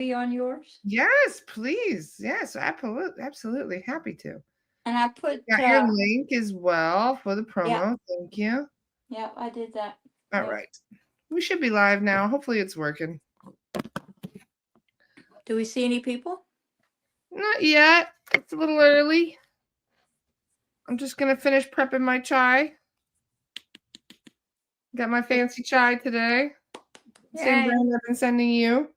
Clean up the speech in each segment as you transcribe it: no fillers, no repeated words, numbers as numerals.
be on yours? Yes, please. Yes, absolutely, absolutely. Happy to. And I put, Got your link as well for the yeah, promo. Thank you. yeah, I did that. All Yep. right. We should be live now. Hopefully it's working. Do we see any people? Not yet. It's a little early. I'm just going to finish prepping my chai. Got my fancy chai today. Same Yay. brand I've been sending you.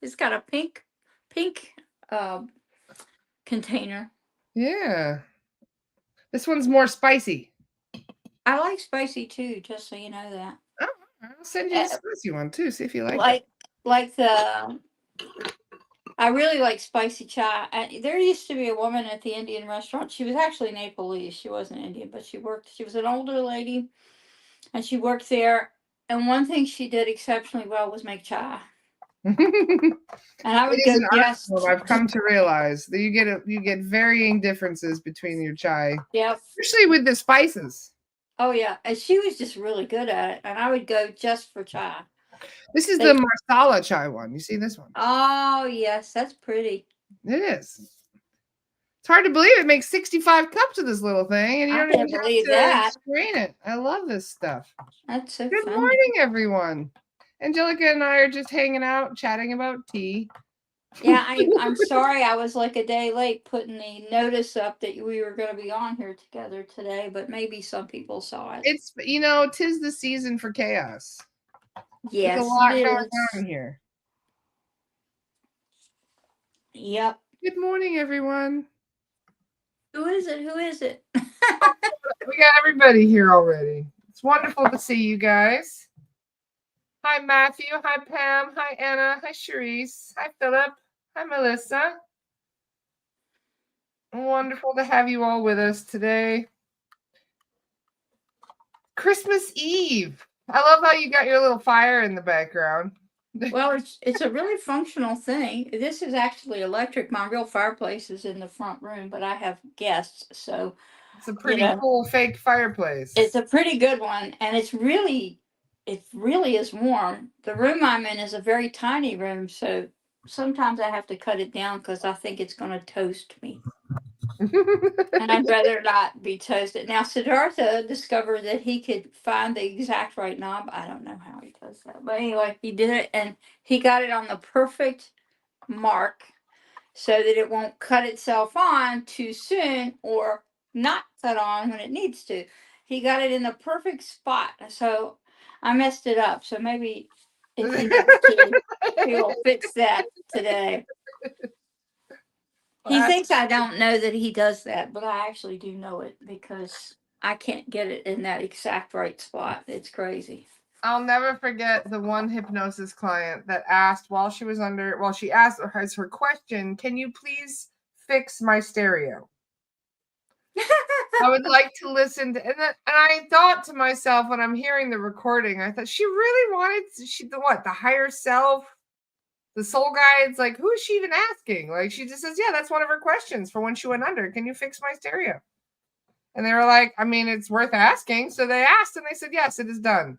It's got a pink uh, container. Yeah. This one's more spicy. I like spicy too, just so you know that. Oh, I'll send you the Uh, spicy one too. See if you like it. like the I really like spicy chai. There used to be a woman at the Indian restaurant. She was actually Nepalese. She wasn't Indian, but she worked. She was an older lady, and she worked there. And one thing she did exceptionally well was make chai. And I It would is go an art just, form. I've come to realize that you get varying differences between your chai, yep. especially with the spices. Oh yeah, and she was just really good at it. And I would go just for chai. This is They, the Marsala chai one. You see this one? oh yes, that's pretty. It is. It's hard to believe it makes 65 cups of this little thing, and you I don't even can't have believe to that. strain it. I love this stuff. That's so Good funny. morning, everyone. Angelica and I are just hanging out, chatting about tea. Yeah, I'm sorry I was like a day late putting the notice up that we were going to be on here together today, but maybe some people saw it. It's, tis the season for chaos. There's a Yes, it lot going is. on here. Yep. Good morning, everyone. Who is it? Who is it? We got everybody here already. It's wonderful to see you guys. Hi, Matthew. Hi, Pam. Hi, Anna. Hi, Cherise. Hi, Philip. Hi, Melissa. Wonderful to have you all with us today. Christmas Eve. I love how you got your little fire in the background. Well, it's a really functional thing. This is actually electric. My real fireplace is in the front room, but I have guests, so It's a pretty cool fake fireplace. it's a pretty good one, and it really is warm. The room I'm in is a very tiny room, so sometimes I have to cut it down because I think it's going to toast me. And I'd rather not be toasted. Now, Siddhartha discovered that he could find the exact right knob. I don't know how he does that. But anyway, he did it, and he got it on the perfect mark so that it won't cut itself on too soon or not cut on when it needs to. He got it in the perfect spot. So I messed it up. So maybe if he needs to, he'll fix that today. He thinks I don't know that he does that, but I actually do know it because I can't get it in that exact right spot. It's crazy. I'll never forget the one hypnosis client that asked she asked as her question, can you please fix my stereo? I would like to listen to, and I thought to myself when I'm hearing the recording, I thought she really wanted the higher self, the soul guides, like who is she even asking? Like she just says, yeah, that's one of her questions for when she went under. Can you fix my stereo? And they were like, I mean, it's worth asking. So they asked, and they said, yes, it is done.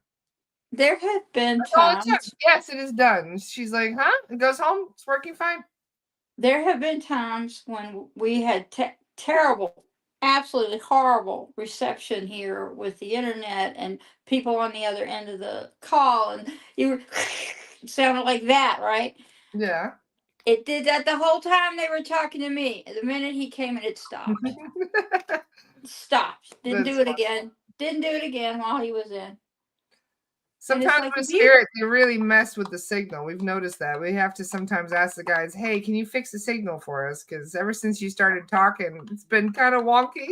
There have been times. Yes, it is done. She's like, huh? It goes home. It's working fine. There have been times when we had terrible, absolutely horrible reception here with the internet and people on the other end of the call, and you were sounded like that, right? Yeah. It did that the whole time they were talking to me. The minute he came in, it stopped. Stopped. Didn't do it again. Didn't do it again while he was in. Sometimes with spirit, they really mess with the signal. We've noticed that. We have to sometimes ask the guys, hey, can you fix the signal for us? Because ever since you started talking, it's been kind of wonky.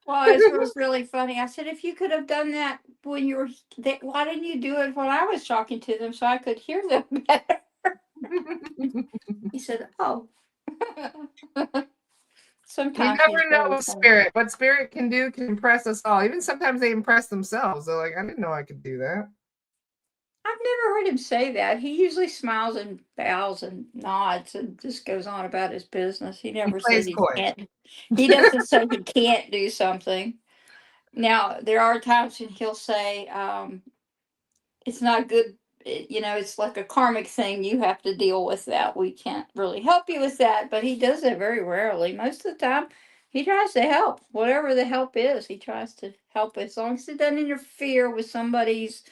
Well, it was really funny. I said, if you could have done that when you were, why didn't you do it when I was talking to them so I could hear them better? He said, oh. Sometimes you never know with spirit. What spirit can do can impress us all. Even sometimes they impress themselves. They're like, I didn't know I could do that. I've never heard him say that. He usually smiles and bows and nods and just goes on about his business. He never says he can't. He doesn't say he can't do something. Now, there are times when he'll say, it's not good it's like a karmic thing. You have to deal with that. We can't really help you with that, but he does it very rarely. Most of the time, he tries to help. Whatever the help is, he tries to help as long as it doesn't interfere with somebody's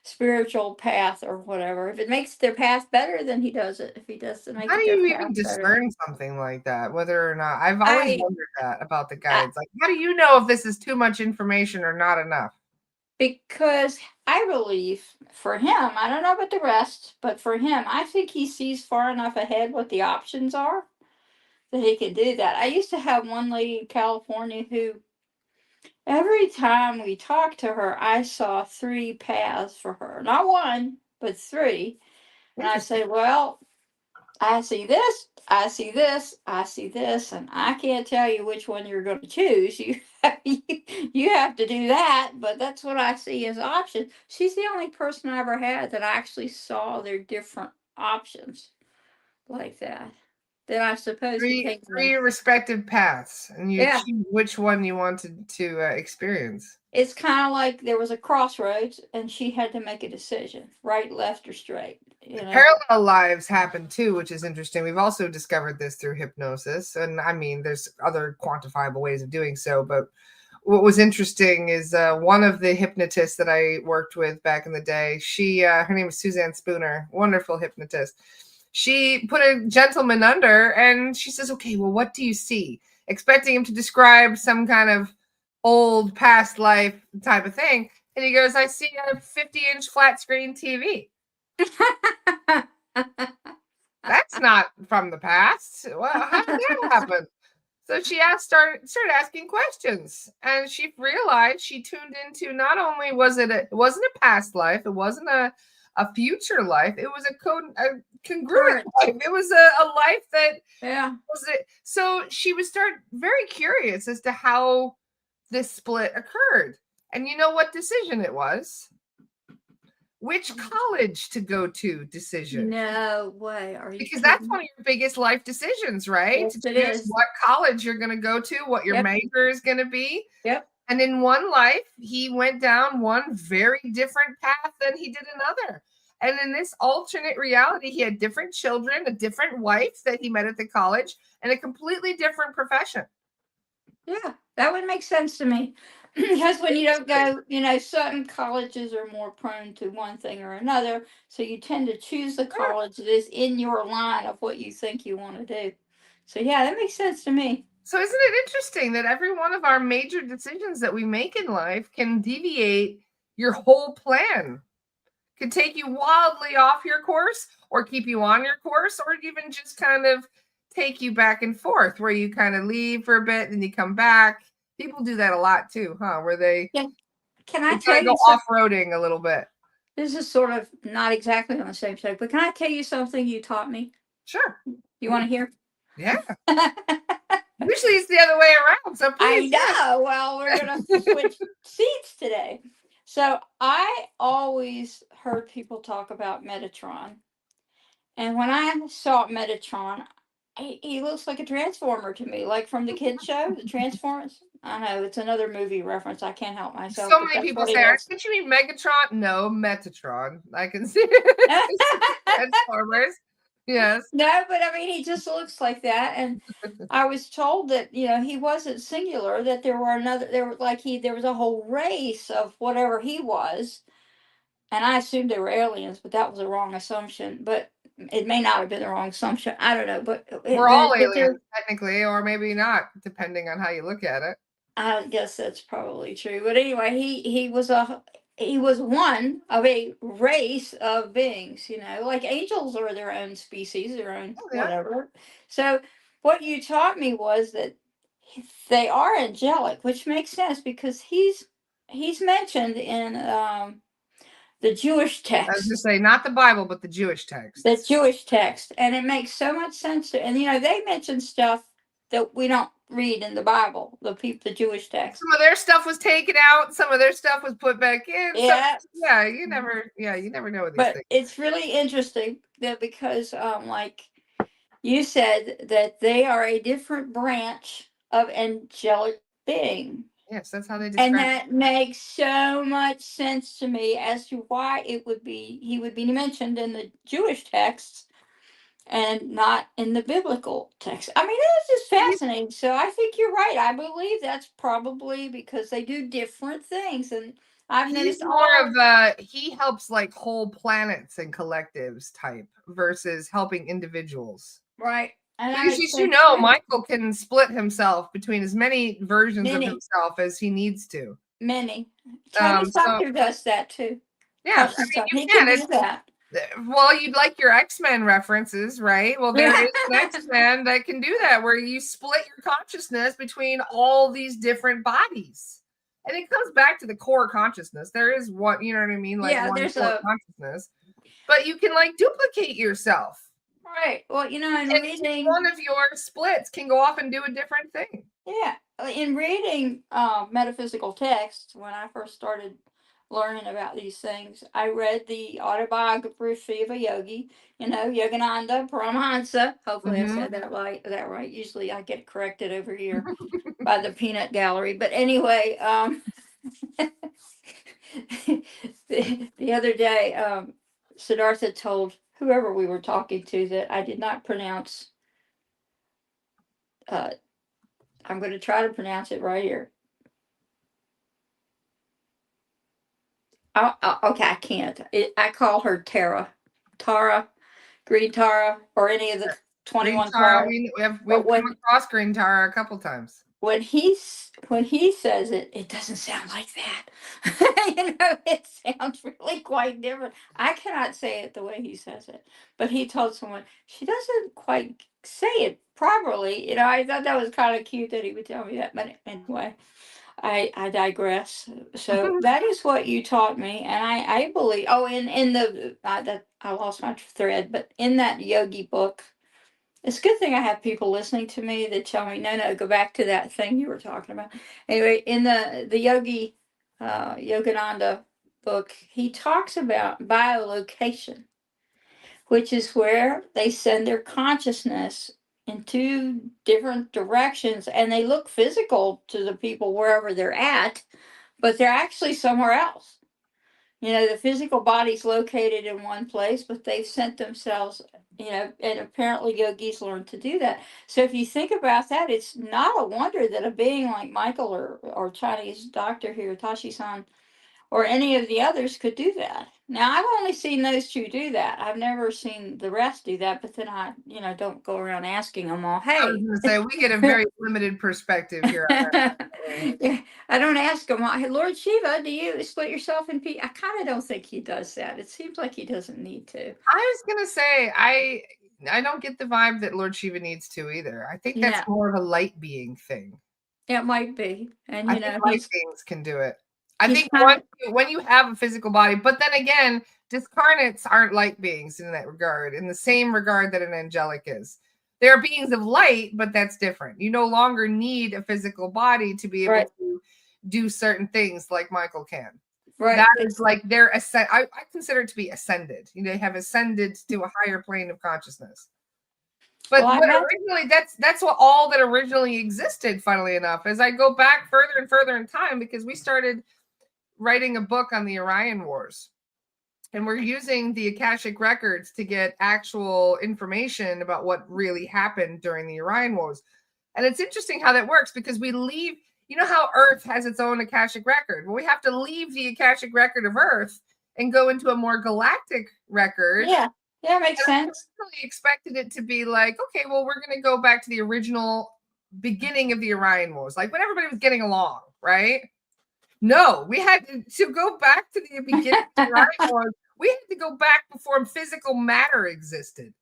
spiritual path or whatever. If it makes their path better, then he does it. If he does to make How do it their you path even better, discern something like that? Whether or not I've always I, wondered that about the I guides. Like, how do you know if this is too much information or not enough? because I believe for him, I don't know about the rest, but for him, I think he sees far enough ahead what the options are that he can do that. I used to have one lady in California who, every time we talked to her, I saw three paths for her. Not one, but three. And I Interesting. say, well, I see this, I see this, I see this, and I can't tell you which one you're going to choose. You have to do that, but that's what I see as options. She's the only person I ever had that actually saw their different options like that. Then I suppose he Three came to me. three respective paths, and you Yeah, choose which one you wanted to experience. it's kind of like there was a crossroads, and she had to make a decision, right, left, or straight. Parallel lives happen too, which is interesting. We've also discovered this through hypnosis, and I mean, there's other quantifiable ways of doing so. But what was interesting is one of the hypnotists that I worked with back in the day. Her name is Suzanne Spooner, wonderful hypnotist. She put a gentleman under, and she says, "Okay, well, what do you see?" Expecting him to describe some kind of old past life type of thing, and he goes, "I see a 50-inch flat screen TV." That's not from the past. Well, how did that happen? So she started asking questions, and she realized she tuned into, not only it wasn't a past life, it wasn't a future life, it was a congruent Current. life. It was a life that Yeah. was it. So she would start very curious as to how this split occurred. And you know what decision it was? Which college to go to decision. No way. Are you Because that's kidding? one of your biggest life decisions, right? To Yes, it choose is. what college you're going to go to, what your Yep. major is going to be. Yep. And in one life, he went down one very different path than he did another. And in this alternate reality, he had different children, a different wife that he met at the college, and a completely different profession. Yeah, that would make sense to me. Because when you don't go, certain colleges are more prone to one thing or another. So you tend to choose the Yeah. college that is in your line of what you think you want to do. So yeah, that makes sense to me. So isn't it interesting that every one of our major decisions that we make in life can deviate your whole plan? Could take you wildly off your course, or keep you on your course, or even just kind of take you back and forth, where you kind of leave for a bit and you come back. People do that a lot too, huh? Where they Yeah. Can I kind tell of go you something? off-roading a little bit. This is sort of not exactly on the same subject, but can I tell you something you taught me? Sure. You want to hear? Yeah. Usually it's the other way around. So I please. know. Well, we're going to switch seats today. So I always heard people talk about Metatron. And when I saw Metatron, he looks like a Transformer to me, like from the kids' show, the Transformers. I know it's another movie reference. I can't help myself, So but many that's people what he say, looks. "Did you mean Megatron?" No, Metatron. I can see it. Transformers. Yes. No, but I mean, he just looks like that. And I was told that he wasn't singular. That there was a whole race of whatever he was, and I assumed they were aliens, but that was a wrong assumption. But it may not have been the wrong assumption. I don't know. But We're all aliens, technically, or maybe not, depending on how you look at it. I guess that's probably true. But anyway, he was one of a race of beings, like angels are their own species, their own Oh, yeah. whatever. So what you taught me was that they are angelic, which makes sense because he's mentioned in the Jewish I was going to text. say, not the Bible, but the Jewish The texts. Jewish text, and it makes so much sense and they mention stuff that we don't read in the Bible, the Jewish text. Some of their stuff was taken out. Some of their stuff was put back in. So, Yeah. you never know these But things. it's really interesting that because, like you said, that they are a different branch of angelic being. Yes, that's how they And describe that makes so much sense to me as to why he would be mentioned in the Jewish texts and not in the biblical text. I mean, it's just it. fascinating. So I think you're right. I believe that's probably because they do different things. And I've He's noticed more all of a, he helps like whole planets and collectives type versus helping individuals. right. And that Because makes as you sense know, too. Michael can split himself between as many versions of Many, himself as he needs to. many. Tony's So doctor does that too. yeah, I Touches mean stuff. you He can can. do that. Well, you'd like your X-Men references, right? Well, there is an X-Men that can do that, where you split your consciousness between all these different bodies. And it comes back to the core consciousness. There is one, you know what I mean? Like Yeah, one there's core a consciousness. But you can like duplicate yourself. right. Well, in And reading, one of your splits can go off and do a different thing. yeah, in reading metaphysical texts, when I first started learning about these things, I read the autobiography of a yogi, Yogananda Paramahansa. Hopefully, I said that right. Usually, I get corrected over here by the peanut gallery. But anyway, the other day, Siddhartha told whoever we were talking to that I did not pronounce. Uh, I'm going to try to pronounce it right here. Okay, I can't. I call her Tara, Green Tara, or any of the Green 21 Tara, Tara. we've But come across Green Tara a couple times. when he says it, it doesn't sound like that. It sounds really quite different. I cannot say it the way he says it. But he told someone she doesn't quite say it properly. I thought that was kind of cute that he would tell me that. But anyway, I digress. So that is what you taught me, and I believe. Oh, in the that I lost my thread, but in that yogi book, it's a good thing I have people listening to me that tell me, no, go back to that thing you were talking about. Anyway, in the yogi Yogananda book, he talks about biolocation, which is where they send their consciousness in two different directions, and they look physical to the people wherever they're at, but they're actually somewhere else. The physical body's located in one place, but they've sent themselves, and apparently yogis learn to do that. So if you think about that, it's not a wonder that a being like Michael or Chinese doctor here, Tashi-san, or any of the others could do that. Now, I've only seen those two do that. I've never seen the rest do that, but then I, don't go around asking them all, I was hey. going to say, we get a very limited perspective here on that. Yeah, I don't ask him, hey, Lord Shiva, do you split yourself in pieces? I kind of don't think he does that. It seems like he doesn't need to. I was going to say, I don't get the vibe that Lord Shiva needs to either. I think that's Yeah, more of a light being thing. it might be. And, I think light he's, beings can do it. I he's think kind of, when you have a physical body, but then again, discarnates aren't light beings in that regard, in the same regard that an angelic is. They are beings of light, but that's different. You no longer need a physical body to be able right, to do certain things like Michael can. right. That is like their ascent. I consider it to be ascended. They have ascended to a higher plane of consciousness. Well, But I what met, originally that's what all that originally existed, funnily enough, as I go back further and further in time, because we started writing a book on the Orion Wars. And we're using the Akashic records to get actual information about what really happened during the Orion Wars. And it's interesting how that works, because we leave, how Earth has its own Akashic record. Well, we have to leave the Akashic record of Earth and go into a more galactic record. yeah, makes sense. I really expected it to be like, okay, well, we're going to go back to the original beginning of the Orion Wars, like when everybody was getting along, right? No, we had to go back to the beginning of the Orion Wars. We had to go back before physical matter existed.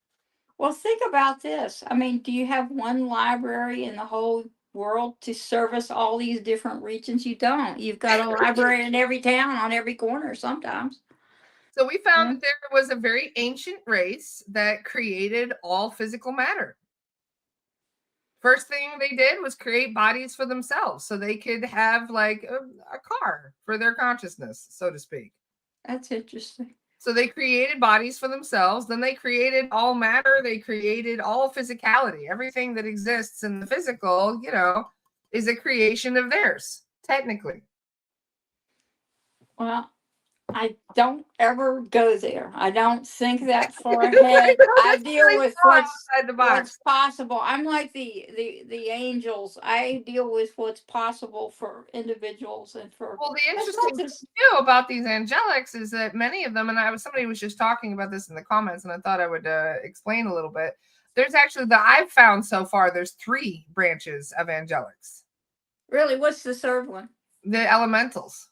Well, think about this. I mean, do you have one library in the whole world to service all these different regions? You don't. You've got a library in every town on every corner sometimes. So we found Yeah. that there was a very ancient race that created all physical matter. First thing they did was create bodies for themselves so they could have like a car for their consciousness, so to speak. That's interesting. So they created bodies for themselves. Then they created all matter. They created all physicality. Everything that exists in the physical, is a creation of theirs. Technically. Well, I don't ever go there. I don't think that far ahead. I deal Really with thought outside the what's box. possible. I'm like the angels. I deal with what's possible for individuals and for Well, the as interesting much thing as too about these angelics is that many of them, and somebody was just talking about this in the comments, and I thought I would explain a little bit. There's actually I've found so far. There's 3 branches of angelics. really. What's the third one? The elementals.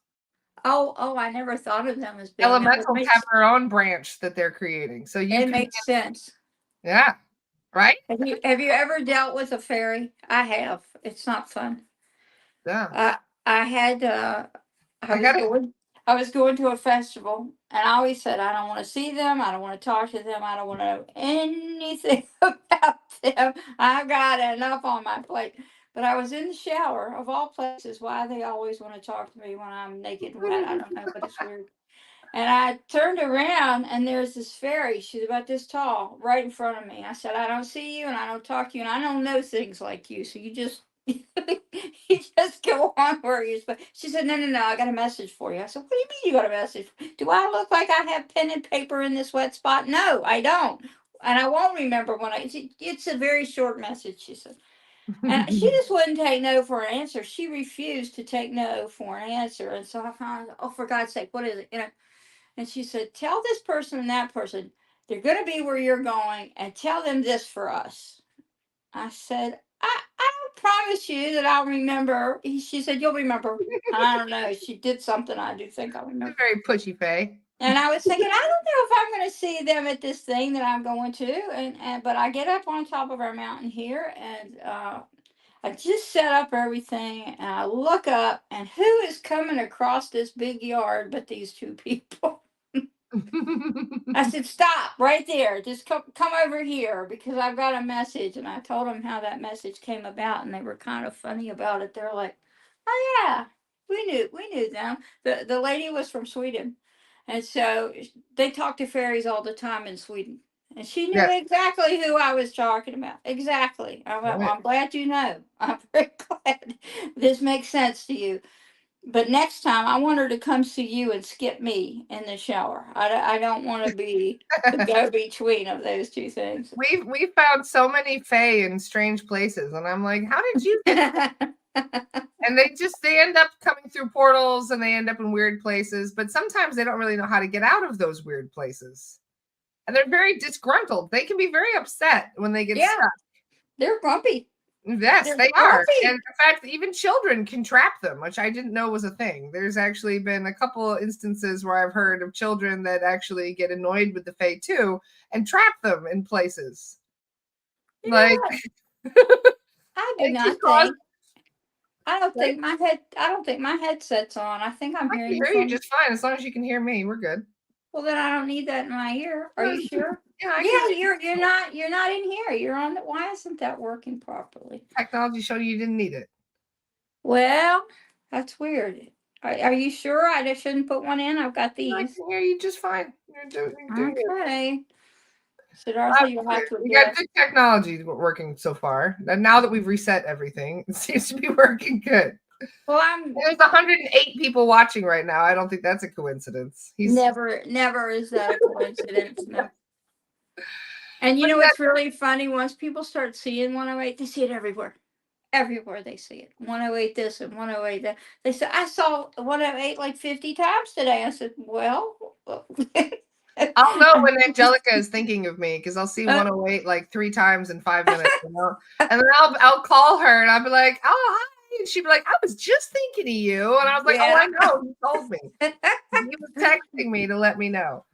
Oh, I never thought of them as being that. Elementals have their own branch that they're creating. So you It can, makes sense. yeah, right? Have you ever dealt with a fairy? I have. It's not fun. Yeah. I had I I was got it. going I was going to a festival and I always said I don't want to see them, I don't want to talk to them, I don't want to know anything about them. I've got enough on my plate. But I was in the shower of all places. Why they always want to talk to me when I'm naked and wet, I don't know, but it's weird. And I turned around and there's this fairy. She's about this tall, right in front of me. I said, I don't see you and I don't talk to you and I don't know things like you. So you just you just go on where you're supposed. She said, no, I got a message for you. I said, what do you mean you got a message? Do I look like I have pen and paper in this wet spot? No, I don't. And I won't remember when it's a very short message, she said. And she just wouldn't take no for an answer. She refused to take no for an answer. And so I found, oh, for God's sake, what is it? And she said, tell this person and that person, they're going to be where you're going, and tell them this for us. I said, I don't promise you that I'll remember. She said, you'll remember. I don't know. She did something I do think I'll remember. Very pushy, Faye. And I was thinking, I don't know if I'm going to see them at this thing that I'm going to. But I get up on top of our mountain here, and I just set up everything, and I look up, and who is coming across this big yard but these 2 people? I said, stop right there. Just come over here because I've got a message. And I told them how that message came about, and they were kind of funny about it. They're like, oh yeah, we knew them. The lady was from Sweden. And so they talk to fairies all the time in Sweden. And she knew Yeah. exactly who I was talking about. Exactly. I went, well, I'm glad you know. I'm very glad this makes sense to you. But next time, I want her to come see you and skip me in the shower. I don't want to be the go between of those 2 things. We've found so many Fae in strange places, and I'm like, how did you get and they end up coming through portals and they end up in weird places, but sometimes they don't really know how to get out of those weird places. And they're very disgruntled. They can be very upset when they get stuck. They're grumpy. Yes, They're they are. grumpy. And in fact, even children can trap them, which I didn't know was a thing. There's actually been a couple instances where I've heard of children that actually get annoyed with the Fae too and trap them in places. You Like I do it not can think. I don't think my head. I don't think my headset's on. I think I'm I hearing can you hear you from. just fine. As long as you can hear me, we're good. Well, then I don't need that in my ear. Are you sure? Yeah, I Yeah, can. you're not in here. You're on the. Why isn't that working properly? Technology showed you didn't need it. Well, that's weird. Are you sure I just shouldn't put one in? I've got I these. can hear you just fine. You're doing good. Okay. Siddhartha, you'll have to We got adjust. good technology working so far. And now that we've reset everything, it seems to be working good. Well, There's 108 people watching right now. I don't think that's a coincidence. never is that a coincidence. No. And you know what's really funny? Once people start seeing 108, they see it everywhere. Everywhere they see it. 108 this and 108 that. They said, I saw 108 like 50 times today. I said, well. I'll know when Angelica is thinking of me because I'll see 108 like 3 times in 5 minutes, and then I'll call her and I'll be like, oh hi, and she'd be like, I was just thinking of you, and I was like, oh, I know, he told me. He was texting me to let me know.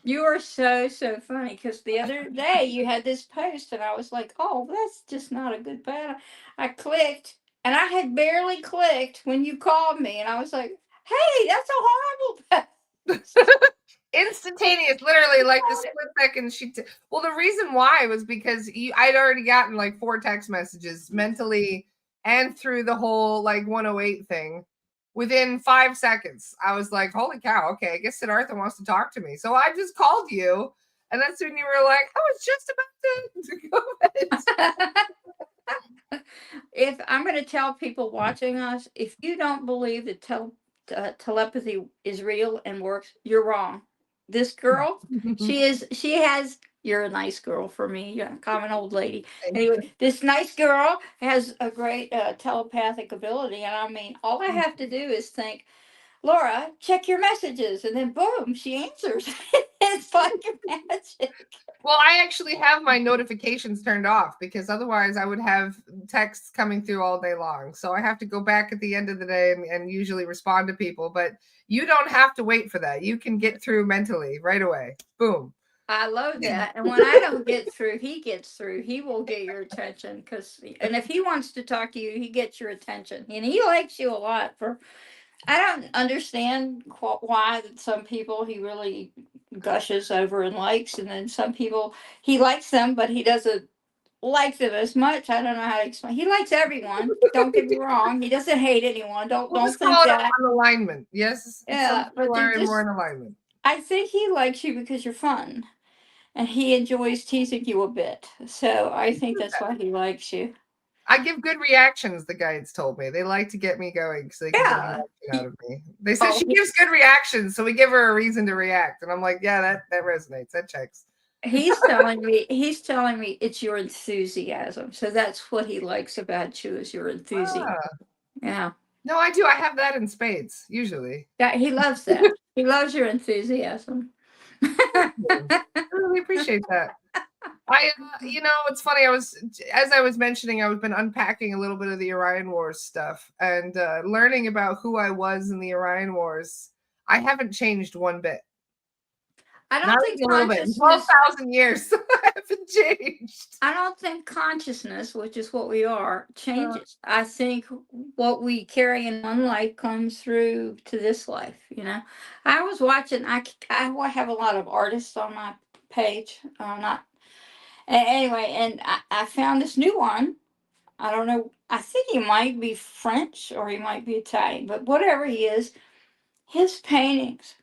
You are so funny because the other day you had this post and I was like, oh, that's just not a good post. I clicked and I had barely clicked when you called me and I was like, hey, that's a horrible post. Instantaneous, literally like the split second well, the reason why was because I'd already gotten like 4 text messages mentally and through the whole like 108 thing within 5 seconds. I was like, holy cow, okay, I guess Siddhartha wants to talk to me. So I just called you, and that's when you were like, I was just about to go ahead. if I'm going to tell people watching us, if you don't believe that telepathy is real and works, you're wrong. This girl, she has, you're a nice girl for me. You're a common old lady. Anyway, this nice girl has a great telepathic ability. And I mean, all I have to do is think, Laura, check your messages. And then boom, she answers. It's like magic. Well, I actually have my notifications turned off because otherwise I would have texts coming through all day long. So I have to go back at the end of the day and usually respond to people. But you don't have to wait for that. You can get through mentally right away. Boom. I love that. And when I don't get through, he gets through. He will get your attention and if he wants to talk to you, he gets your attention. And he likes you a lot. I don't understand why that some people he really gushes over and likes, and then some people he likes them, but he doesn't like them as much. I don't know how to explain. He likes everyone. Don't get me wrong. He doesn't hate anyone. We'll Don't just think call it that. an alignment. Yes. Some Yeah, but people are more in alignment. I think he likes you because you're fun, and he enjoys teasing you a bit. So I think that's why he likes you. I give good reactions, the guides told me. They like to get me going so they can get a reaction out of me. They said she gives good reactions, so we give her a reason to react. And I'm like, yeah, that resonates. That checks. He's telling me it's your enthusiasm. So that's what he likes about you is your enthusiasm. Yeah. No, I do. I have that in spades, usually. Yeah, he loves that. He loves your enthusiasm. I really appreciate that. It's funny. As I was mentioning, I've been unpacking a little bit of the Orion Wars stuff and learning about who I was in the Orion Wars. I haven't changed one bit. I don't think a little bit. 12,000 years. I haven't changed. I don't think consciousness, which is what we are, changes. I think what we carry in one life comes through to this life. I was watching. I have a lot of artists on my page. Not anyway, and I found this new one. I don't know. I think he might be French or he might be Italian, but whatever he is, his paintings.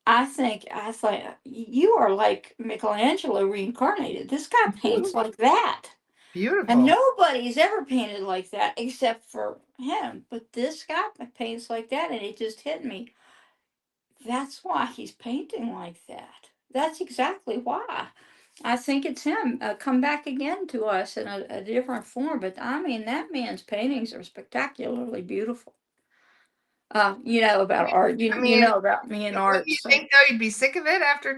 I thought you are like Michelangelo reincarnated. This guy paints like that. Beautiful. And nobody's ever painted like that except for him. But this guy paints like that, and it just hit me. That's why he's painting like that. That's exactly why. I think it's him come back again to us in a different form. But I mean, that man's paintings are spectacularly beautiful. About art. You know about me and art. You think though you'd be sick of it after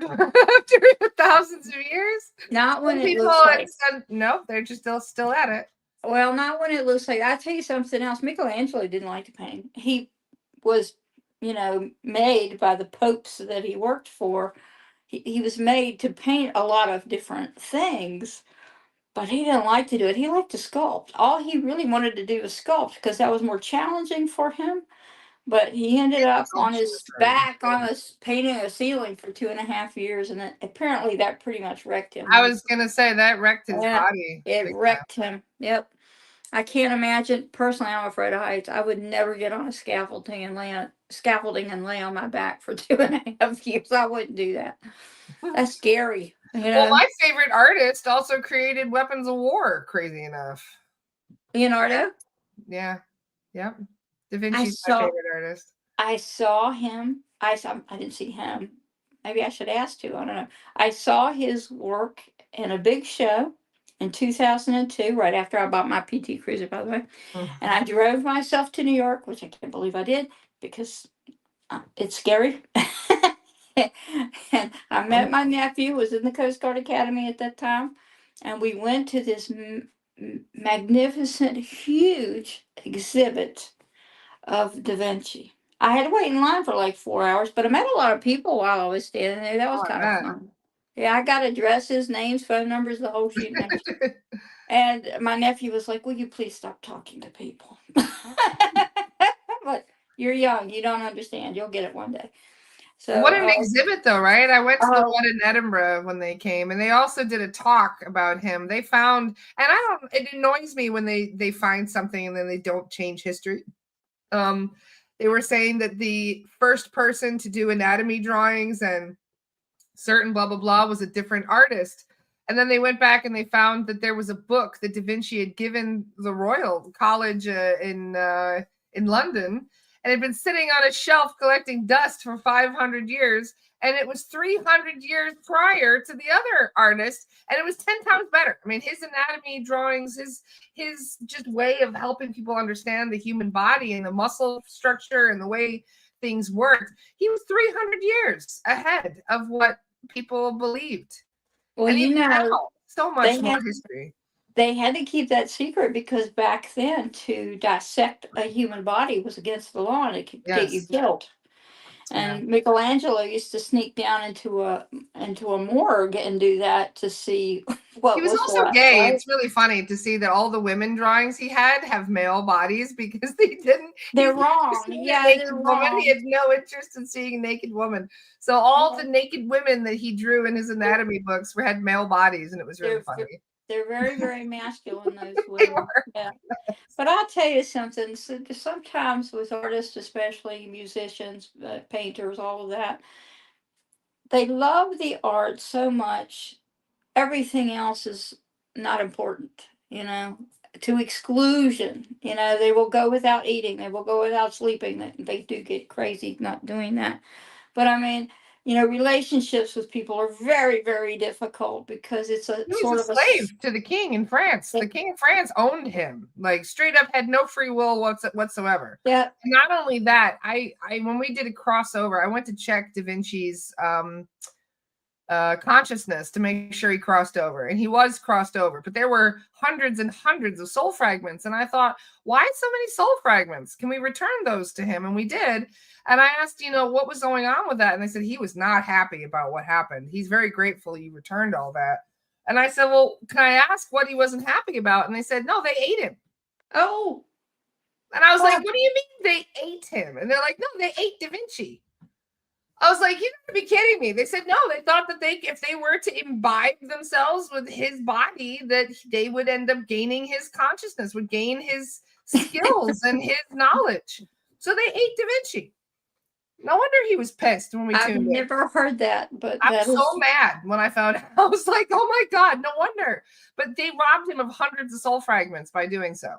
thousands of years? Not when it looks like. No, they're just still at it. Well, not when it looks like. I'll tell you something else. Michelangelo didn't like to paint. He was, made by the popes that he worked for. He was made to paint a lot of different things, but he didn't like to do it. He liked to sculpt. All he really wanted to do was sculpt because that was more challenging for him. But he ended up on his back painting a ceiling for 2.5 years, and apparently that pretty much wrecked him. I was gonna say that wrecked his body. It wrecked him. Yep. I can't imagine. Personally, I'm afraid of heights. I would never get on a scaffolding and lay on my back for 2.5 years. I wouldn't do that. That's scary. Well, my favorite artist also created weapons of war. Crazy enough. Leonardo. Yeah. Yep. Da Vinci's my favorite artist. I saw him. I didn't see him. Maybe I should ask to. I don't know. I saw his work in a big show in 2002, right after I bought my PT Cruiser, by the way. And I drove myself to New York, which I can't believe I did because it's scary. And I met my nephew, was in the Coast Guard Academy at that time. And we went to this magnificent, huge exhibit of Da Vinci. I had to wait in line for like 4 hours, but I met a lot of people while I was standing there. That was kind of fun. Yeah, I got addresses, names, phone numbers, the whole shoot match. And my nephew was like, "Will you please stop talking to people?" But you're young, you don't understand. You'll get it one day. So what an exhibit, though, right? I went to the one in Edinburgh when they came, and they also did a talk about him. They found, and it annoys me when they find something and then they don't change history. They were saying that the first person to do anatomy drawings and certain blah blah blah was a different artist, And then they went back and they found that there was a book that Da Vinci had given the Royal College in London, and had been sitting on a shelf collecting dust for 500 years. And it was 300 years prior to the other artist, and it was 10 times better. I mean, his anatomy drawings, his just way of helping people understand the human body and the muscle structure and the way things worked. He was 300 years ahead of what people believed. Well, and you even know, now, so much more history. They had to keep that secret because back then to dissect a human body was against the law and it could get you Yes. killed. And Michelangelo used to sneak down into a morgue and do that to see what He was was also what. gay. Right? It's really funny to see that all the women drawings he had have male bodies because they didn't. They're He's wrong. seen a Yeah, naked they're woman. wrong. He had no interest in seeing a naked woman. So all the naked women that he drew in his anatomy books had male bodies, and it was really funny. They're very, very masculine, those They women. were. Yeah. But I'll tell you something. Sometimes with artists, especially musicians, painters, all of that, they love the art so much. Everything else is not important, to exclusion. They will go without eating. They will go without sleeping. They do get crazy not doing that. But I mean, relationships with people are very, very difficult because it's a He was sort a of slave to the king in France. The king of France owned him, like straight up, had no free will whatsoever. Yeah. And not only that, I when we did a crossover, I went to check Da Vinci's consciousness to make sure he crossed over, and he was crossed over, but there were hundreds and hundreds of soul fragments, and I thought, why so many soul fragments? Can we return those to him? And we did. And I asked, what was going on with that, and they said he was not happy about what happened. He's very grateful you returned all that. And I said, well, can I ask what he wasn't happy about? And they said, no, they ate him. Oh. And I was like, what do you mean they ate him? And they're like, no, they ate Da Vinci. I was like, you gotta be kidding me. They said no, they thought that if they were to imbibe themselves with his body, that they would end up gaining his consciousness, would gain his skills and his knowledge. So they ate Da Vinci. No wonder he was pissed when we tuned in. I've never heard that, but I'm so mad when I found out. I was like, oh my God, no wonder. But they robbed him of hundreds of soul fragments by doing so.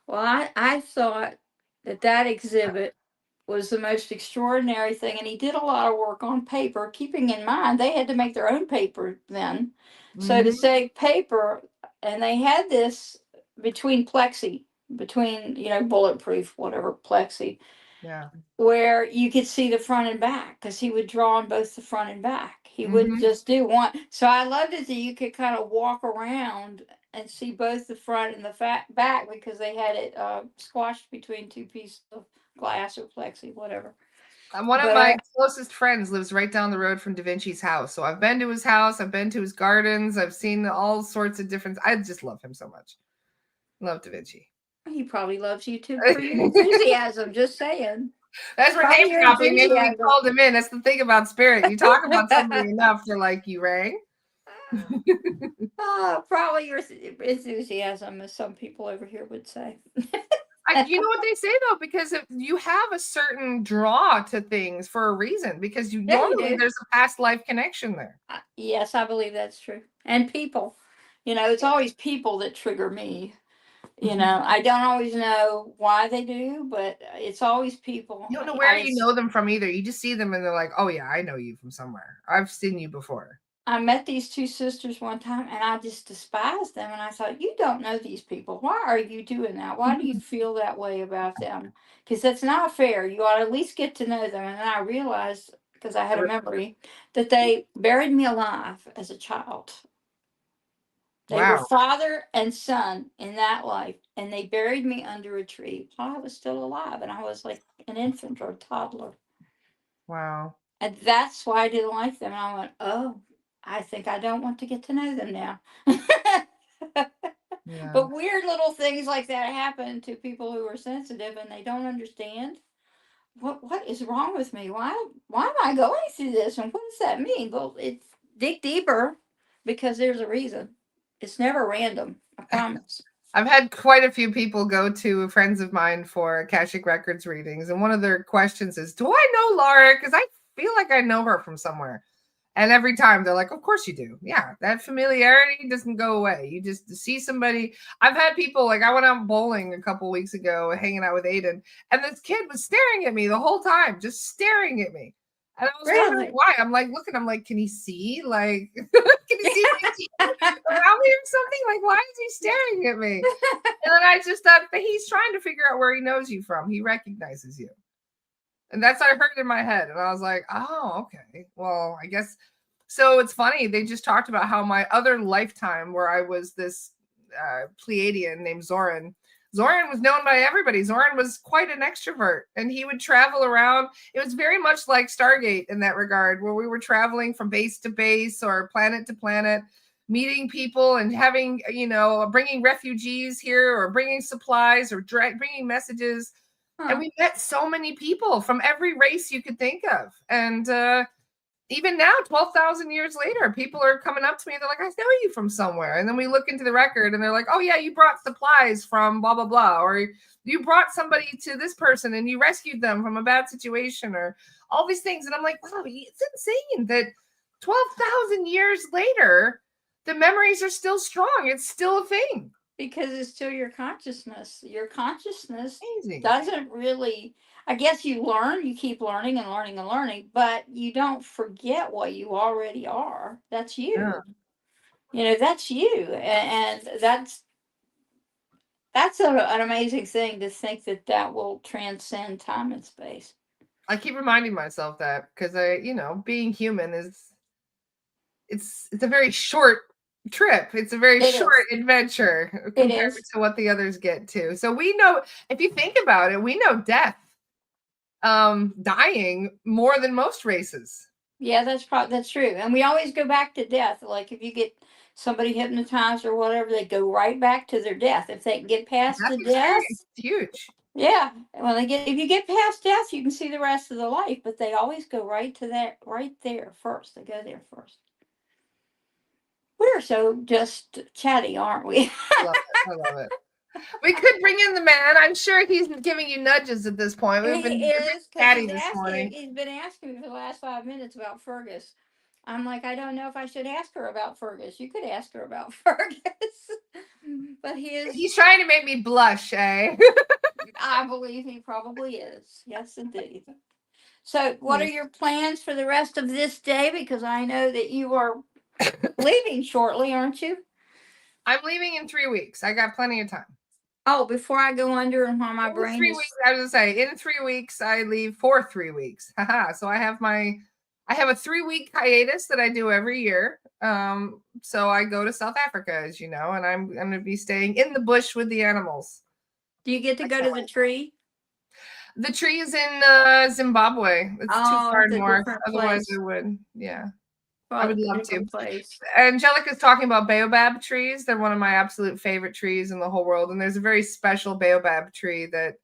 Well, I thought that exhibit was the most extraordinary thing, and he did a lot of work on paper, keeping in mind they had to make their own paper then. So to save paper, and they had this between bulletproof, whatever, plexi, where you could see the front and back, because he would draw on both the front and back. He wouldn't just do one. So I loved it that you could kind of walk around and see both the front and the back, because they had it squashed between two pieces of glass or plexi, whatever. One of my closest friends lives right down the road from Da Vinci's house. So I've been to his house. I've been to his gardens. I've seen all sorts of different. I just love him so much. Love Da Vinci. He probably loves you too for your enthusiasm. Just saying. That's for name dropping. Maybe we called him in. That's the thing about spirit. You talk about somebody enough, they're like, you rang. Probably your enthusiasm, as some people over here would say. You know what they say though, because you have a certain draw to things for a reason, because normally there's a past life connection there. Yes, I believe that's true. And people, it's always people that trigger me. I don't always know why they do, but it's always people. You don't know where you know them from either. You just see them and they're like, oh yeah, I know you from somewhere. I've seen you before. I met these two sisters one time and I just despised them. And I thought, you don't know these people. Why are you doing that? Why do you feel that way about them? Because that's not fair. You ought to at least get to know them. And then I realized, because I had a memory, that they buried me alive as a child. They were father and son in that life, and they buried me under a tree while I was still alive, and I was like an infant or a toddler. Wow. And that's why I didn't like them. And I went, oh, I think I don't want to get to know them now. But weird little things like that happen to people who are sensitive, and they don't understand. What is wrong with me? Why am I going through this? And what does that mean? Well, it's dig deeper, because there's a reason. It's never random, I promise. I've had quite a few people go to friends of mine for Akashic Records readings, and one of their questions is, do I know Laura? Because I feel like I know her from somewhere. And every time they're like, of course you do. Yeah, that familiarity doesn't go away. You just see somebody. I've had people, like, I went out bowling a couple weeks ago, hanging out with Aiden, and this kid was staring at me the whole time, just staring at me. And I was wondering Really? why. I'm like, looking, I'm like, can he see? Like, can he see my teeth around me or something? Like, why is he staring at me? And then I just thought that he's trying to figure out where he knows you from. He recognizes you. And that's what I heard in my head. And I was like, oh, okay. Well, I guess. So it's funny. They just talked about how my other lifetime, where I was this Pleiadian named Zoran, Zoran was known by everybody. Zoran was quite an extrovert, and he would travel around. It was very much like Stargate in that regard, where we were traveling from base to base or planet to planet, meeting people and having, bringing refugees here or bringing supplies or bringing messages. And we met so many people from every race you could think of. And even now, 12,000 years later, people are coming up to me. They're like, I know you from somewhere. And then we look into the record and they're like, oh, yeah, you brought supplies from blah, blah, blah. Or you brought somebody to this person and you rescued them from a bad situation, or all these things. And I'm like, wow, it's insane that 12,000 years later, the memories are still strong. It's still a thing. Because it's still your consciousness. Your consciousness Amazing. doesn't really, I guess you learn, you keep learning and learning and learning, but you don't forget what you already are. That's you. Yeah. That's you. And that's an amazing thing to think that will transcend time and space. I keep reminding myself that because being human it's a very short trip. It's a very short adventure compared to what the others get to. So we know, if you think about it, we know death, dying more than most races. Yeah, that's true. And we always go back to death. Like if you get somebody hypnotized or whatever, they go right back to their death. If they can get past the death, it's huge. Yeah. If you get past death, you can see the rest of the life, but they always go right to that right there first. They go there first. We're so just chatty, aren't we? I love it. We could bring in the man. I'm sure he's giving you nudges at this point. We've been chatty this morning. He's been asking me for the last 5 minutes about Fergus. I'm like, I don't know if I should ask her about Fergus. You could ask her about Fergus. But he's trying to make me blush, eh? I believe he probably is. Yes, indeed. So, what are your plans for the rest of this day? Because I know that you are leaving shortly, aren't you? I'm leaving in 3 weeks. I got plenty of time. Oh, before I go under and while my brain 3 weeks, I was gonna say, in 3 weeks, I leave for 3 weeks. Haha. So I have a 3-week hiatus that I do every year. So I go to South Africa, as you know, and I'm going to be staying in the bush with the animals. Do you get to go to the tree? The tree is in Zimbabwe. It's too far north. Otherwise, I would. Yeah. I would love to. Angelica's talking about baobab trees. They're one of my absolute favorite trees in the whole world. And there's a very special baobab tree that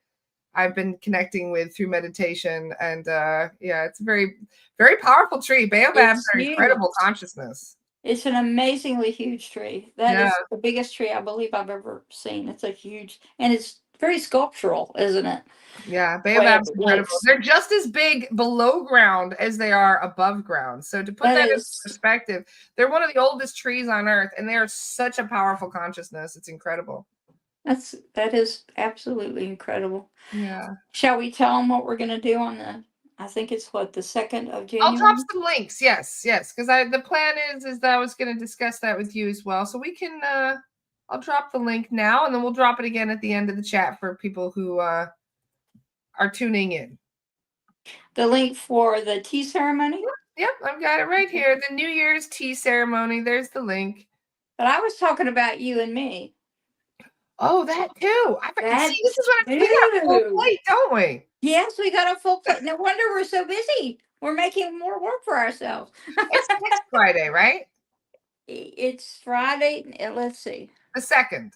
I've been connecting with through meditation. And it's a very, very powerful tree. Baobabs are incredible consciousness. It's an amazingly huge tree. That is the biggest tree I believe I've ever seen. It's a huge, and it's very sculptural, isn't it? Yeah, baobabs are incredible. They're just as big below ground as they are above ground. So to put that in perspective, they're one of the oldest trees on Earth, and they are such a powerful consciousness. It's incredible. That is absolutely incredible. Yeah. Shall we tell them what we're going to do on I think it's the 2nd of January? I'll drop some links. Yes, because the plan is that I was going to discuss that with you as well. So we can, I'll drop the link now, and then we'll drop it again at the end of the chat for people who are tuning in. The link for the tea ceremony? Yep, I've got it right here. The New Year's tea ceremony. There's the link. But I was talking about you and me. Oh, that too. See, this is what we got a full plate, don't we? Yes, we got a full plate. No wonder we're so busy. We're making more work for ourselves. It's next Friday, right? It's Friday. Let's see. The 2nd.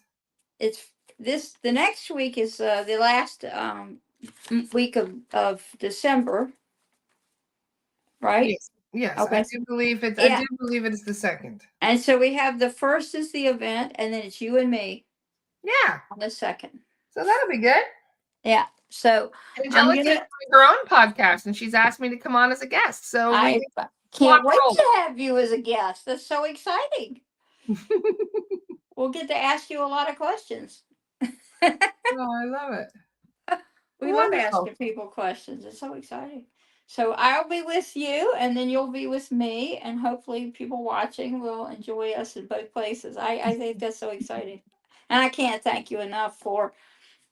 The next week is the last week of December, right? Yes. Okay. I do believe it. I do believe it's the 2nd. And so we have the 1st is the event, and then it's you and me. Yeah. On the 2nd. So that'll be good. Yeah. So Angelica has her own podcast, and she's asked me to come on as a guest. So Can't Rock wait roll. to have you as a guest. That's so exciting. We'll get to ask you a lot of questions. Oh, I love it. We love Wonderful. asking people questions. It's so exciting. So I'll be with you, and then you'll be with me, and hopefully, people watching will enjoy us in both places. I think that's so exciting, and I can't thank you enough for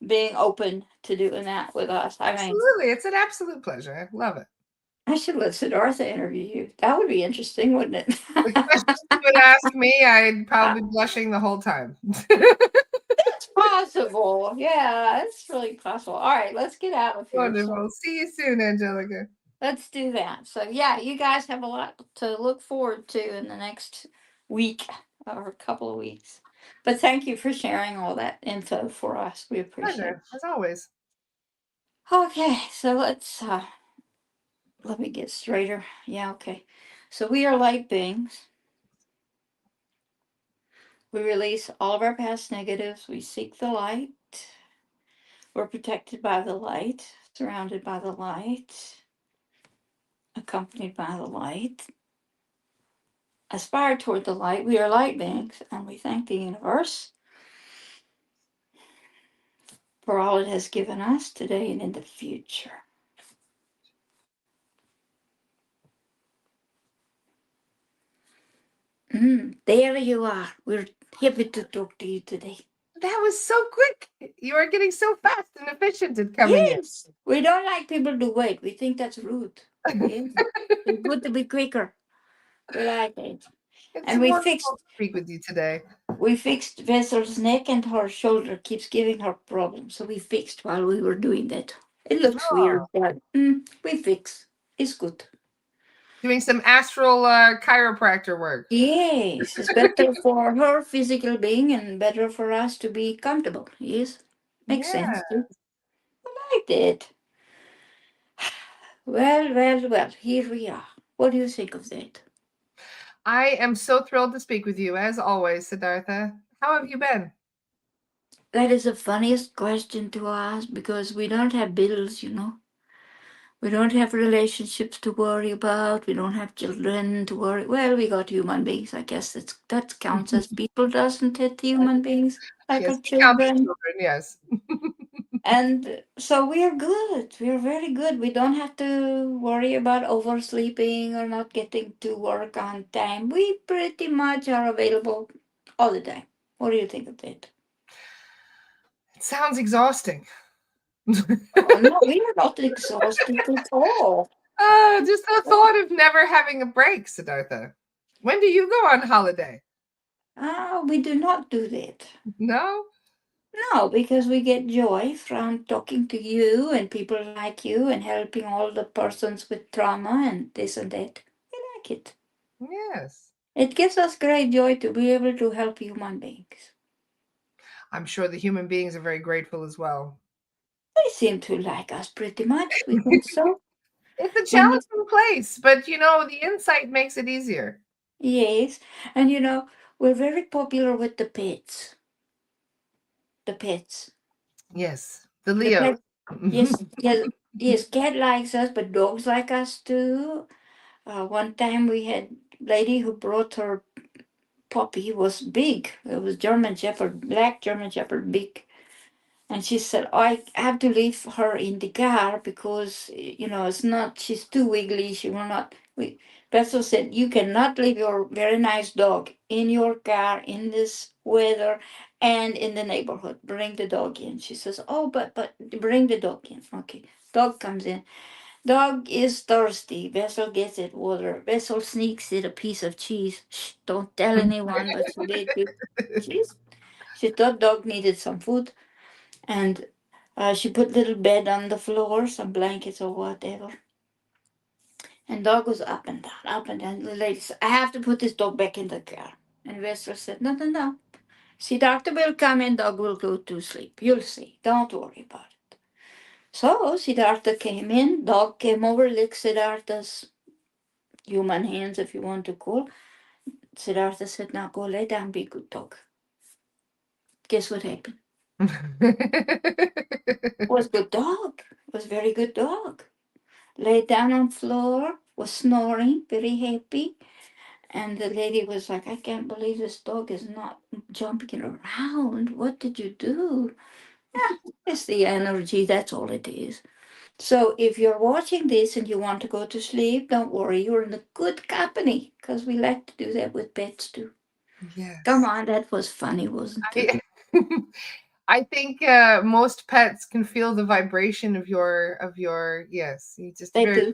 being open to doing that with us. I mean, Absolutely. It's an absolute pleasure. I love it. I should let Siddhartha interview you. That would be interesting, wouldn't it? The questions you would ask me, I'd probably be blushing the whole time. It's possible. Yeah, it's really possible. All right, let's get out of here. So Wonderful. See you soon, Angelica. let's do that. So yeah, you guys have a lot to look forward to in the next week or a couple of weeks. But thank you for sharing all that info for us. We appreciate it. Pleasure, as always. Okay, so let me get straighter. Yeah, okay. So we are light beings. We release all of our past negatives. We seek the light. We're protected by the light, surrounded by the light, accompanied by the light, aspire toward the light. We are light beings, and we thank the universe for all it has given us today and in the future. There you are. We're happy to talk to you today. That was so quick. You are getting so fast and efficient at coming in. Yes, we don't like people to wait. We think that's rude. Yes, it's good to be quicker. We like it. It's And wonderful to speak with you today. we fixed Vessel's neck, and her shoulder keeps giving her problems. So we fixed while we were doing that. It looks Oh, weird, but we fix. It's good. doing some astral chiropractor work. Yes, it's better for her physical being and better for us to be comfortable. Yes, makes Yeah. sense too. I liked it. Well, here we are. What do you think of that? I am so thrilled to speak with you, as always, Siddhartha. How have you been? That is the funniest question to ask because we don't have bills, you know. We don't have relationships to worry about. We don't have children to worry. Well, we got human beings. I guess that counts as people, doesn't it? Human beings like Yes, our we count the children. children, yes. And so we are good. We are very good. We don't have to worry about oversleeping or not getting to work on time. We pretty much are available all the time. What do you think of that? It sounds exhausting. Oh, no, we are not exhausted at all. Just the thought of never having a break, Siddhartha. When do you go on holiday? We do not do that. No? No, because we get joy from talking to you and people like you and helping all the persons with trauma and this and that. We like it. Yes. It gives us great joy to be able to help human beings. I'm sure the human beings are very grateful as well. They seem to like us pretty much. We think so. It's a When you, challenging place, but the insight makes it easier. yes, and we're very popular with the pets. The pets. Yes. The The Leo. pet. Yes, yes, yes. Cat likes us, but dogs like us too. One time we had lady who brought her puppy was big. It was German Shepherd, black German Shepherd, big. And she said, oh, I have to leave her in the car because, it's not, she's too wiggly. She will not. Bessel said, you cannot leave your very nice dog in your car in this weather and in the neighborhood. Bring the dog in. She says, oh, but bring the dog in. Okay. Dog comes in. Dog is thirsty. Bessel gets it water. Bessel sneaks it a piece of cheese. Shh, don't tell anyone, but she did give cheese. She thought dog needed some food, and she put little bed on the floor, some blankets or whatever. And dog was up and down, up and down. The lady said, I have to put this dog back in the car. And Bessel said, no, no, no. Siddhartha will come and dog will go to sleep. You'll see. Don't worry about it. So Siddhartha came in. Dog came over, licked Siddhartha's human hands, if you want to call. Siddhartha said, now go lay down, be a good dog. Guess what happened? Was good dog. Was very good dog. Lay down on floor, was snoring, very happy. And the lady was like, I can't believe this dog is not jumping around. What did you do? Yeah, it's the energy. That's all it is. So if you're watching this and you want to go to sleep, don't worry. You're in a good company because we like to do that with pets too. Come Yes. on, that was funny, wasn't it? I, I think most pets can feel the vibration of your yes. You just They very do.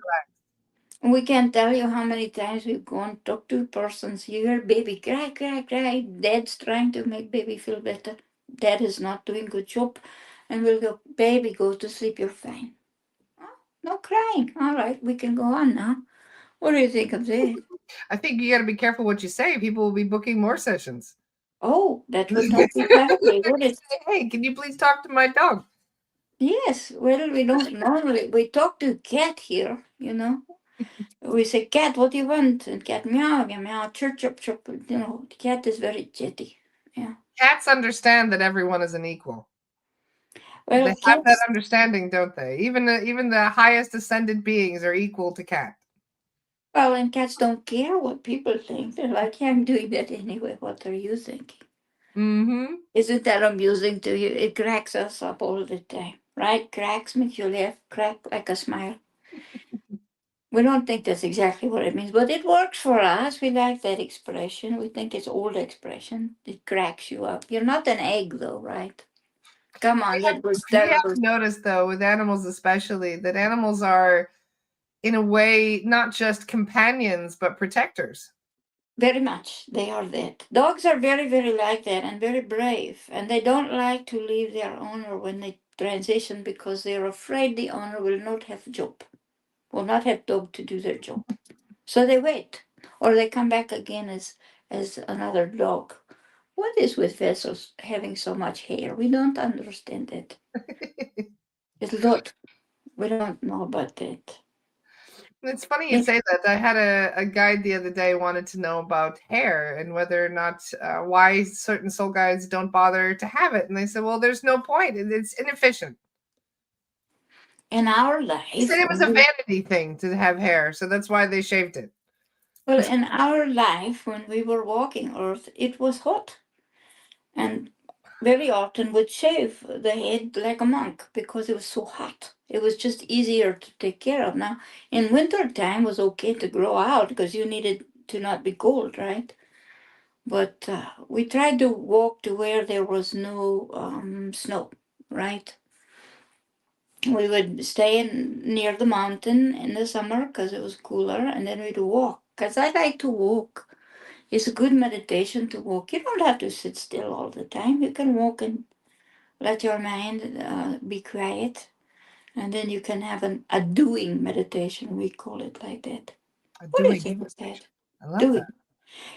We can't tell you how many times we've gone talk to persons. You hear baby cry, cry, cry. Dad's trying to make baby feel better. Dad is not doing good job. And we'll go, baby, go to sleep. You're fine. "Oh, no crying. All right, we can go on now. What do you think of that? I think you got to be careful what you say. People will be booking more sessions. Oh, that would not be friendly, would it? Hey, can you please talk to my dog? Yes. Well, we don't normally. We talk to cat here, you know. We say, cat, what do you want? And cat, meow, meow, meow, chirp, chirp, chirp. You know, the cat is very jetty. Yeah. Cats understand that everyone is an equal. They Well, have that cats. understanding, don't they? Even the highest ascended beings are equal to cat. Well, and cats don't care what people think. They're like, yeah, I'm doing that anyway. What are you thinking? Mm-hmm. Isn't that amusing to you? It cracks us up all the time, right? Cracks makes you laugh, crack like a smile. We don't think that's exactly what it means, but it works for us. We like that expression. We think it's old expression. It cracks you up. You're not an egg, though, right? Come on, that was We have terrible. noticed though, with animals especially, that animals are in a way not just companions but protectors. Very much. They are that. Dogs are very, very like that and very brave. And they don't like to leave their owner when they transition because they're afraid the owner will not have job, will not have dog to do their job. So they wait. Or they come back again as another dog. What is with vessels having so much hair? We don't understand it. It's a lot. We don't know about that. It's funny you Yeah. say that. I had a guide the other day wanted to know about hair and whether or not why certain soul guides don't bother to have it, and they said, "Well, there's no point. It's inefficient." In our He said life, it was a vanity thing to have hair, so that's why they shaved it. well, in our life, when we were walking Earth, it was hot. And very often would shave the head like a monk because it was so hot. It was just easier to take care of. Now, in winter time was okay to grow out because you needed to not be cold, right? But we tried to walk to where there was no snow, right? We would stay near the mountain in the summer because it was cooler, and then we'd walk. Because I like to walk. It's a good meditation to walk. You don't have to sit still all the time. You can walk and let your mind be quiet, and then you can have a doing meditation. We call it like that. A What do you doing think of meditation. that? I love that. Doing.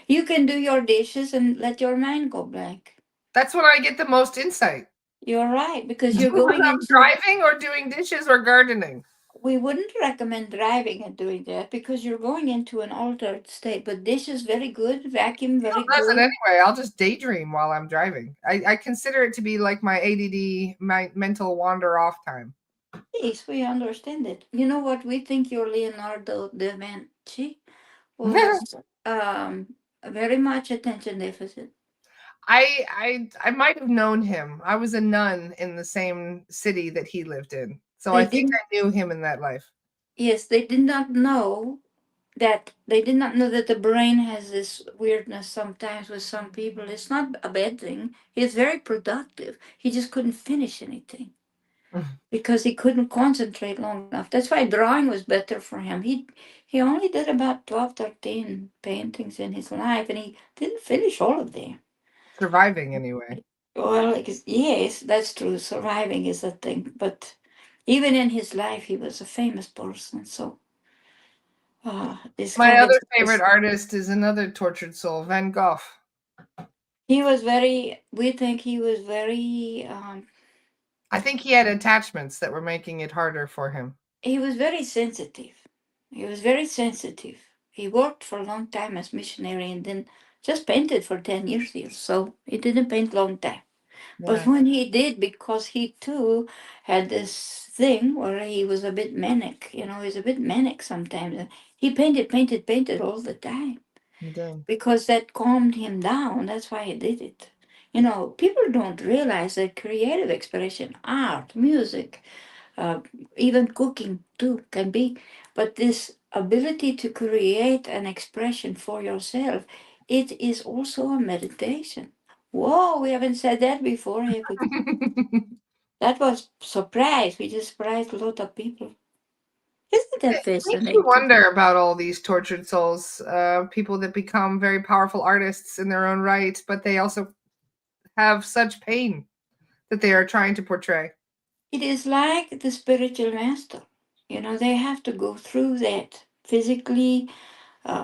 You can do your dishes and let your mind go blank. That's when I get the most insight. You're right, because you're When going I'm into. driving or doing dishes or gardening. We wouldn't recommend driving and doing that because you're going into an altered state. But dishes very good, vacuum very Does it good. anyway. I'll just daydream while I'm driving. I consider it to be like my ADD, my mental wander off time. Yes, we understand it. You know what? We think your Leonardo da Vinci was very much attention deficit. I might have known him. I was a nun in the same city that he lived in. So I They think didn't. I knew him in that life. Yes, they did not know that. They did not know that the brain has this weirdness sometimes with some people. It's not a bad thing. He's very productive. He just couldn't finish anything because he couldn't concentrate long enough. That's why drawing was better for him. He only did about 12, 13 paintings in his life, and he didn't finish all of them. Surviving anyway. Well, yes, that's true. Surviving is a thing, but even in his life, he was a famous person. So this My kind of other favorite artist is another tortured soul, Van Gogh. he was very. We think he was very. I think he had attachments that were making it harder for him. He was very sensitive. He was very sensitive. He worked for a long time as missionary and then just painted for 10 years here. So he didn't paint long time. But Yeah. when he did, because he too had this thing where he was a bit manic, he's a bit manic sometimes. He painted, painted, painted all the time He did. because that calmed him down. That's why he did it. You know, people don't realize that creative expression, art, music, uh, even cooking too can be, but this ability to create an expression for yourself, it is also a meditation. Whoa, we haven't said that before, have we? That was surprise. We just surprised a lot of people. Isn't that It makes you fascinating? wonder about all these tortured souls, people that become very powerful artists in their own right, but they also have such pain that they are trying to portray. It is like the spiritual master. You know, they have to go through that physically,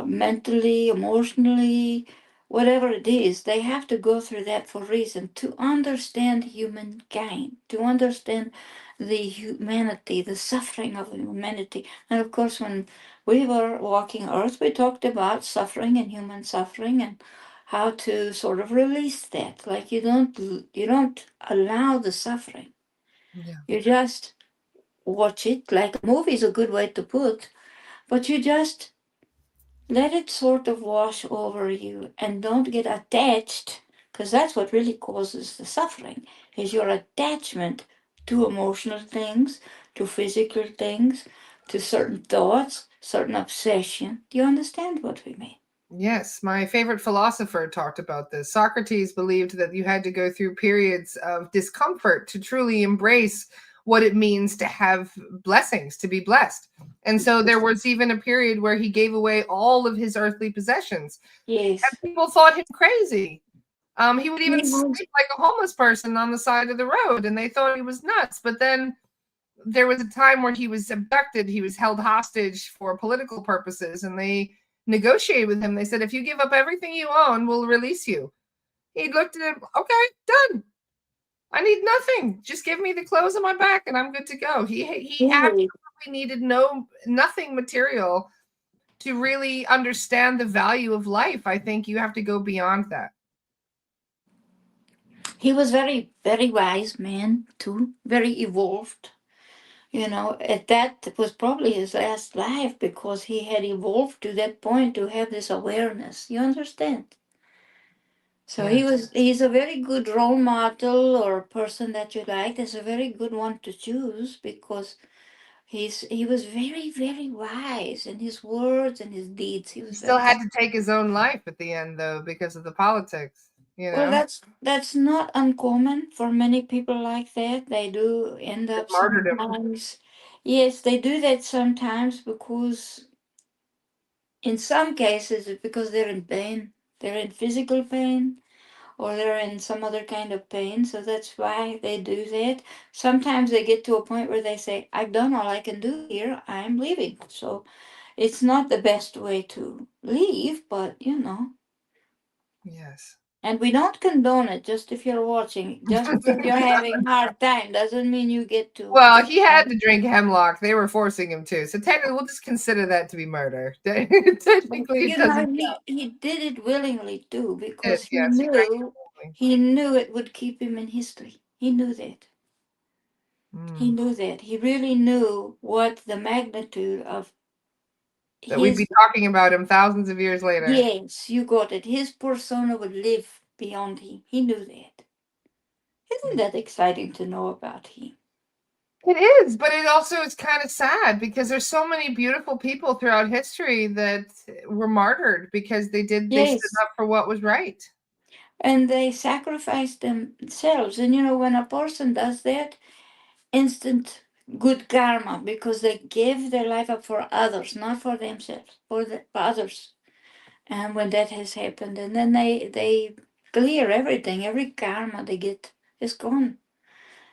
mentally, emotionally, whatever it is, they have to go through that for a reason to understand humankind, to understand the humanity, the suffering of humanity. And of course, when we were walking Earth, we talked about suffering and human suffering and how to sort of release that. Like you don't allow the suffering. Yeah. You just watch it. Like a movie is a good way to put, but you just let it sort of wash over you and don't get attached, because that's what really causes the suffering is your attachment to emotional things, to physical things, to certain thoughts, certain obsession. Do you understand what we mean? Yes, my favorite philosopher talked about this. Socrates believed that you had to go through periods of discomfort to truly embrace what it means to have blessings, to be blessed. And so there was even a period where he gave away all of his earthly possessions. Yes. And people thought him crazy. He would even Yes. sleep like a homeless person on the side of the road, and they thought he was nuts. But then there was a time where he was abducted, he was held hostage for political purposes, and they negotiated with him. They said, if you give up everything you own, we'll release you. He looked at him, okay, done. I need nothing. Just give me the clothes on my back and I'm good to go. He Yes. absolutely needed nothing material to really understand the value of life. I think you have to go beyond that. He was very, very wise man too, very evolved. You know, at that was probably his last life because he had evolved to that point to have this awareness. You understand? So Yeah. he's a very good role model or person that you like. That's a very good one to choose because he was very, very wise in his words and his deeds. He He was still very had to take his own life at the end, though, because of the politics, you well. know? That's not uncommon for many people like that. They do end They up martyred him. sometimes. Yes, they do that sometimes because in some cases it's because they're in pain. They're in physical pain or they're in some other kind of pain. So that's why they do that. Sometimes they get to a point where they say, I've done all I can do here. I'm leaving. So it's not the best way to leave, but you know. Yes. And we don't condone it just if you're watching. Just because you're having a hard time doesn't mean you get to. Well, he had to drink hemlock. They were forcing him to. So technically, we'll just consider that to be murder. But Technically, it you doesn't know, count. he did it willingly too It, because he yes, he drank knew it willingly. he knew it would keep him in history. He knew that. He Mm. knew that. He really knew what the magnitude of That we'd be his, talking about him thousands of years later. yes, you got it. His persona would live beyond him. He knew that. Isn't that exciting to know about him? It is, but it also is kind of sad because there's so many beautiful people throughout history that were martyred because they stood Yes. up for what was right. And they sacrificed themselves. And you know, when a person does that, instant good karma because they give their life up for others, not for themselves, for others. And when that has happened, and then they clear everything, every karma they get is gone.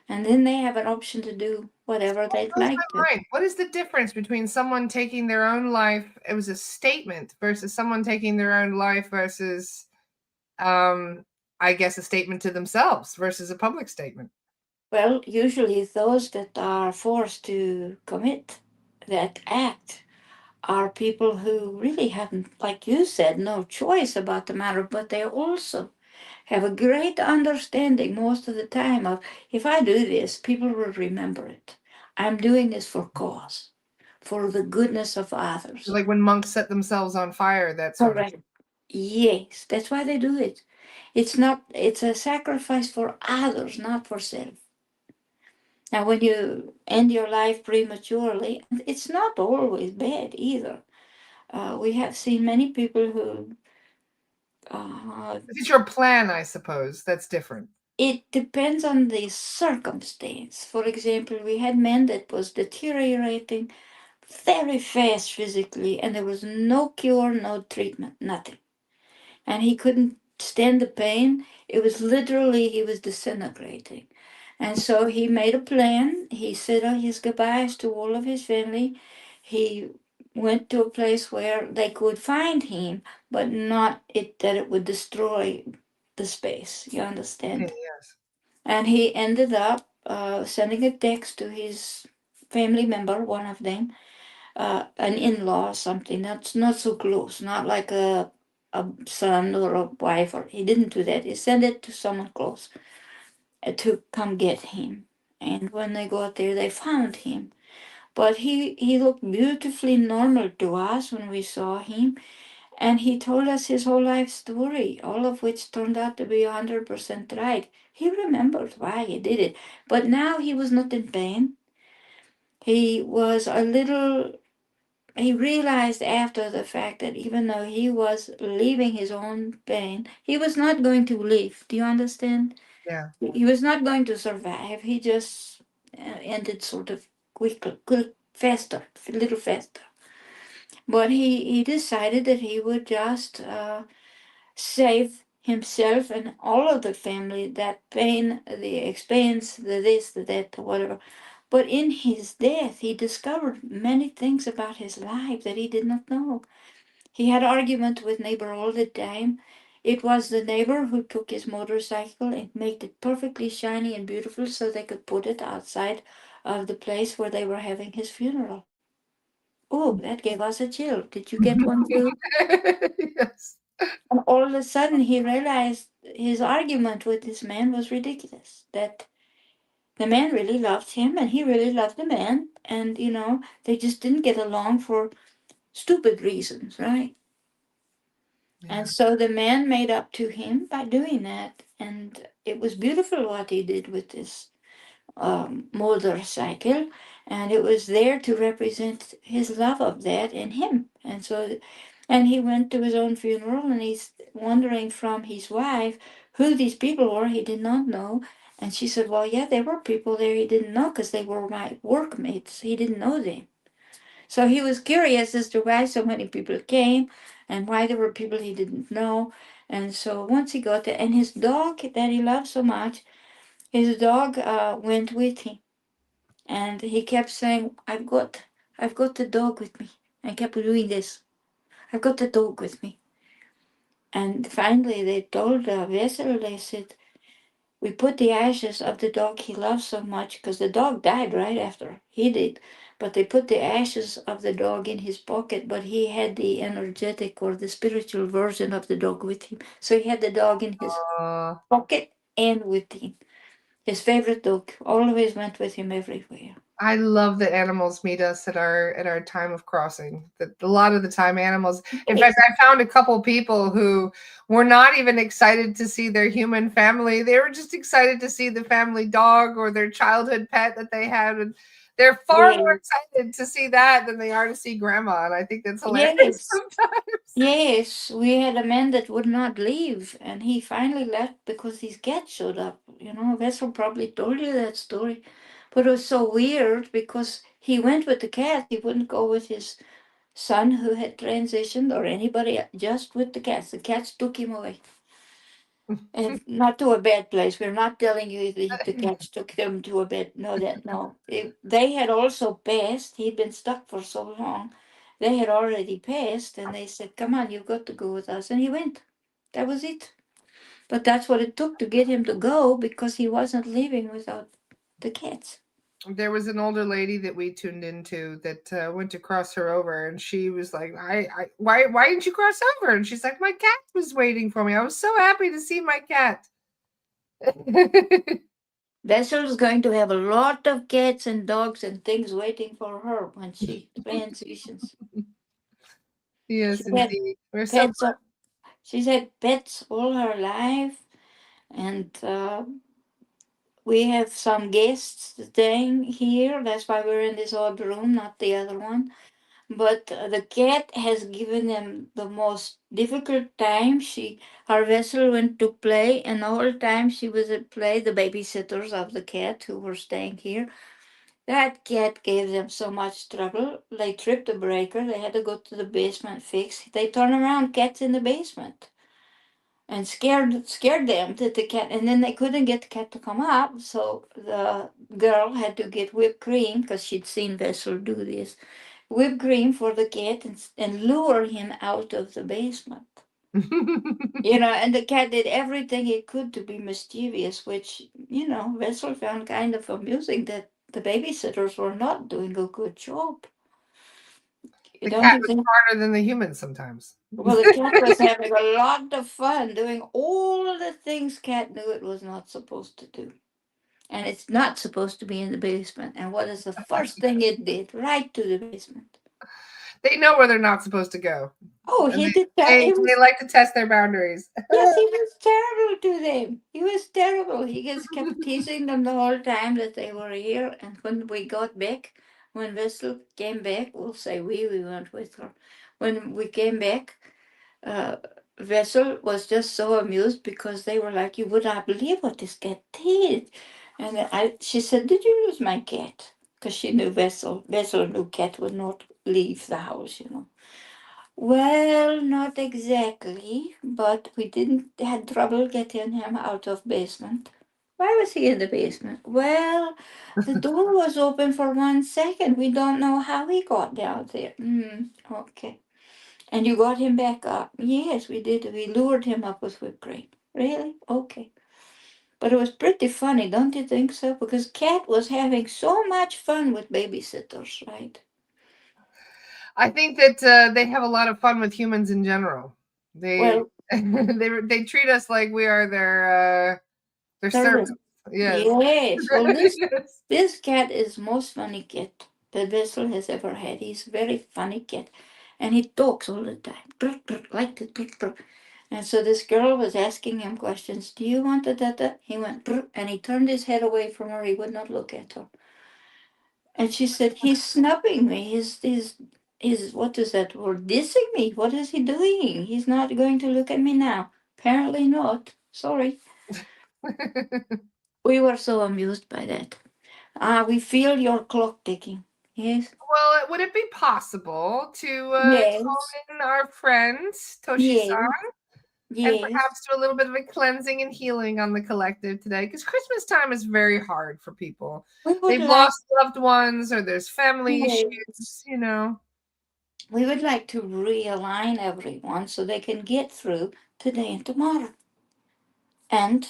And then they have an option to do whatever What they'd blows like to. my mind? What is the difference between someone taking their own life? It was a statement versus someone taking their own life versus, um, I guess, a statement to themselves versus a public statement. Well, usually those that are forced to commit that act are people who really haven't, like you said, no choice about the matter, but they also have a great understanding most of the time of if I do this, people will remember it. I'm doing this for cause. for the goodness of others. Like when monks set themselves on fire, that sort of Correct. Yes, that's why they do it. It's not, it's a sacrifice for others, not for self. Now, when you end your life prematurely, it's not always bad either. We have seen many people who, uh, if it's your plan, I suppose that's different. it depends on the circumstance. For example, we had men that was deteriorating very fast physically, and there was no cure, no treatment, nothing. And he couldn't stand the pain. It was literally, he was disintegrating. And so he made a plan. He said his goodbyes to all of his family. He went to a place where they could find him, but not it that it would destroy the space. You understand? Yes. And he ended up sending a text to his family member, one of them, an in-law or something that's not so close, not like a son or a wife, or he didn't do that. He sent it to someone close to come get him. And when they got there, they found him. But he looked beautifully normal to us when we saw him. And he told us his whole life story, all of which turned out to be 100% right. He remembered why he did it. But now he was not in pain. He was a little, he realized after the fact that even though he was leaving his own pain, he was not going to live. Do you understand? Yeah. He was not going to survive. He just ended sort of quick, faster, a little faster. But he decided that he would just save himself and all of the family that pain, the expense, the this, the that, whatever. But in his death, he discovered many things about his life that he did not know. He had argument with neighbor all the time. It was the neighbor who took his motorcycle and made it perfectly shiny and beautiful so they could put it outside of the place where they were having his funeral. Oh, that gave us a chill. Did you get one too? Yes. And all of a sudden, he realized his argument with this man was ridiculous. That the man really loved him and he really loved the man. And, they just didn't get along for stupid reasons, right? And Yeah. so the man made up to him by doing that. And it was beautiful what he did with this motorcycle. And it was there to represent his love of that in him. And so, and he went to his own funeral and he's wondering from his wife who these people were. He did not know. And she said, well, yeah, there were people there he didn't know because they were my workmates. He didn't know them. So he was curious as to why so many people came and why there were people he didn't know. And so once he got there, and his dog that he loved so much, his dog went with him. And he kept saying, I've got the dog with me. I kept doing this. I've got the dog with me. And finally they told the vessel, they said, we put the ashes of the dog he loved so much, because the dog died right after he did. But they put the ashes of the dog in his pocket, but he had the energetic or the spiritual version of the dog with him. So he had the dog in his Uh, pocket and with him. His favorite dog always went with him everywhere. I love that animals meet us at our time of crossing. That a lot of the time animals. In fact, Yes, I found a couple people who were not even excited to see their human family. They were just excited to see the family dog or their childhood pet that they had. And they're far more yes, excited to see that than they are to see grandma. And I think that's hilarious yes. sometimes. Yes, we had a man that would not leave, and he finally left because his cat showed up. Vessel probably told you that story. But it was so weird because he went with the cat. He wouldn't go with his son who had transitioned or anybody, just with the cats. The cats took him away. And not to a bad place. We're not telling you that the cats took him to a bed. No, that no. They had also passed. He'd been stuck for so long. They had already passed, and they said, "Come on, you've got to go with us." And he went. That was it. But that's what it took to get him to go because he wasn't leaving without the cats. There was an older lady that we tuned into that went to cross her over, and she was like, why didn't you cross over?" And she's like, "My cat was waiting for me. I was so happy to see my cat." Vessel's going to have a lot of cats and dogs and things waiting for her when she transitions. She Yes, had indeed. We're so pets. She's had pets all her life, and we have some guests staying here. That's why we're in this odd room, not the other one. But the cat has given them the most difficult time. Her vessel went to play, and the whole time she was at play, the babysitters of the cat who were staying here, that cat gave them so much trouble. They tripped a breaker. They had to go to the basement fix. They turn around, cats in the basement, and scared them that the cat. And then they couldn't get the cat to come up, so the girl had to get whipped cream because she'd seen Vessel do this. Whipped cream for the cat and lure him out of the basement. And the cat did everything it could to be mischievous, which, Vessel found kind of amusing that the babysitters were not doing a good job. the Don't cat you was think? smarter than the human sometimes. Well, the cat was having a lot of fun doing all the things cat knew it was not supposed to do. And it's not supposed to be in the basement. And what is the first thing it did? Right to the basement. They know where they're not supposed to go. Oh, And he did that. they It they was like to test their boundaries. Yes, he was terrible to them. He was terrible. He just kept teasing them the whole time that they were here. And when we got back, when Vessel came back, we'll say we went with her. When we came back, uh, Vessel was just so amused because they were like, you would not believe what this cat did. And she said, did you lose my cat? Because she knew Vessel. Vessel knew cat would not leave the house. Well, not exactly, but we didn't had trouble getting him out of basement. Why was he in the basement? Well, the door was open for 1 second. We don't know how he got down there. Okay. And you got him back up? Yes, we did. We lured him up with whipped cream. Really? Okay. But it was pretty funny, don't you think so? Because Cat was having so much fun with babysitters, right? I think that they have a lot of fun with humans in general. They Well, they treat us like we are their servants. service. Yes. Yes. Well, this Yes. This cat is most funny cat that Vessel has ever had. He's a very funny cat. And he talks all the time. Brr, brr, like this. Brr, brr. And so this girl was asking him questions. Do you want a da? He went brr, and he turned his head away from her. He would not look at her. And she said, he's snubbing me. He's what is that word? Dissing me. What is he doing? He's not going to look at me now. Apparently not. Sorry. We were so amused by that. We feel your clock ticking. Yes. Well, would it be possible to call Yes. in our friend Toshi-san Yes. and Yes. perhaps do a little bit of a cleansing and healing on the collective today? Because Christmas time is very hard for people. We would They've like lost loved ones or there's family yes. issues. We would like to realign everyone so they can get through today and tomorrow. And,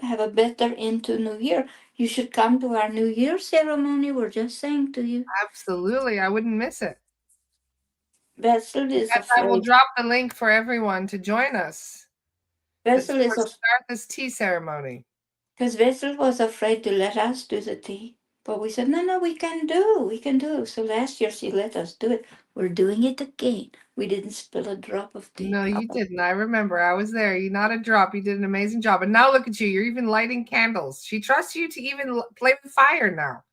have a better into New Year. You should come to our New Year ceremony. We're just saying to you. Absolutely. I wouldn't miss it. Vessel is I will afraid. drop the link for everyone to join us Vessel for is Siddhartha's tea ceremony. Because Vessel was afraid to let us do the tea. But we said, no, no, we can do. We can do. So last year she let us do it. We're doing it again. We didn't spill a drop of tea. No, you didn't. I remember. I was there. You not a drop. You did an amazing job. And now look at you. You're even lighting candles. She trusts you to even play with fire now.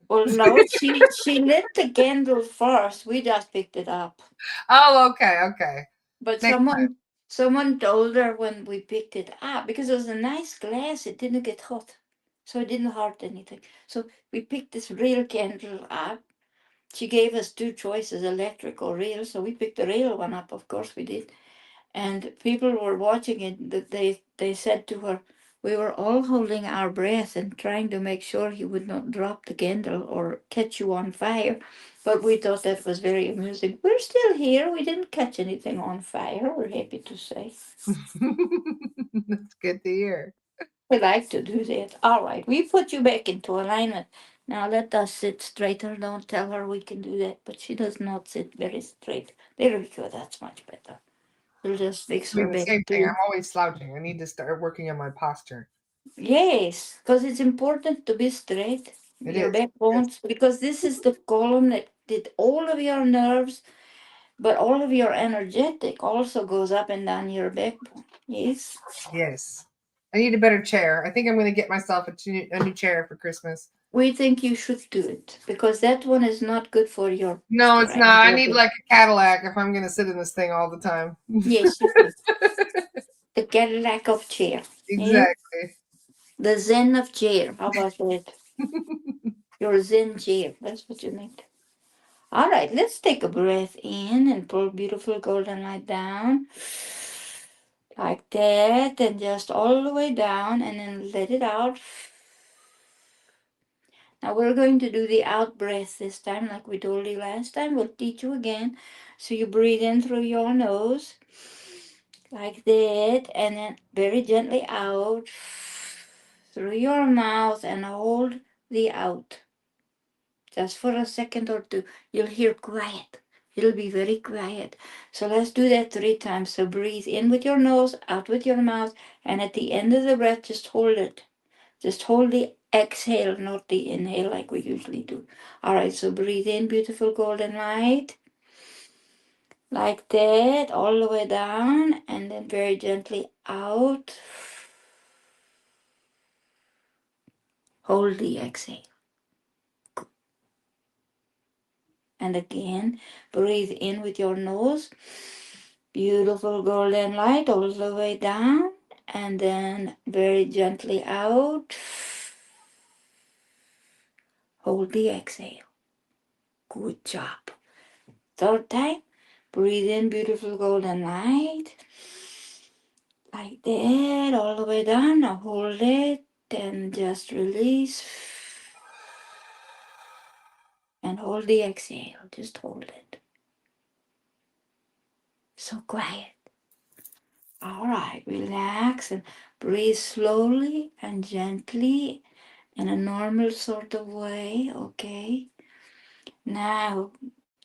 Well, no, she lit the candle first. We just picked it up. Oh, okay, okay. But Next time. someone told her when we picked it up, because it was a nice glass, it didn't get hot. So it didn't hurt anything. So we picked this real candle up. She gave us two choices, electric or real. So we picked the real one up, of course we did. And people were watching it. They said to her, we were all holding our breath and trying to make sure he would not drop the candle or catch you on fire. But we thought that was very amusing. We're still here. We didn't catch anything on fire, we're happy to say. That's good to hear. We like to do that. All right, we put you back into alignment. Now let us sit straighter. Don't tell her we can do that, but she does not sit very straight. There we go. That's much better. We'll just fix I her mean the back same thing. I'm to always slouching. I need to start working on my posture. Yes, because it's important to be straight, It your is. Yes. backbones, because this is the column that did all of your nerves, but all of your energetic also goes up and down your backbone. Yes. Yes. I need a better chair. I think I'm going to get myself a new chair for Christmas. We think you should do it because that one is not good for your No, it's strength. not. I need like a Cadillac if I'm going to sit in this thing all the time. Yes, you do. The Cadillac of chair. Yes. Exactly. The Zen of chair. How about that? Your Zen chair. That's what you need. All right, let's take a breath in and pull beautiful golden light down like that, and just all the way down, and then let it out. Now we're going to do the out breath this time, like we told you last time. We'll teach you again. So you breathe in through your nose like that, and then very gently out through your mouth and hold the out. Just for a second or two, you'll hear quiet. It'll be very quiet. So let's do that 3 times. So breathe in with your nose, out with your mouth, and at the end of the breath, just hold it. Just hold the exhale, not the inhale like we usually do. All right, so breathe in, beautiful golden light, like that, all the way down, and then very gently out. Hold the exhale. And again, breathe in with your nose. Beautiful golden light all the way down. And then very gently out. Hold the exhale. Good job. Third time. Breathe in beautiful golden light. Like that all the way down. Now hold it. Then just release. And hold the exhale. Just hold it. So quiet. All right, relax and breathe slowly and gently in a normal sort of way, okay? Now,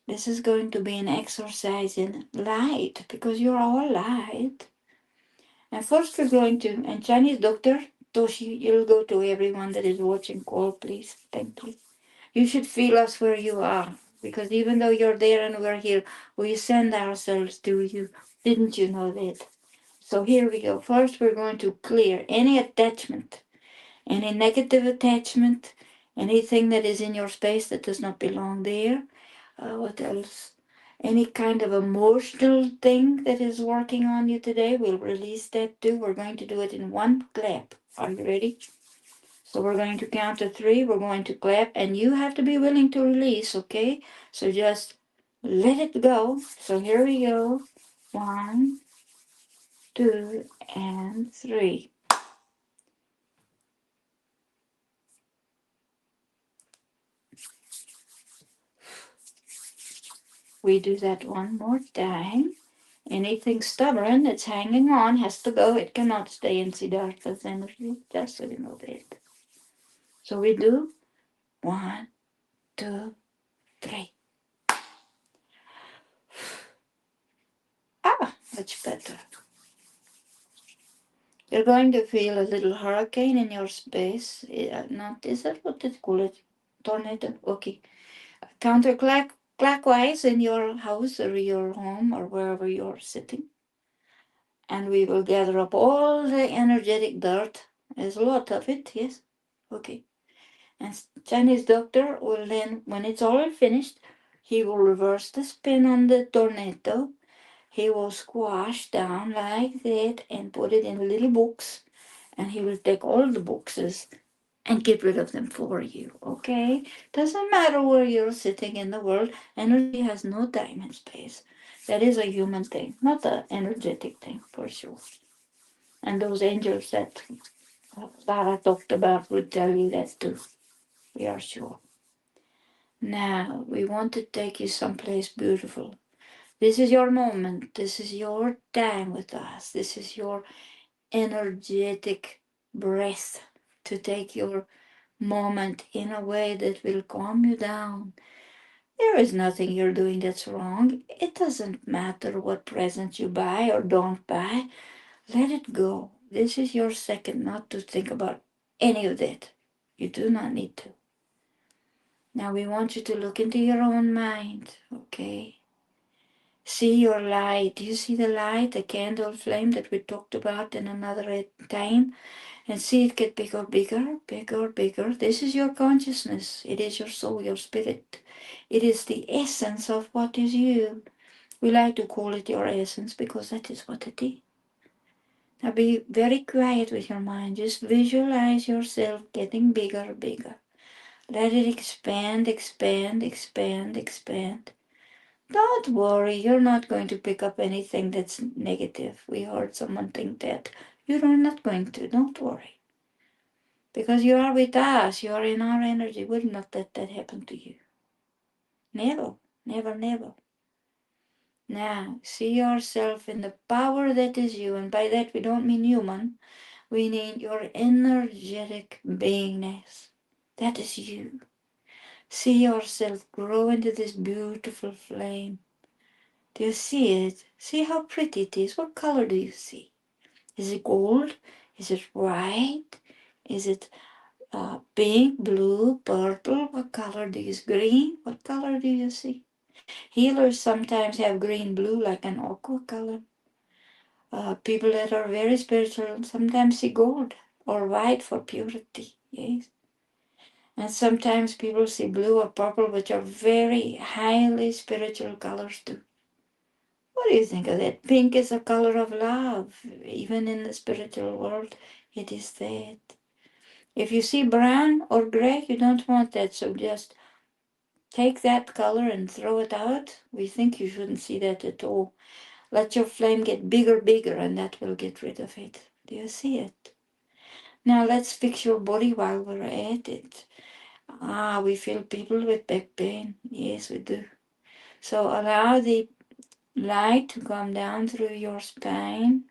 this is going to be an exercise in light because you're all light. And first, we're going to, and Chinese doctor, Toshi, you'll go to everyone that is watching call, please. Thank you. You should feel us where you are because even though you're there and we're here, we send ourselves to you. Didn't you know that? So here we go. First, we're going to clear any attachment, any negative attachment, anything that is in your space that does not belong there. What else? Any kind of emotional thing that is working on you today, we'll release that too. We're going to do it in one clap. Are you ready? So we're going to count to 3. We're going to clap, and you have to be willing to release, okay? So just let it go. So here we go. 1, 2, and 3. We do that one more time. Anything stubborn that's hanging on has to go. It cannot stay in Siddhartha's energy, just so you know that. So we do 1, 2, 3. Ah, much better. You're going to feel a little hurricane in your space. Not, is that what they call it? Tornado? Okay. Counterclockwise in your house or your home or wherever you're sitting. And we will gather up all the energetic dirt. There's a lot of it, yes. Okay. And Chinese doctor will then, when it's all finished, he will reverse the spin on the tornado. He will squash down like that and put it in little books. And he will take all the boxes and get rid of them for you, okay? Doesn't matter where you're sitting in the world, energy has no time and space. That is a human thing, not an energetic thing, for sure. And those angels that Lara talked about would tell you that too, we are sure. Now, we want to take you someplace beautiful. This is your moment. This is your time with us. This is your energetic breath to take your moment in a way that will calm you down. There is nothing you're doing that's wrong. It doesn't matter what present you buy or don't buy. Let it go. This is your second not to think about any of that. You do not need to. Now we want you to look into your own mind, okay? See your light. Do you see the light, the candle flame that we talked about in another time? And see it get bigger, bigger, bigger, bigger. This is your consciousness. It is your soul, your spirit. It is the essence of what is you. We like to call it your essence because that is what it is. Now be very quiet with your mind. Just visualize yourself getting bigger, bigger. Let it expand, expand, expand, expand. Don't worry, you're not going to pick up anything that's negative. We heard someone think that. You're not going to, don't worry. Because you are with us, you are in our energy. We'll not let that happen to you. Never, never, never. Now, see yourself in the power that is you. And by that, we don't mean human. We mean your energetic beingness. That is you. See yourself grow into this beautiful flame. Do you see it? See how pretty it is. What color do you see? Is it gold? Is it white? Is it pink, blue, purple? What color do you see? Green? What color do you see? Healers sometimes have green, blue, like an aqua color. People that are very spiritual sometimes see gold or white for purity. Yes. And sometimes people see blue or purple, which are very highly spiritual colors too. What do you think of that? Pink is a color of love. Even in the spiritual world, it is that. If you see brown or gray, you don't want that. So just take that color and throw it out. We think you shouldn't see that at all. Let your flame get bigger, bigger, and that will get rid of it. Do you see it? Now let's fix your body while we're at it. We feel people with back pain. Yes, we do. So allow the light to come down through your spine.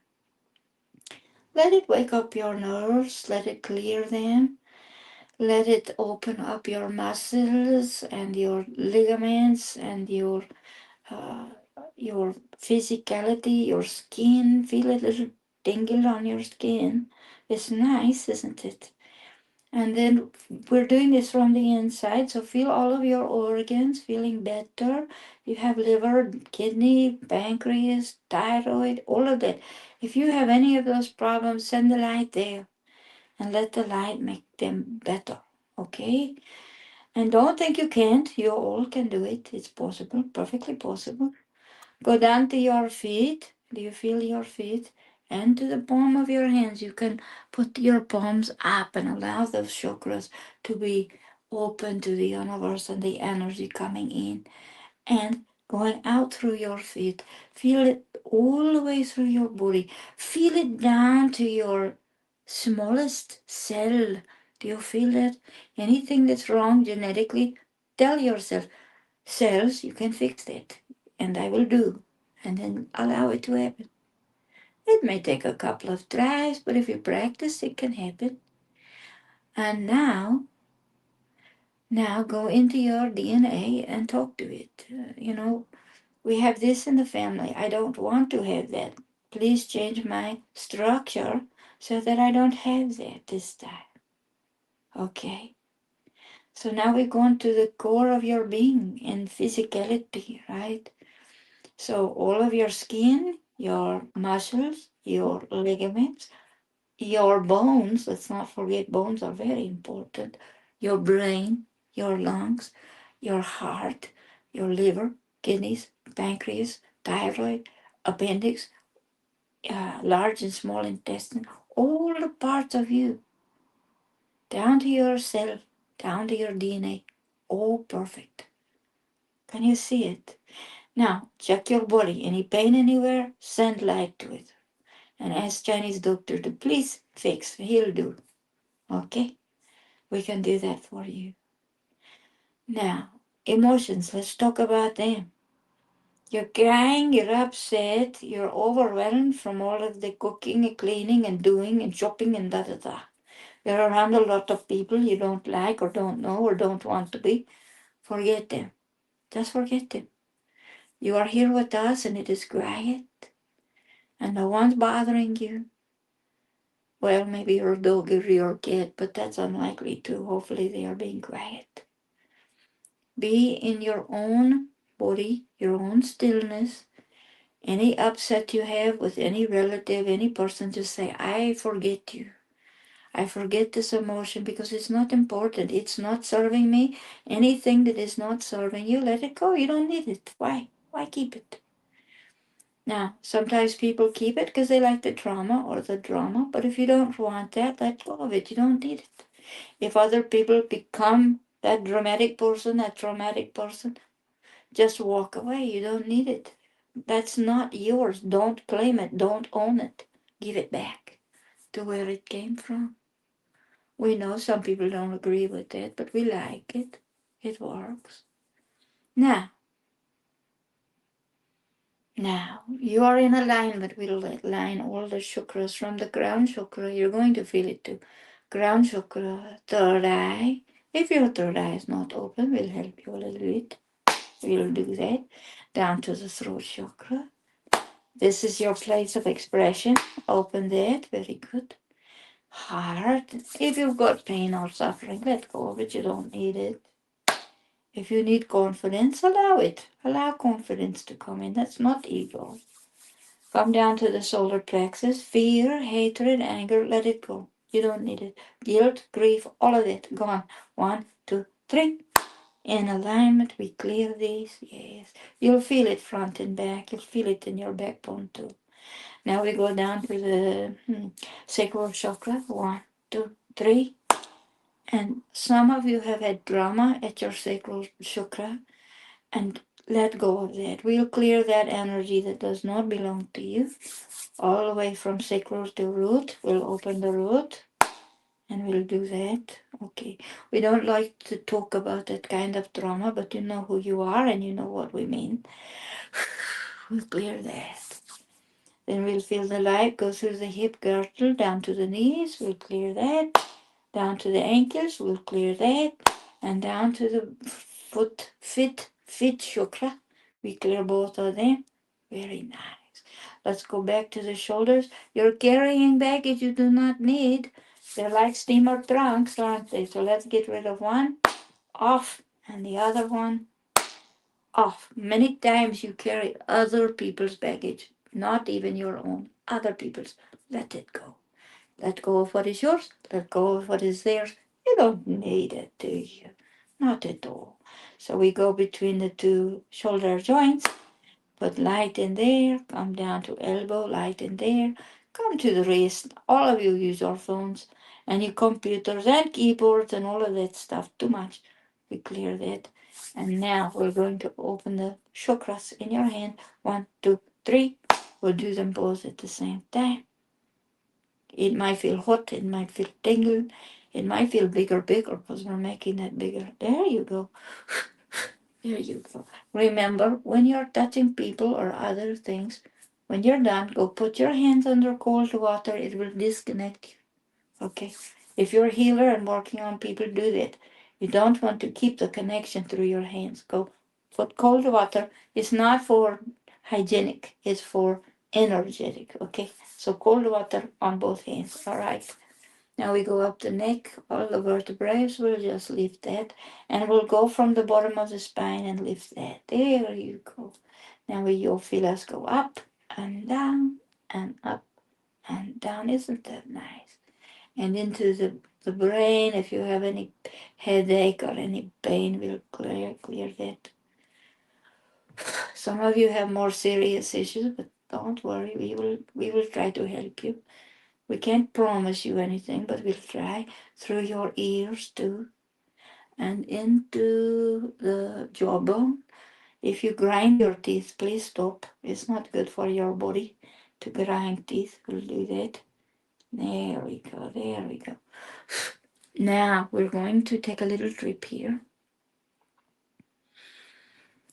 Let it wake up your nerves. Let it clear them. Let it open up your muscles and your ligaments and uh, your physicality, your skin. Feel a little tingle on your skin. It's nice, isn't it? And then we're doing this from the inside. So feel all of your organs feeling better. You have liver, kidney, pancreas, thyroid, all of that. If you have any of those problems, send the light there and let the light make them better. Okay? And don't think you can't. You all can do it. It's possible, perfectly possible. Go down to your feet. Do you feel your feet? And to the palm of your hands. You can put your palms up and allow those chakras to be open to the universe and the energy coming in and going out through your feet. Feel it all the way through your body. Feel it down to your smallest cell. Do you feel that? Anything that's wrong genetically, tell yourself, cells, you can fix that. And I will do. And then allow it to happen. It may take a couple of tries, but if you practice, it can happen. And now go into your DNA and talk to it. We have this in the family. I don't want to have that. Please change my structure so that I don't have that this time. Okay. So now we're going to the core of your being and physicality, right? So all of your skin, your muscles, your ligaments, your bones, let's not forget bones are very important, your brain, your lungs, your heart, your liver, kidneys, pancreas, thyroid, appendix, large and small intestine, all the parts of you, down to your cell, down to your DNA, all perfect. Can you see it? Now, check your body. Any pain anywhere? Send light to it. And ask Chinese doctor to please fix. He'll do. Okay? We can do that for you. Now, emotions. Let's talk about them. You're crying, you're upset, you're overwhelmed from all of the cooking and cleaning and doing and shopping and da da da. You're around a lot of people you don't like or don't know or don't want to be. Forget them. Just forget them. You are here with us and it is quiet and no one's bothering you. Well, maybe your dog or your cat, but that's unlikely to. Hopefully, they are being quiet. Be in your own body, your own stillness. Any upset you have with any relative, any person, just say, I forget you. I forget this emotion because it's not important. It's not serving me. Anything that is not serving you, let it go. You don't need it. Why? Why keep it? Now, sometimes people keep it because they like the trauma or the drama, but if you don't want that, let go of it. You don't need it. If other people become that dramatic person, that traumatic person, just walk away. You don't need it. That's not yours. Don't claim it. Don't own it. Give it back to where it came from. We know some people don't agree with it, but we like it. It works. Now, you are in alignment. We'll line all the chakras from the crown chakra. You're going to feel it too. Crown chakra, third eye. If your third eye is not open, we'll help you a little bit. We'll do that. Down to the throat chakra. This is your place of expression. Open that. Very good. Heart. If you've got pain or suffering, let go of it. You don't need it. If you need confidence, allow it. Allow confidence to come in. That's not ego. Come down to the solar plexus. Fear, hatred, anger, let it go. You don't need it. Guilt, grief, all of it, gone. 1, 2, 3. In alignment, we clear these. Yes. You'll feel it front and back. You'll feel it in your backbone too. Now we go down to the sacral chakra. 1, 2, 3. And some of you have had drama at your sacral chakra, and let go of that. We'll clear that energy that does not belong to you, all the way from sacral to root. We'll open the root, and we'll do that. Okay. We don't like to talk about that kind of trauma, but you know who you are and you know what we mean. We'll clear that. Then we'll feel the light go through the hip girdle down to the knees. We'll clear that. Down to the ankles. We'll clear that. And down to the feet chakra. We clear both of them. Very nice. Let's go back to the shoulders. You're carrying baggage you do not need. They're like steamer trunks, aren't they? So let's get rid of one. Off. And the other one off. Many times you carry other people's baggage, not even your own. Other people's. Let it go. Let go of what is yours. Let go of what is theirs. You don't need it, do you? Not at all. So we go between the two shoulder joints. Put light in there. Come down to elbow. Light in there. Come to the wrist. All of you use your phones and your computers and keyboards and all of that stuff. Too much. We clear that. And now we're going to open the chakras in your hand. 1, 2, 3. We'll do them both at the same time. It might feel hot, it might feel tingle, it might feel bigger because we're making that bigger. There you go. There you go. Remember, when you're touching people or other things, when you're done, go put your hands under cold water. It will disconnect you. Okay? If you're a healer and working on people, do that. You don't want to keep the connection through your hands. Go put cold water. It's not for hygienic, it's for energetic. Okay? So cold water on both hands. All right. Now we go up the neck, all the vertebrae. We'll just lift that. And we'll go from the bottom of the spine and lift that. There you go. Now you'll feel us go up and down and up and down. Isn't that nice? And into the brain, if you have any headache or any pain, we'll clear that. Some of you have more serious issues, but don't worry, we will try to help you. We can't promise you anything, but we'll try. Through your ears too, and into the jawbone. If you grind your teeth, please stop. It's not good for your body to grind teeth. We'll do that. There we go. There we go. Now we're going to take a little trip here.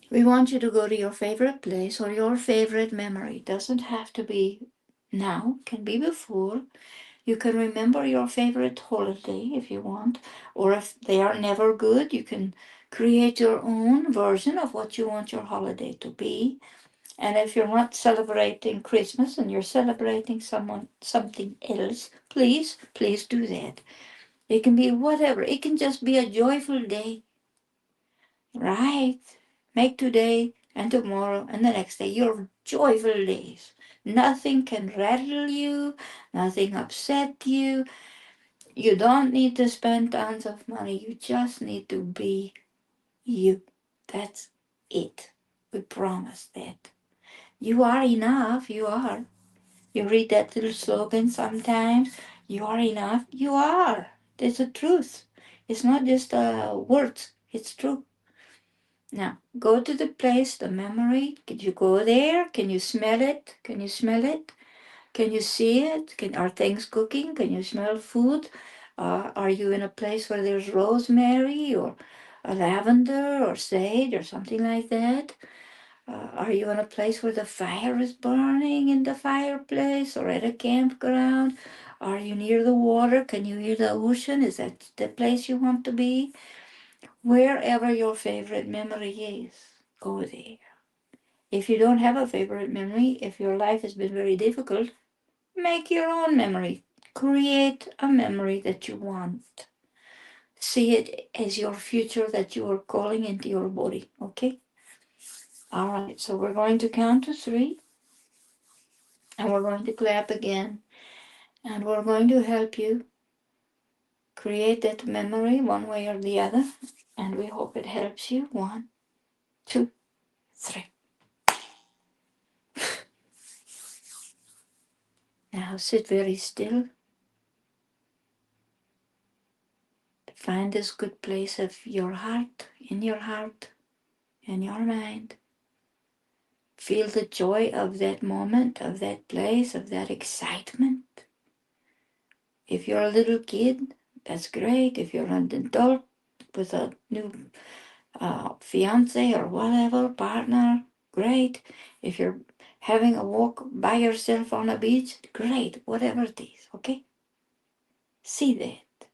We want you to go to your favorite place or your favorite memory. It doesn't have to be now, can be before. You can remember your favorite holiday if you want, or if they are never good, you can create your own version of what you want your holiday to be. And if you're not celebrating Christmas and you're celebrating something else, please do that. It can be whatever. It can just be a joyful day, right? Make today and tomorrow and the next day your joyful days. Nothing can rattle you, nothing upset you. You don't need to spend tons of money. You just need to be you. That's it. We promise that. You are enough. You are. You read that little slogan sometimes. You are enough. You are. That's the truth. It's not just words. It's true. Now, go to the place, the memory. Can you go there? Can you smell it? Can you smell it? Can you see it? Are things cooking? Can you smell food? Are you in a place where there's rosemary or a lavender or sage or something like that? Are you in a place where the fire is burning in the fireplace or at a campground? Are you near the water? Can you hear the ocean? Is that the place you want to be? Wherever your favorite memory is, go there. If you don't have a favorite memory, if your life has been very difficult, make your own memory. Create a memory that you want. See it as your future that you are calling into your body, okay? All right, so we're going to count to 3 and we're going to clap again and we're going to help you create that memory one way or the other. And we hope it helps you. 1, 2, 3. Now sit very still. Find this good place of your heart, in your heart, in your mind. Feel the joy of that moment, of that place, of that excitement. If you're a little kid, that's great. If you're an adult with a new fiance or whatever, partner, great. If you're having a walk by yourself on a beach, great. Whatever it is, okay? See that.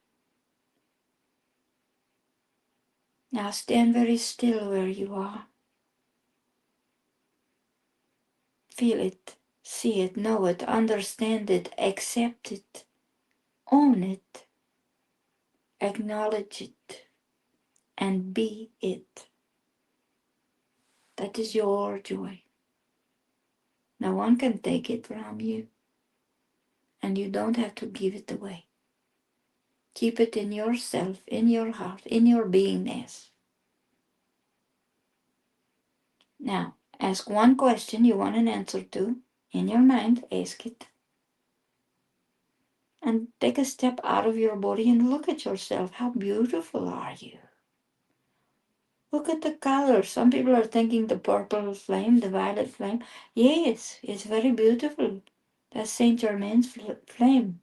Now stand very still where you are. Feel it, see it, know it, understand it, accept it, own it, acknowledge it, and be it. That is your joy. No one can take it from you, and you don't have to give it away. Keep it in yourself, in your heart, in your beingness. Now, ask one question you want an answer to. In your mind, ask it. And take a step out of your body and look at yourself. How beautiful are you? Look at the colors. Some people are thinking the purple flame, the violet flame. Yes, it's very beautiful. That's Saint Germain's flame,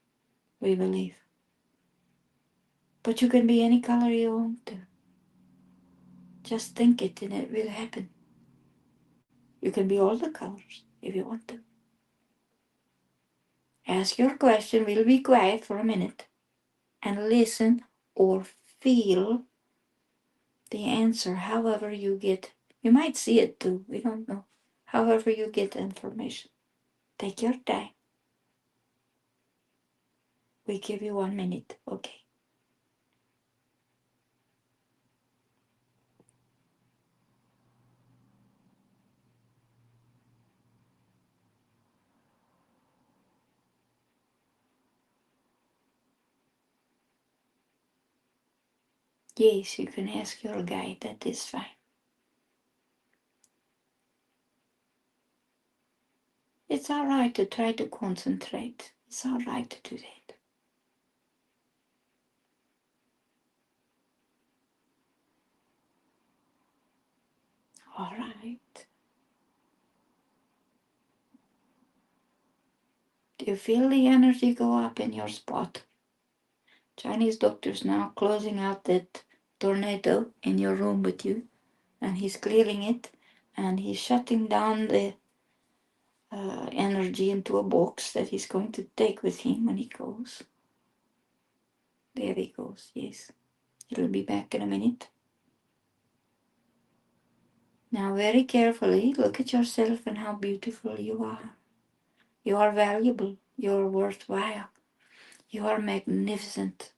we believe. But you can be any color you want to. Just think it and it will happen. You can be all the colors if you want to. Ask your question. We'll be quiet for a minute and listen or feel the answer however you get. You might see it too. We don't know. However you get information. Take your time. We give you 1 minute. Okay. Yes, you can ask your guide. That is fine. It's all right to try to concentrate. It's all right to do that. All right. Do you feel the energy go up in your spot? Chinese doctor's now closing out that tornado in your room with you, and he's clearing it, and he's shutting down the energy into a box that he's going to take with him when he goes. There he goes, yes. He'll be back in a minute. Now, very carefully, look at yourself and how beautiful you are. You are valuable. You are worthwhile. You are magnificent.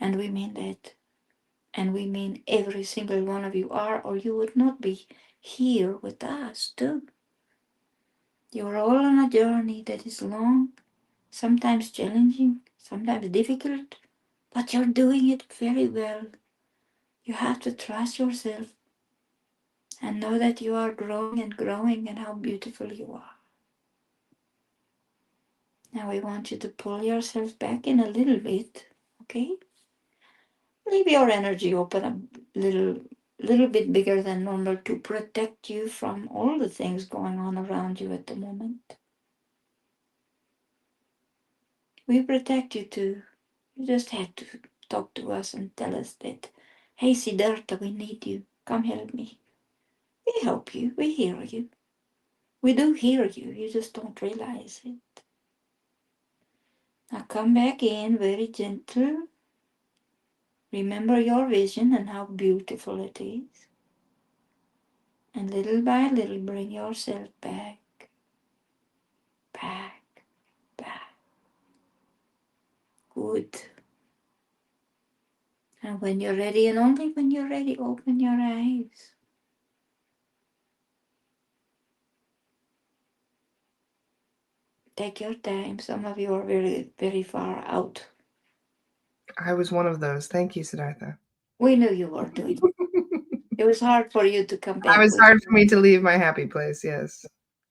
And we mean that. And we mean every single one of you are, or you would not be here with us, too. You're all on a journey that is long, sometimes challenging, sometimes difficult, but you're doing it very well. You have to trust yourself and know that you are growing and how beautiful you are. Now we want you to pull yourself back in a little bit, okay? Leave your energy open a little bit bigger than normal to protect you from all the things going on around you at the moment. We protect you too. You just have to talk to us and tell us that, hey Siddhartha, we need you. Come help me. We help you. We hear you. We do hear you. You just don't realize it. Now come back in very gentle. Remember your vision and how beautiful it is. And little by little bring yourself back, back, back. Good. And when you're ready, and only when you're ready, open your eyes. Take your time. Some of you are very, very far out. I was one of those. Thank you, Siddhartha. We knew you were doing. It was hard for you to come It back was with. hard for me to leave my happy place, yes.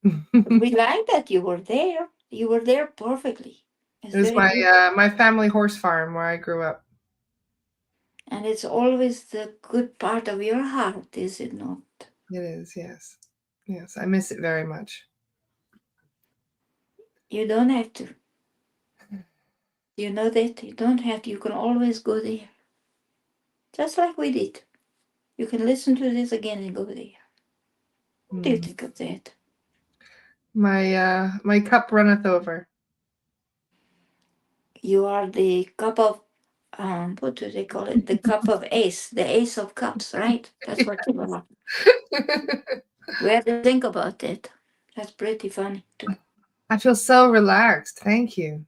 But It we like that you were there. You were there perfectly. It's was very my good. my family horse farm where I grew up. And it's always the good part of your heart, is it not? It is, yes. Yes, I miss it very much. You don't have to. You know that you don't have to. You can always go there. Just like we did. You can listen to this again and go there. What do you Mm. think of that? My cup runneth over. You are the cup of what do they call it? The cup of ace, the ace of cups, right? That's what you are. We have to think about that. That's pretty funny too. I feel so relaxed. Thank you.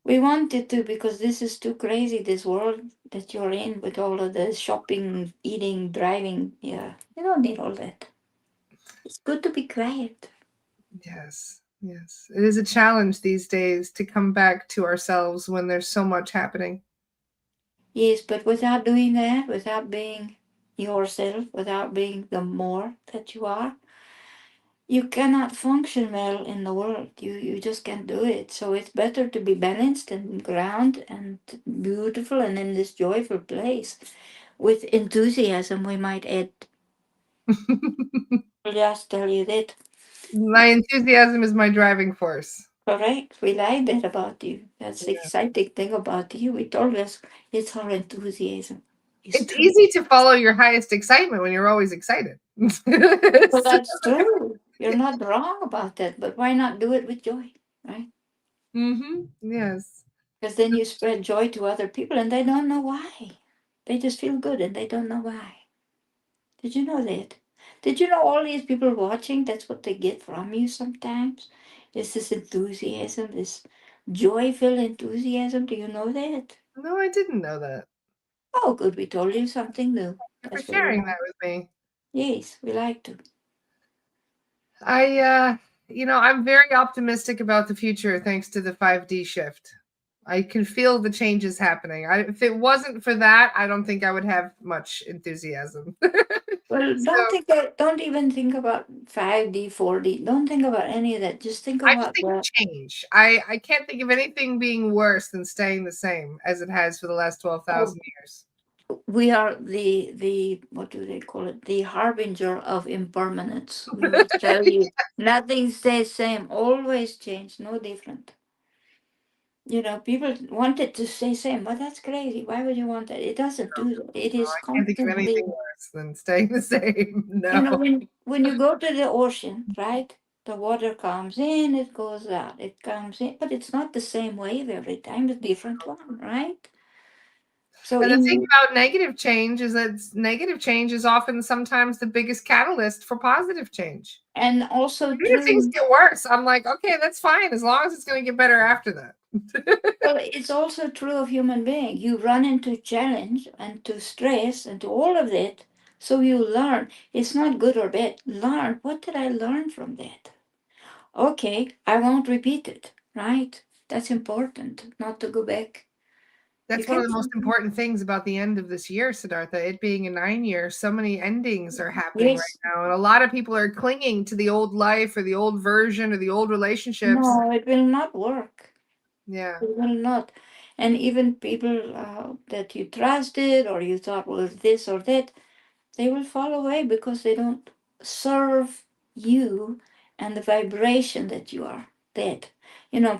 We wanted to because this is too crazy, this world that you're in with all of the shopping, eating, driving. Yeah, you don't need all that. It's good to be quiet. Yes. Yes. It is a challenge these days to come back to ourselves when there's so much happening. Yes, but without doing that, without being yourself, without being the more that you are, you cannot function well in the world. You just can't do it. So it's better to be balanced and ground and beautiful and in this joyful place with enthusiasm, we might add. I'll just tell you that. My enthusiasm is my driving force. Correct. We like that about you. That's the exciting thing about you. We told us it's our enthusiasm. It's It's true. easy to follow your highest excitement when you're always excited. Well, that's true. You're not wrong about that, but why not do it with joy, right? Yes. Because then you spread joy to other people and they don't know why. They just feel good and they don't know why. Did you know that? Did you know all these people watching, that's what they get from you sometimes? Is this enthusiasm, this joyful enthusiasm. Do you know that? No, I didn't know that. Oh, good. We told you something new. Thank you That's for what we sharing want. that with me. Yes, we like to. I I'm very optimistic about the future thanks to the 5D shift. I can feel the changes happening. If it wasn't for that, I don't think I would have much enthusiasm. Well, So don't even think about 5D, 4D. Don't think about any of that. Just think I just about think the change. I can't think of anything being worse than staying the same as it has for the last oh, 12,000 years. we are the what do they call it? The harbinger of impermanence. We will tell you nothing stays same, always change, no different. People wanted to stay same, but that's crazy. Why would you want that? It doesn't do that. It is I can't think of anything constantly, worse than staying the same. No. when you go to the ocean, right? The water comes in, it goes out, it comes in, but it's not the same wave every time, it's a different one, right? So And the thing in about negative change is that negative change is often sometimes the biggest catalyst for positive change. and also Even if things true. get worse, I'm like, okay, that's fine as long as it's going to get better after that. Well, it's also true of human being. You run into challenge and to stress and to all of that, so you learn. It's not good or bad. Learn. What did I learn from that? Okay, I won't repeat it. Right? That's important. Not to go back. You That's one of can't. the most important things about the end of this year, Siddhartha. It being a 9 year, so many endings are happening right Yes. now. And a lot of people are clinging to the old life or the old version or the old relationships. No, it will not work. Yeah, It will not. And even people that you trusted or you thought was this or that, they will fall away because they don't serve you and the vibration that you are that.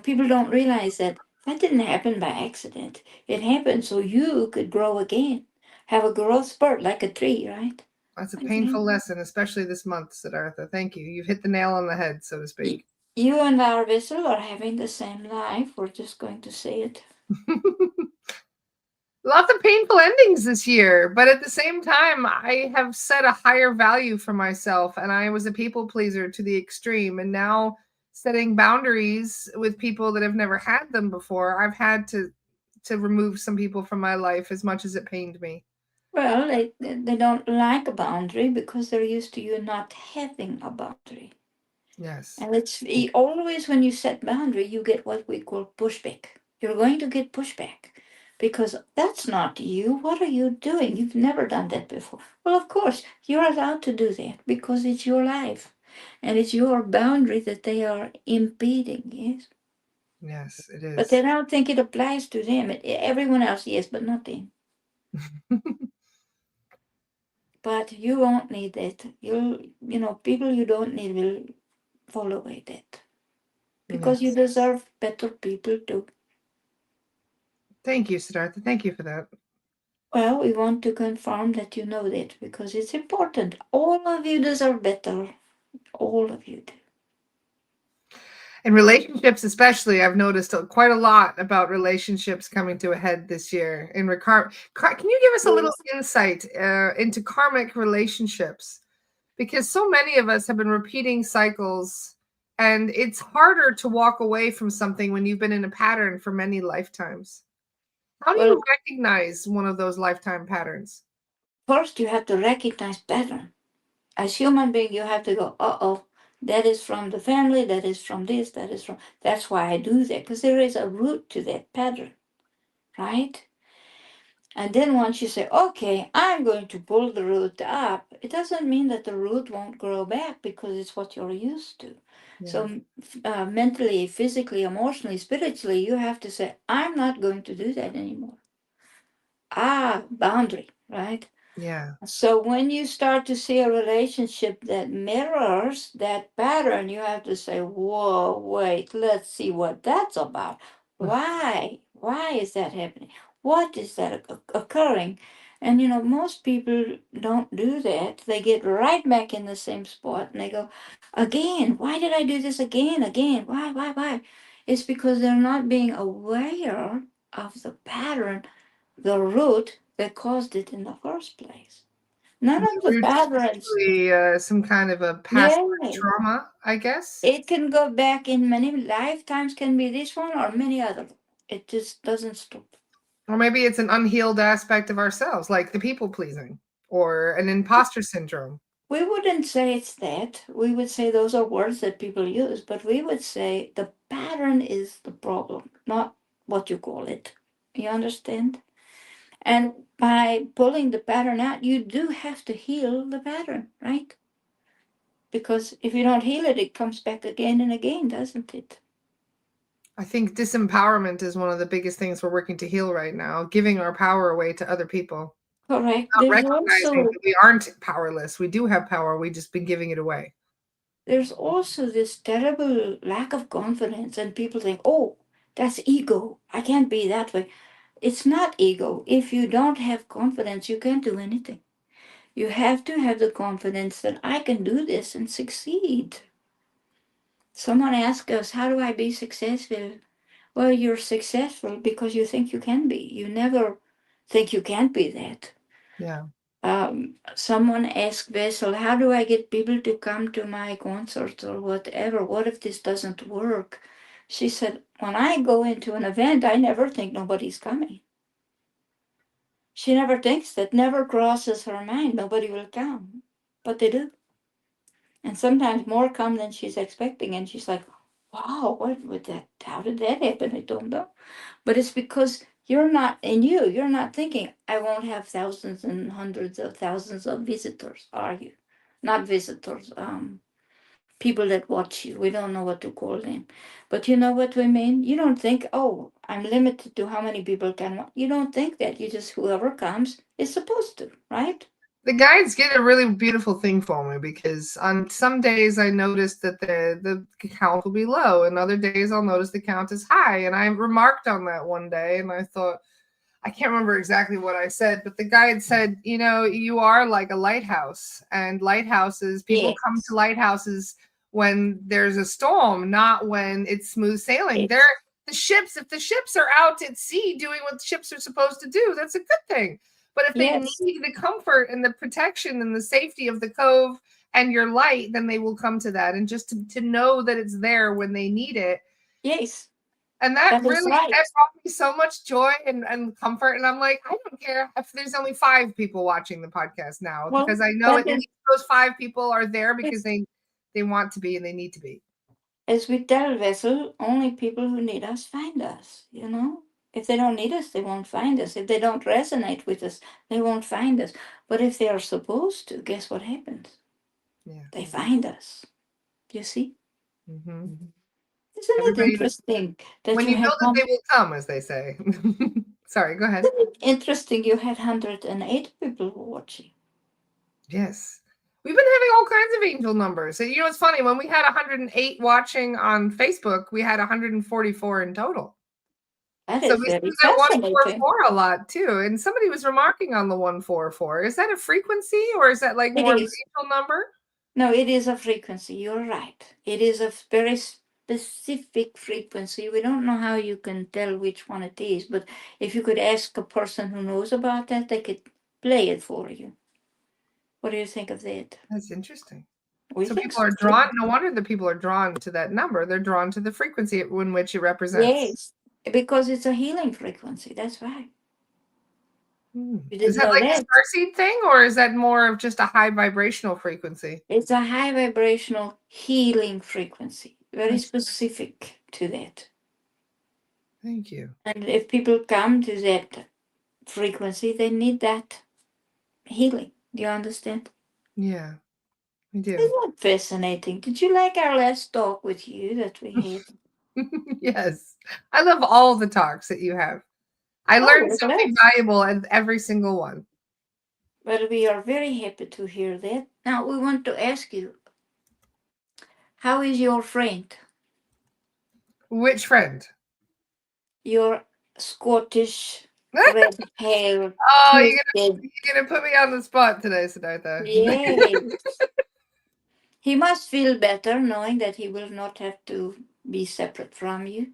People don't realize that that didn't happen by accident. It happened so you could grow again, have a growth spurt like a tree, right? that's a Okay. painful lesson, especially this month, Siddhartha. Thank you. You've hit the nail on the head, so to Y- speak. You and our vessel are having the same life. We're just going to say it. Lots of painful endings this year, but at the same time, I have set a higher value for myself, and I was a people pleaser to the extreme. And now, setting boundaries with people that have never had them before, I've had to remove some people from my life as much as it pained me. Well, they don't like a boundary because they're used to you not having a boundary. Yes, And always when you set boundary, you get what we call pushback. You're going to get pushback because that's not you. What are you doing? You've never done that before. Well, of course, you're allowed to do that because it's your life and it's your boundary that they are impeding, yes? yes, it But they is. don't think it applies to them. Everyone else, yes, but not them. But you won't need that. People you don't need will fall away that because you Yes. deserve better people too. Thank you, Siddhartha. Thank you for that. Well, we want to confirm that you know that because it's important. All of you deserve better. All of you do. In relationships, especially, I've noticed quite a lot about relationships coming to a head this year. Can you give us a little Yes. insight into karmic relationships? Because so many of us have been repeating cycles, and it's harder to walk away from something when you've been in a pattern for many lifetimes. How do Well, you recognize one of those lifetime patterns? first you have to recognize pattern. As human being, you have to go, uh-oh, that is from the family, that is from this, that is from, that's why I do that. Because there is a root to that pattern, right? And then once you say, okay, I'm going to pull the root up, it doesn't mean that the root won't grow back because it's what you're used to. Yeah, So, mentally, physically, emotionally, spiritually, you have to say, I'm not going to do that anymore. Boundary, right? yeah, So when you start to see a relationship that mirrors that pattern, you have to say, whoa, wait, let's see what that's about. Why? Why is that happening? What is that occurring? And most people don't do that. They get right back in the same spot and they go, again, why did I do this again? Again, why? It's because they're not being aware of the pattern, the root that caused it in the first place. None and of the the root is patterns. usually some kind of a past Yeah, life trauma, I guess. it can go back in many lifetimes, can be this one or many other. It just doesn't stop. Or maybe it's an unhealed aspect of ourselves, like the people pleasing or an imposter syndrome. We wouldn't say it's that. We would say those are words that people use, but we would say the pattern is the problem, not what you call it. You understand? And by pulling the pattern out, you do have to heal the pattern, right? Because if you don't heal it, it comes back again and again, doesn't it? I think disempowerment is one of the biggest things we're working to heal right now, giving our power away to other people, Correct. not recognizing that we aren't powerless. We do have power, we just been giving it away. There's also this terrible lack of confidence, and people think, oh, that's ego. I can't be that way. It's not ego. If you don't have confidence, you can't do anything. You have to have the confidence that I can do this and succeed. Someone asked us, how do I be successful? Well, you're successful because you think you can be. You never think you can't be that. Yeah. Someone asked Vessel, how do I get people to come to my concerts or whatever? What if this doesn't work? She said, when I go into an event, I never think nobody's coming. She never thinks that, never crosses her mind, nobody will come. But they do. And sometimes more come than she's expecting. And she's like, wow, what would that, how did that happen? I don't know. But it's because you're not thinking, I won't have thousands and hundreds of thousands of visitors, are you? Not visitors, people that watch you. We don't know what to call them. But you know what we mean? You don't think, oh, I'm limited to how many people can watch. You don't think that. You just, whoever comes is supposed to, right? The guides get a really beautiful thing for me because on some days I notice that the count will be low, and other days I'll notice the count is high. And I remarked on that one day, and I thought, I can't remember exactly what I said, but the guide said, you know, you are like a lighthouse, and lighthouses, people come to Yes. lighthouses when there's a storm, not when it's smooth sailing. Yes. The ships, if the ships are out at sea doing what ships are supposed to do, that's a good thing. But if they Yes. need the comfort and the protection and the safety of the cove and your light, then they will come to that. And just to know that it's there when they need it. Yes. And that That is really, right. that brought me so much joy and comfort. And I'm like, I don't care if there's only 5 people watching the podcast now, Well, because I know that at is, least those 5 people are there because yes. they want to be and they need to be. As we tell Vessel, only people who need us find us, you know? If they don't need us, they won't find us. If they don't resonate with us, they won't find us. But if they are supposed to, guess what happens? Yeah. They find us. You see? Mm-hmm. Isn't it Everybody, interesting that when you you had build it, they will come, as they say. Sorry, go ahead. isn't it interesting you had 108 people watching? Yes. We've been having all kinds of angel numbers. And you know, it's funny, when we had 108 watching on Facebook, we had 144 in total. That So is we see very that fascinating. 144 a lot too. And somebody was remarking on the 144. Is that a frequency or is that like It more of an is. angel number? No, it is a frequency. You're right. It is a very specific frequency. We don't know how you can tell which one it is, but if you could ask a person who knows about that, they could play it for you. What do you think of that? That's interesting. We So think people so are too. drawn. No wonder that people are drawn to that number. They're drawn to the frequency in which it represents. Yes, because it's a healing frequency. That's why. You Is didn't that know like a that? starseed thing, or is that more of just a high vibrational frequency? It's a high vibrational healing frequency, very That's, specific to that. thank you. And if people come to that frequency, they need that healing. Do you understand? Yeah, I do. Isn't that fascinating? Did you like our last talk with you that we had? Yes, I love all the talks that you have. I Oh, learned we're something glad. valuable in every single one. Well, we are very happy to hear that. Now, we want to ask you, how is your friend? Which friend? Your Scottish red hair Oh, twisted. you're gonna put me on the spot today, Siddhartha. Yay. He must feel better knowing that he will not have to be separate from you.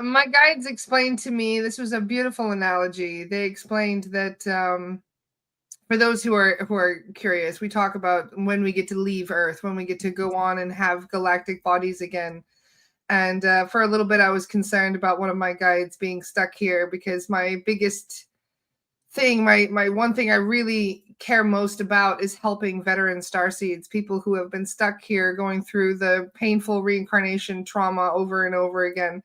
My guides explained to me, this was a beautiful analogy. They explained that for those who are curious, we talk about when we get to leave Earth, when we get to go on and have galactic bodies again. And for a little bit, I was concerned about one of my guides being stuck here because my biggest thing, my one thing I really care most about is helping veteran starseeds, people who have been stuck here going through the painful reincarnation trauma over and over again.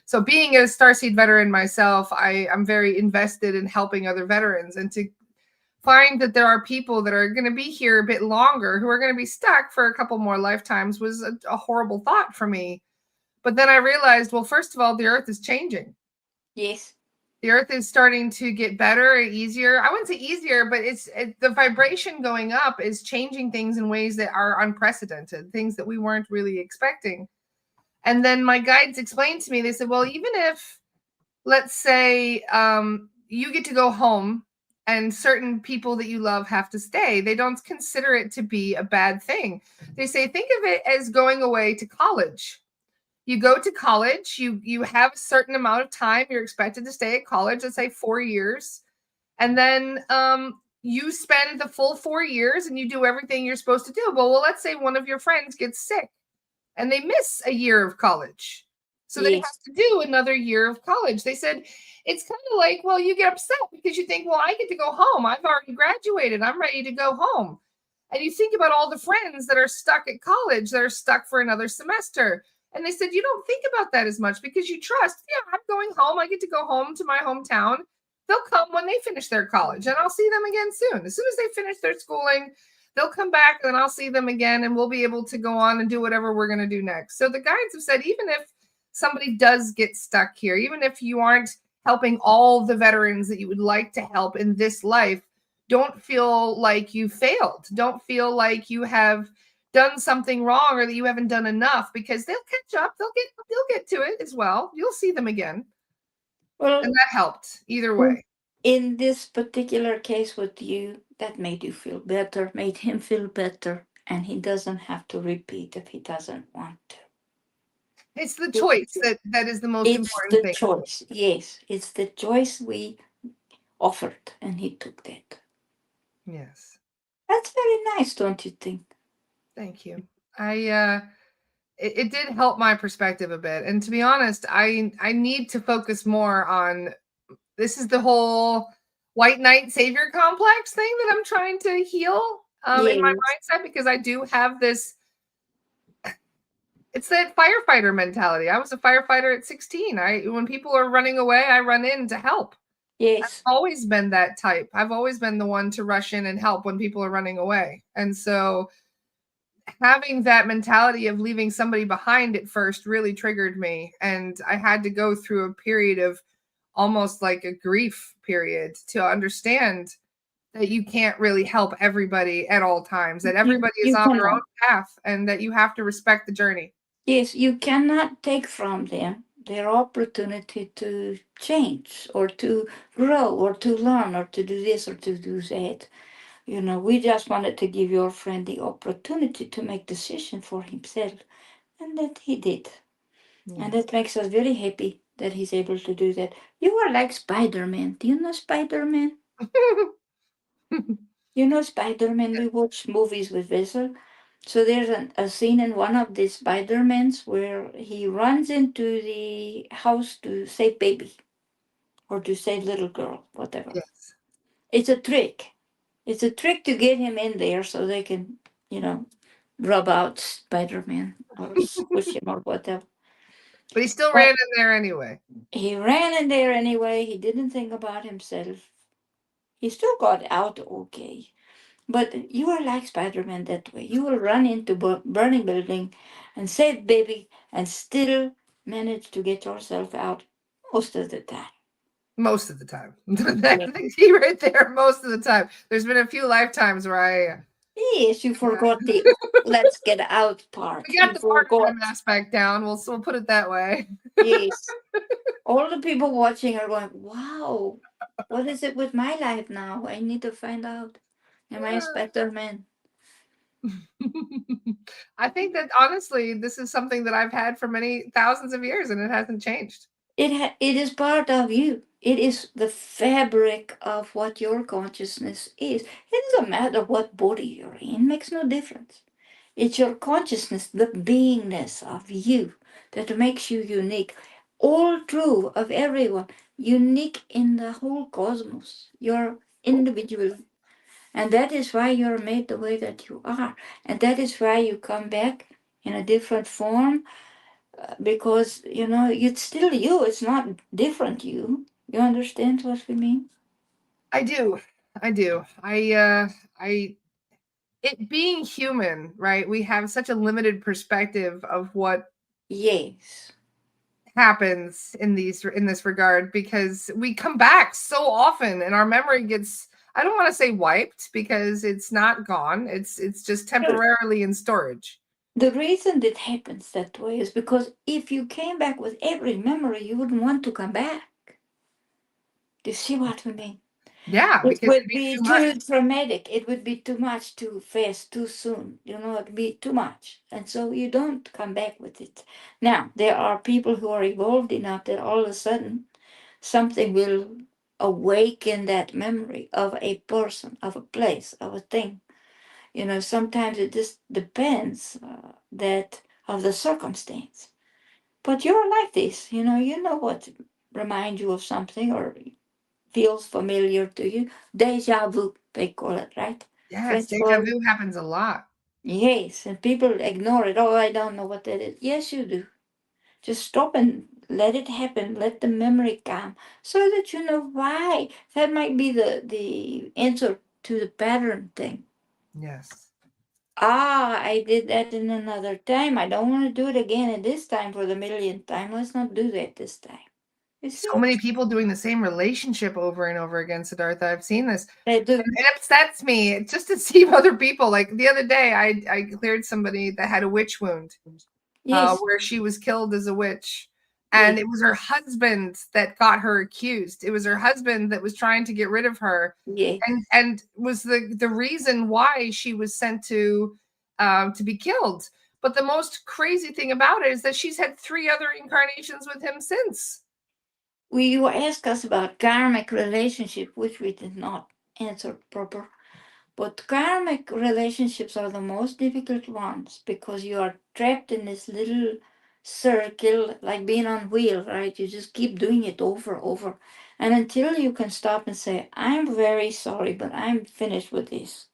So being a starseed veteran myself, I'm very invested in helping other veterans, and to find that there are people that are going to be here a bit longer who are going to be stuck for a couple more lifetimes was a horrible thought for me. But then I realized, well, first of all, the earth is changing. Yes. The earth is starting to get better, easier. I wouldn't say easier, but the vibration going up is changing things in ways that are unprecedented, things that we weren't really expecting. And then my guides explained to me, they said, well, even if, let's say, you get to go home and certain people that you love have to stay, they don't consider it to be a bad thing. They say, think of it as going away to college. You go to college, you have a certain amount of time you're expected to stay at college, let's say 4 years, and then you spend the full 4 years and you do everything you're supposed to do. Well, let's say one of your friends gets sick and they miss a year of college. So they have Yes, to do another year of college. They said it's kind of like, well, you get upset because you think, well, I get to go home. I've already graduated. I'm ready to go home. And you think about all the friends that are stuck at college, that are stuck for another semester. And they said, you don't think about that as much because you trust, yeah, I'm going home. I get to go home to my hometown. They'll come when they finish their college and I'll see them again soon. As soon as they finish their schooling, they'll come back and I'll see them again and we'll be able to go on and do whatever we're going to do next. So the guides have said, even if somebody does get stuck here, even if you aren't helping all the veterans that you would like to help in this life, don't feel like you failed. Don't feel like you have done something wrong or that you haven't done enough, because they'll catch up. They'll get to it as well. You'll see them again. And well, that helped either way. in this particular case with you, that made you feel better, made him feel better, and he doesn't have to repeat if he doesn't want to. It's the choice that is the most It's important the thing. choice. Yes, it's the choice we offered, and he took that. Yes. That's very nice, don't you think? Thank you. It did help my perspective a bit. And to be honest, I need to focus more on, this is the whole white knight savior complex thing that I'm trying to heal in my Yes, mindset, because I do have this, it's that firefighter mentality. I was a firefighter at 16. When people are running away, I run in to help. I've yes, always been that type. I've always been the one to rush in and help when people are running away. And so having that mentality of leaving somebody behind at first really triggered me. And I had to go through a period of almost like a grief period to understand that you can't really help everybody at all times, that everybody is you on their own cannot. path and that you have to respect the journey. Yes, you cannot take from them their opportunity to change or to grow or to learn or to do this or to do that. You know, we just wanted to give your friend the opportunity to make decision for himself, and that he did. And Yes. that makes us very happy that he's able to do that. You are like Spider-Man. Do you know Spider-Man? You know Spider-Man, we watch movies with Vessel. So there's a scene in one of the Spider-Mans where he runs into the house to save baby or to save little girl, whatever. Yes. It's a trick. It's a trick to get him in there so they can, you know, rub out Spider-Man or squish him or whatever. But he still ran But in there anyway. he ran in there anyway. He didn't think about himself. He still got out okay. But you are like Spider-Man that way. You will run into burning building and save baby and still manage to get yourself out most of the time. Most of the time. Yeah. That's the key right there. Most of the time. There's been a few lifetimes where Yes, you yeah, forgot the let's get out we part. got You the part-time forgot. aspect down. We'll put it that way. Yes. All the people watching are going, wow, what is it with my life now? I need to find out. Am I a Spider-Man? I think that honestly, this is something that I've had for many thousands of years and it hasn't changed. It is part of you. It is the fabric of what your consciousness is. It doesn't matter what body you're in, makes no difference. It's your consciousness, the beingness of you that makes you unique. All true of everyone, unique in the whole cosmos. You're individual. And that is why you're made the way that you are. And that is why you come back in a different form, because you know it's still you, it's not different you understand what we mean. I do. I do. I it being human, right? We have such a limited perspective of what Yes, happens in this regard, because we come back so often and our memory gets, I don't want to say wiped, because it's not gone. It's just sure. temporarily in storage. The reason it happens that way is because if you came back with every memory you wouldn't want to come back. Do you see what we mean? Yeah, It because it'd would be be too much. too dramatic. It would be too much too fast, too soon. It'd be too much. And so you don't come back with it. Now, there are people who are evolved enough that all of a sudden something will awaken that memory of a person, of a place, of a thing. Sometimes it just depends that of the circumstance. But you're like this, you know what reminds you of something or feels familiar to you. Deja vu, they call it, right? Yes, French deja word. vu happens a lot. Yes, and people ignore it. Oh, I don't know what that is. Yes, you do. Just stop and let it happen. Let the memory come so that you know why. That might be the answer to the pattern thing. Yes. Ah, I did that in another time. I don't want to do it again at this time for the millionth time. Let's not do that this time. You So see? many people doing the same relationship over and over again, Siddhartha. I've seen this. They And do. it upsets me just to see other people. Like the other day, I cleared somebody that had a witch wound, Yes. where she was killed as a witch. And Yes. it was her husband that got her accused. It was her husband that was trying to get rid of her, Yes. and was the reason why she was sent to be killed. But the most crazy thing about it is that she's had 3 other incarnations with him since. You asked us about karmic relationship, which we did not answer proper. But karmic relationships are the most difficult ones because you are trapped in this little circle, like being on wheel, right? You just keep doing it over. And until you can stop and say, I'm very sorry, but I'm finished with this.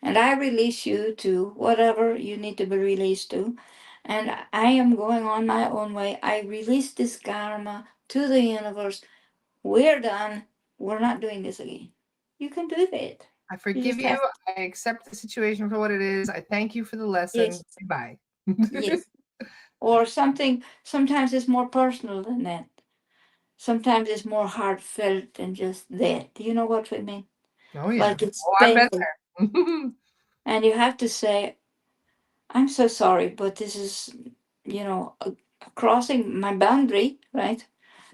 And I release you to whatever you need to be released to. And I am going on my own way. I release this karma to the universe. We're done. We're not doing this again. You can do that. I You forgive just you. have I accept the situation for what it is. I thank you for the lesson. yes, Bye. yes. Or something, sometimes it's more personal than that. Sometimes it's more heartfelt than just that. Do you know what we mean? Oh yeah. Like it's Oh, I've been painful. there. And you have to say, I'm so sorry, but this is, crossing my boundary, right?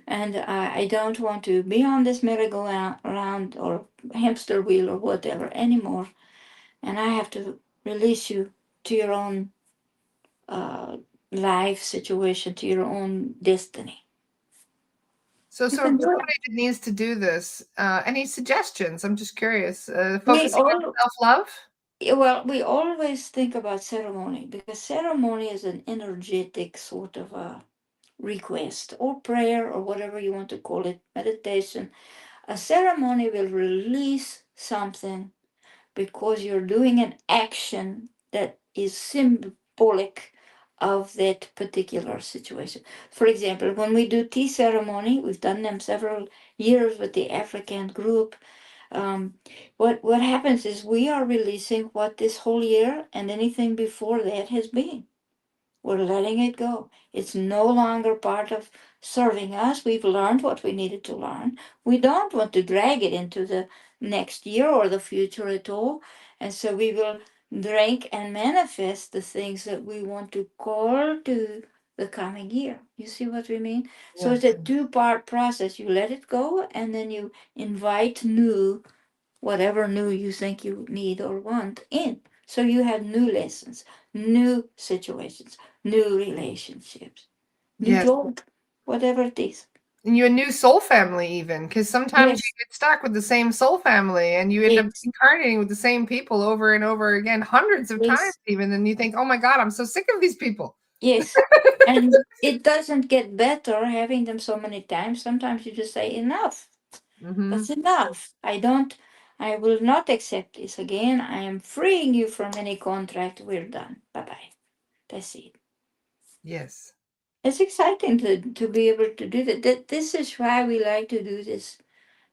And I don't want to be on this merry-go-round or hamster wheel or whatever anymore. And I have to release you to your own uh, life situation, to your own destiny. So, You so can if do it. somebody that needs to do this, any suggestions? I'm just curious. We Focusing on all self-love. well, we always think about ceremony because ceremony is an energetic sort of a request or prayer or whatever you want to call it, meditation. A ceremony will release something because you're doing an action that is symbolic of that particular situation. For example, when we do tea ceremony, we've done them several years with the African group. Um, what happens is we are releasing what this whole year and anything before that has been. We're letting it go. It's no longer part of serving us. We've learned what we needed to learn. We don't want to drag it into the next year or the future at all. And so we will drink and manifest the things that we want to call to the coming year. You see what we mean? So it's Yes. a two-part process. You let it go and then you invite new whatever new you think you need or want in. So you have new lessons, new situations, new relationships, new Yes. job, whatever it is. And you a new soul family, even because sometimes you Yes, get stuck with the same soul family, and you end up yes, incarnating with the same people over and over again, hundreds of times, yes, even. And you think, "Oh my God, I'm so sick of these people." yes. And it doesn't get better having them so many times. Sometimes you just say, enough. Hmm. That's enough. I will not accept this again. I am freeing you from any contract. We're done. Bye bye. That's it. Yes. It's exciting to be able to do that. This is why we like to do this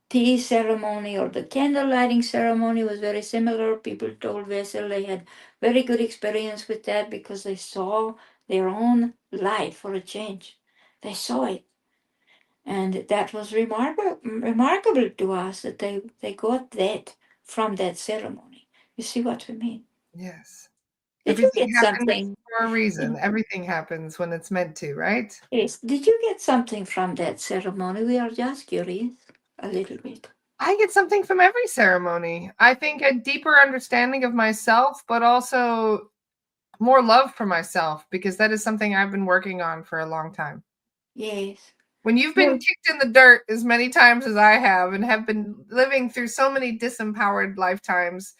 tea ceremony or the candle lighting ceremony was very similar. People told Vessel they had very good experience with that because they saw their own life for a change. They saw it. And that was remarkable to us that they got that from that ceremony. You see what we mean? Yes. Did you Everything get happens something? for a reason. Everything happens when it's meant to, right? Yes. Did you get something from that ceremony? We are just curious a little bit. I get something from every ceremony. I think a deeper understanding of myself, but also more love for myself because that is something I've been working on for a long time. Yes. When you've been Well, kicked in the dirt as many times as I have and have been living through so many disempowered lifetimes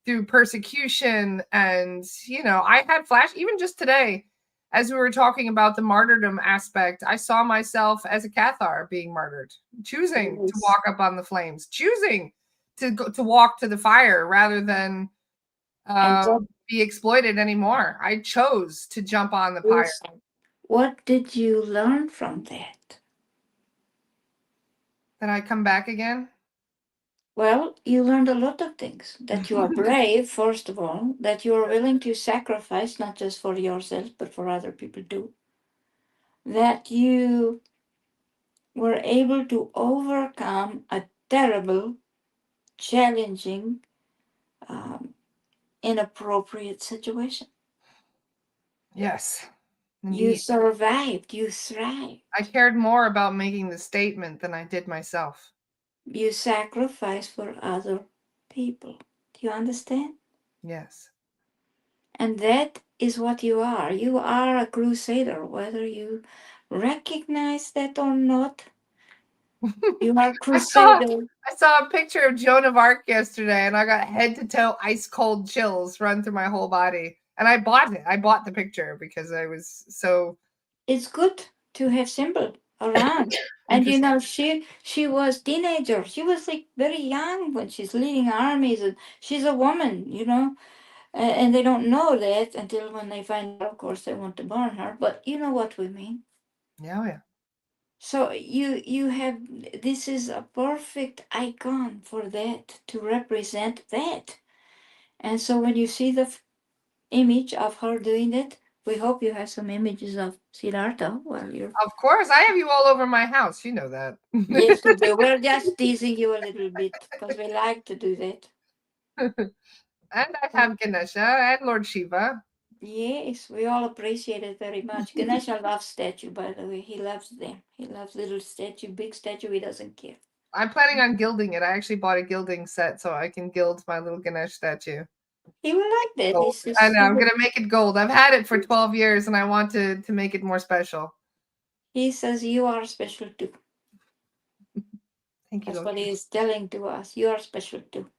through persecution and I had flash even just today as we were talking about the martyrdom aspect. I saw myself as a Cathar being martyred, choosing to yes. walk up on the flames, choosing to go to walk to the fire rather than And uh, that be exploited anymore. I chose to jump on the pyre. is, what did you learn from that? Then I come back again. Well, you learned a lot of things. That you are brave, first of all, that you are willing to sacrifice, not just for yourself, but for other people too. That you were able to overcome a terrible, challenging, um, inappropriate situation. Yes, You indeed. survived, you thrived, I cared more about making the statement than I did myself. you sacrificed for other people. Do you understand? Yes. And that is what you are. You are a crusader, whether you recognize that or not. You are I saw crusader. I saw a picture of Joan of Arc yesterday and I got head to toe ice cold chills run through my whole body. And I bought it. I bought the picture because I was so It's good to have symbol around. And you interested. know, she was teenager. She was like very young when she's leading armies, and she's a woman, and they don't know that until when they find out. Of course, they want to burn her, but you know what we mean. Yeah, oh yeah. So you have, this is a perfect icon for that, to represent that. And so when you see the image of her doing that, we hope you have some images of Siddhartha while you're. Of course, I have you all over my house. You know that. Yes, we do. We're just teasing you a little bit because we like to do that. And I have Ganesha and Lord Shiva. Yes, we all appreciate it very much. Ganesha loves statue, by the way. He loves them. He loves little statue, big statue. He doesn't care. I'm planning on gilding it. I actually bought a gilding set so I can gild my little Ganesh statue. He will like that. He Gold. I says know. I'm gonna make it gold. I've had it for 12 years, and I want to make it more special. you are special too. Thank you, That's Lord. what he is telling to us. You are special too.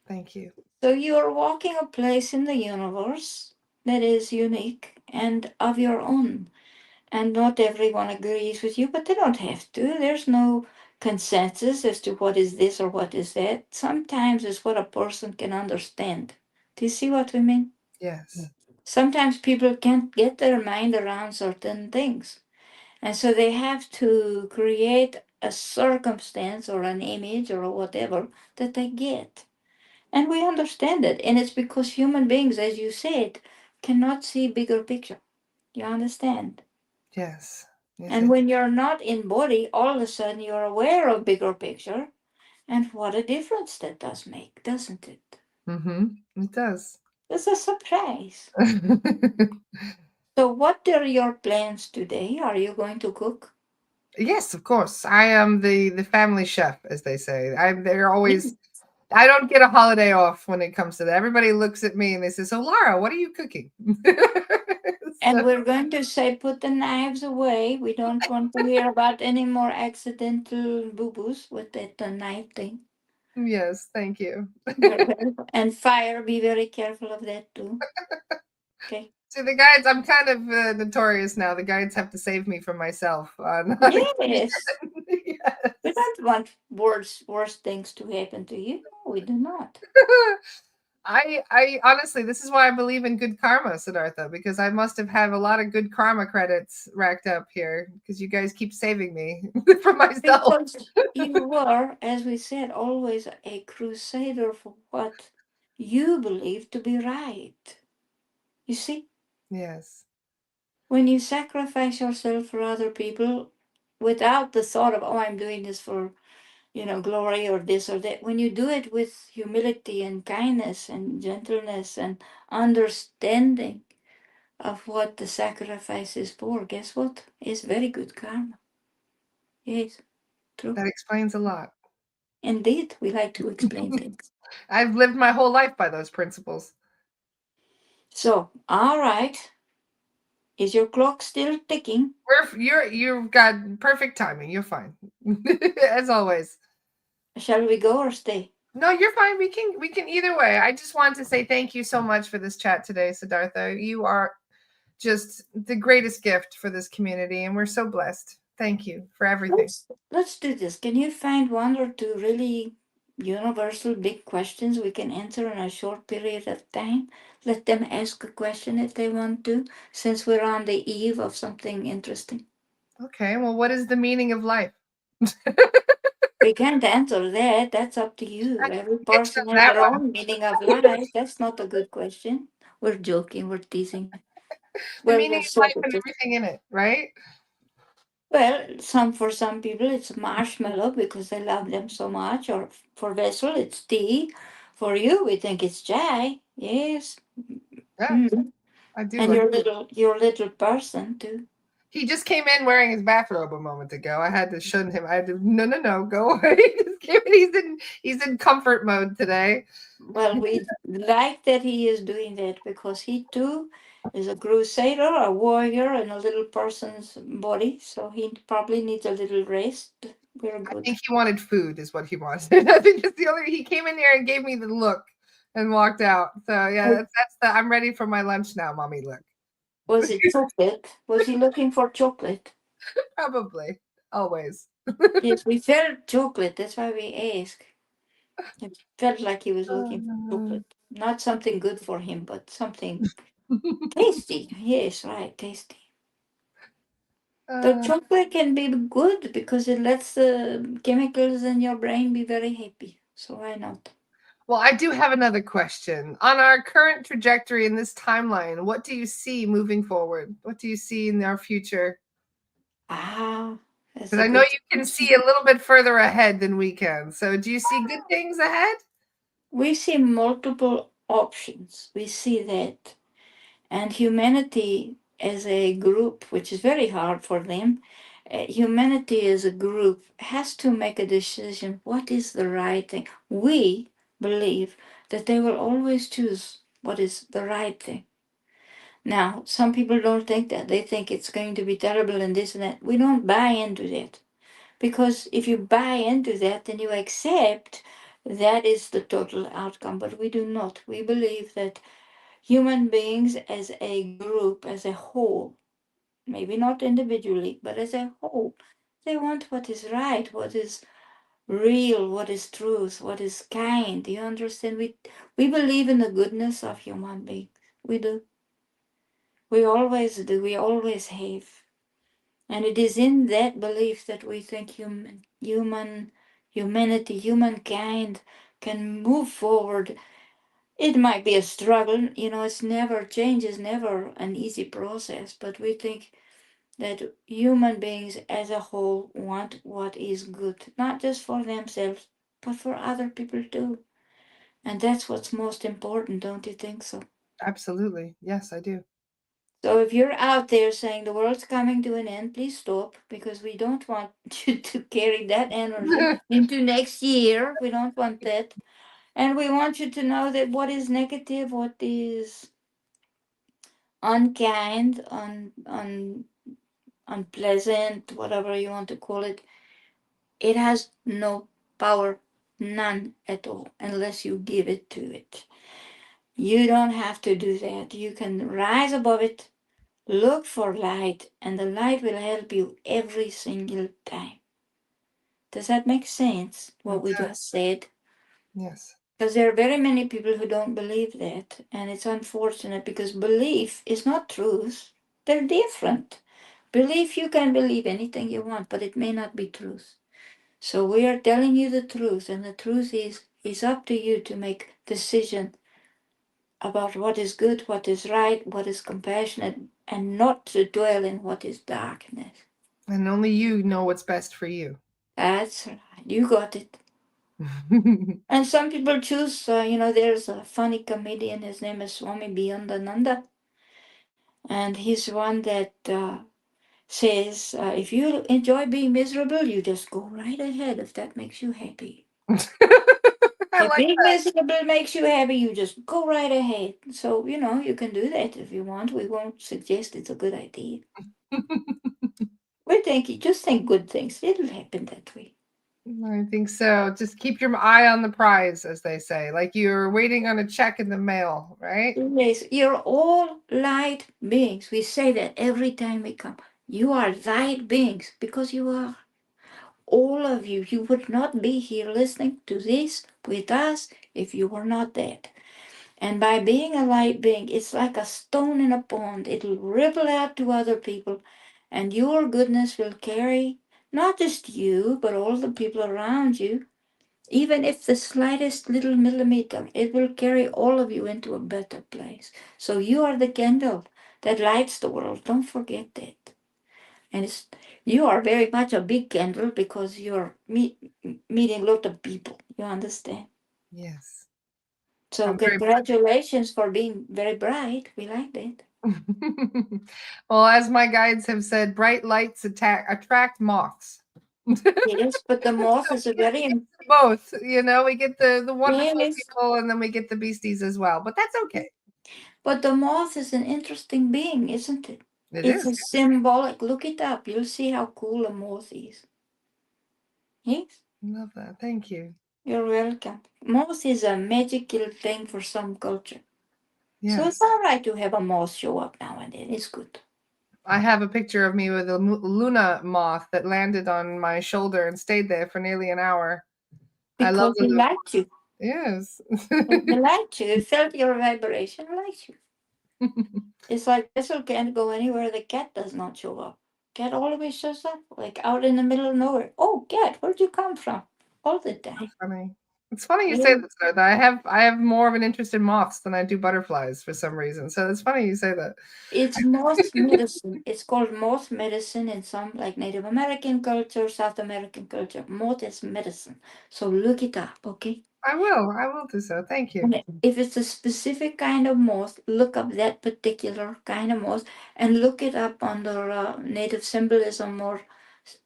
Thank you. So you are walking a place in the universe that is unique and of your own. And not everyone agrees with you, but they don't have to. There's no consensus as to what is this or what is that. Sometimes it's what a person can understand. Do you see what we mean? Yes. Sometimes people can't get their mind around certain things. And so they have to create a circumstance or an image or whatever that they get. And we understand it. And it's because human beings, as you said, cannot see bigger picture. You understand? Yes. Yes. And when you're not in body, all of a sudden you're aware of bigger picture. And what a difference that does make, doesn't it? Mm-hmm. It does. It's a surprise. So what are your plans today? Are you going to cook? Yes, of course. I am the family chef, as they say. I'm. They're always. Mm. I don't get a holiday off when it comes to that. Everybody looks at me and they say, "So, Lara, what are you cooking?" And So, we're going to say, put the knives away. We don't want to hear about any more accidental boo-boos with that knife thing. yes, thank you. And fire, be very careful of that too. Okay. See, the guides. I'm kind of notorious now. The guides have to save me from myself on occasion. Yes. We Yes. don't want worse things to happen to you. No, we do not. I honestly, this is why I believe in good karma, Siddhartha, because I must have had a lot of good karma credits racked up here because you guys keep saving me from myself. Because you were, as we said, always a crusader for what you believe to be right. You see, Yes, when you sacrifice yourself for other people without the thought of, oh, I'm doing this for, glory or this or that, when you do it with humility and kindness and gentleness and understanding of what the sacrifice is for, guess what? It's very good karma. Yes, true. that explains a lot. Indeed, we like to explain things. I've lived my whole life by those principles. So, all right. Is your clock still ticking? You've got perfect timing. You're fine. As always. Shall we go or stay? No, you're fine. We can either way. I just wanted to say thank you so much for this chat today, Siddhartha. You are just the greatest gift for this community, and we're so blessed. Thank you for everything. Let's do this. Can you find one or two really universal big questions we can answer in a short period of time? Let them ask a question if they want to, since we're on the eve of something interesting. Okay, well, what is the meaning of life? We can't answer that. That's up to you. Every It's person has that their one. own meaning of life. That's not a good question. We're joking. We're teasing. The Well, meaning you're of sort life of and just. everything in it, right? Well, for some people it's marshmallow because they love them so much, or for Vessel it's tea. For you, we think it's chai. Yes. Yeah, Mm. I do. And your little person too. He just came in wearing his bathrobe a moment ago. I had to shun him. I had to no, go away. He's in comfort mode today. Well, we like that he is doing that because he too is a crusader, a warrior in a little person's body. So he probably needs a little rest. We're I good. think he wanted food, is what he wanted. I think it's the only. He came in here and gave me the look and walked out. So yeah, that's the. I'm ready for my lunch now, mommy. Look, Was it chocolate? Was he looking for chocolate? probably always. Yes, we felt chocolate. That's why we asked. It felt like he was looking for Uh, chocolate. Not something good for him, but something tasty. Yes, right, tasty. The uh, chocolate can be good because it lets the chemicals in your brain be very happy. So why not? well, I do have another question. On our current trajectory in this timeline, what do you see moving forward? What do you see in our future? Ah, that's Because a I know good you can see question. a little bit further ahead than we can. So, do you see good things ahead? We see multiple options. We see that. And humanity as a group, which is very hard for them, humanity as a group has to make a decision what is the right thing. We believe that they will always choose what is the right thing. Now, some people don't think that. They think it's going to be terrible and this and that. We don't buy into that. Because if you buy into that, then you accept that is the total outcome. But we do not. We believe that human beings as a group, as a whole, maybe not individually, but as a whole, they want what is right, what is real, what is truth, what is kind. Do you understand? We believe in the goodness of human beings. We do. We always do. We always have. And it is in that belief that we think humanity, humankind can move forward. It might be a struggle, it's never change is never an easy process, but we think that human beings as a whole want what is good, not just for themselves, but for other people too. And that's what's most important, don't you think so? Absolutely. Yes, I do. So if you're out there saying the world's coming to an end, please stop because we don't want you to carry that energy into next year. We don't want that. And we want you to know that what is negative, what is unkind, unpleasant, whatever you want to call it, it has no power, none at all, unless you give it to it. You don't have to do that. You can rise above it, look for light, and the light will help you every single time. Does that make sense, what It we does. just said? Yes. Because there are very many people who don't believe that, and it's unfortunate because belief is not truth. They're different. Belief, you can believe anything you want, but it may not be truth. So we are telling you the truth, and the truth is up to you to make decision about what is good, what is right, what is compassionate, and not to dwell in what is darkness. And only you know what's best for you. That's right. You got it. And some people choose, there's a funny comedian, his name is Swami Biyandananda, and he's one that says, if you enjoy being miserable, you just go right ahead if that makes you happy. I If like being that. miserable makes you happy, you just go right ahead. So, you can do that if you want. We won't suggest it's a good idea. Just think good things. It'll happen that way. I think so. Just keep your eye on the prize, as they say, like you're waiting on a check in the mail, right? Yes, you're all light beings. We say that every time we come. You are light beings because you are. All of you. You would not be here listening to this with us if you were not that. And by being a light being, it's like a stone in a pond. It'll ripple out to other people, and your goodness will carry not just you, but all the people around you. Even if the slightest little millimeter, it will carry all of you into a better place. So you are the candle that lights the world. Don't forget that. And you are very much a big candle because you're meeting a lot of people. You understand? Yes. So I'm very congratulations for being very bright. We like that. well, as my guides have said, bright lights attract moths. Yes, but the moth is a very Both, we get the wonderful yes, people and then we get the beasties as well, but that's okay. but the moth is an interesting being, isn't it? It It's is. a symbolic. Look it up. You'll see how cool a moth is. Yes, Love that. Thank you. you're welcome. Moth is a magical thing for some culture. So it's Yes. all right to have a moth show up now and then. It's good. I have a picture of me with a Luna moth that landed on my shoulder and stayed there for nearly an hour. I love Because the he Luna. liked you. Yes. He liked you. He felt your vibration, liked you. It's like Vessel can't go anywhere the cat does not show up. Cat always shows up, like out in the middle of nowhere. Oh, cat, where'd you come from? All the So time. funny. It's funny you say Yeah. that, Siddhartha. I have more of an interest in moths than I do butterflies for some reason. So it's funny you say that. It's moth medicine. It's called moth medicine in some like Native American culture, South American culture. Moth is medicine. So look it up, okay? I will. I will do so. Thank you. And if it's a specific kind of moth, look up that particular kind of moth and look it up under native symbolism or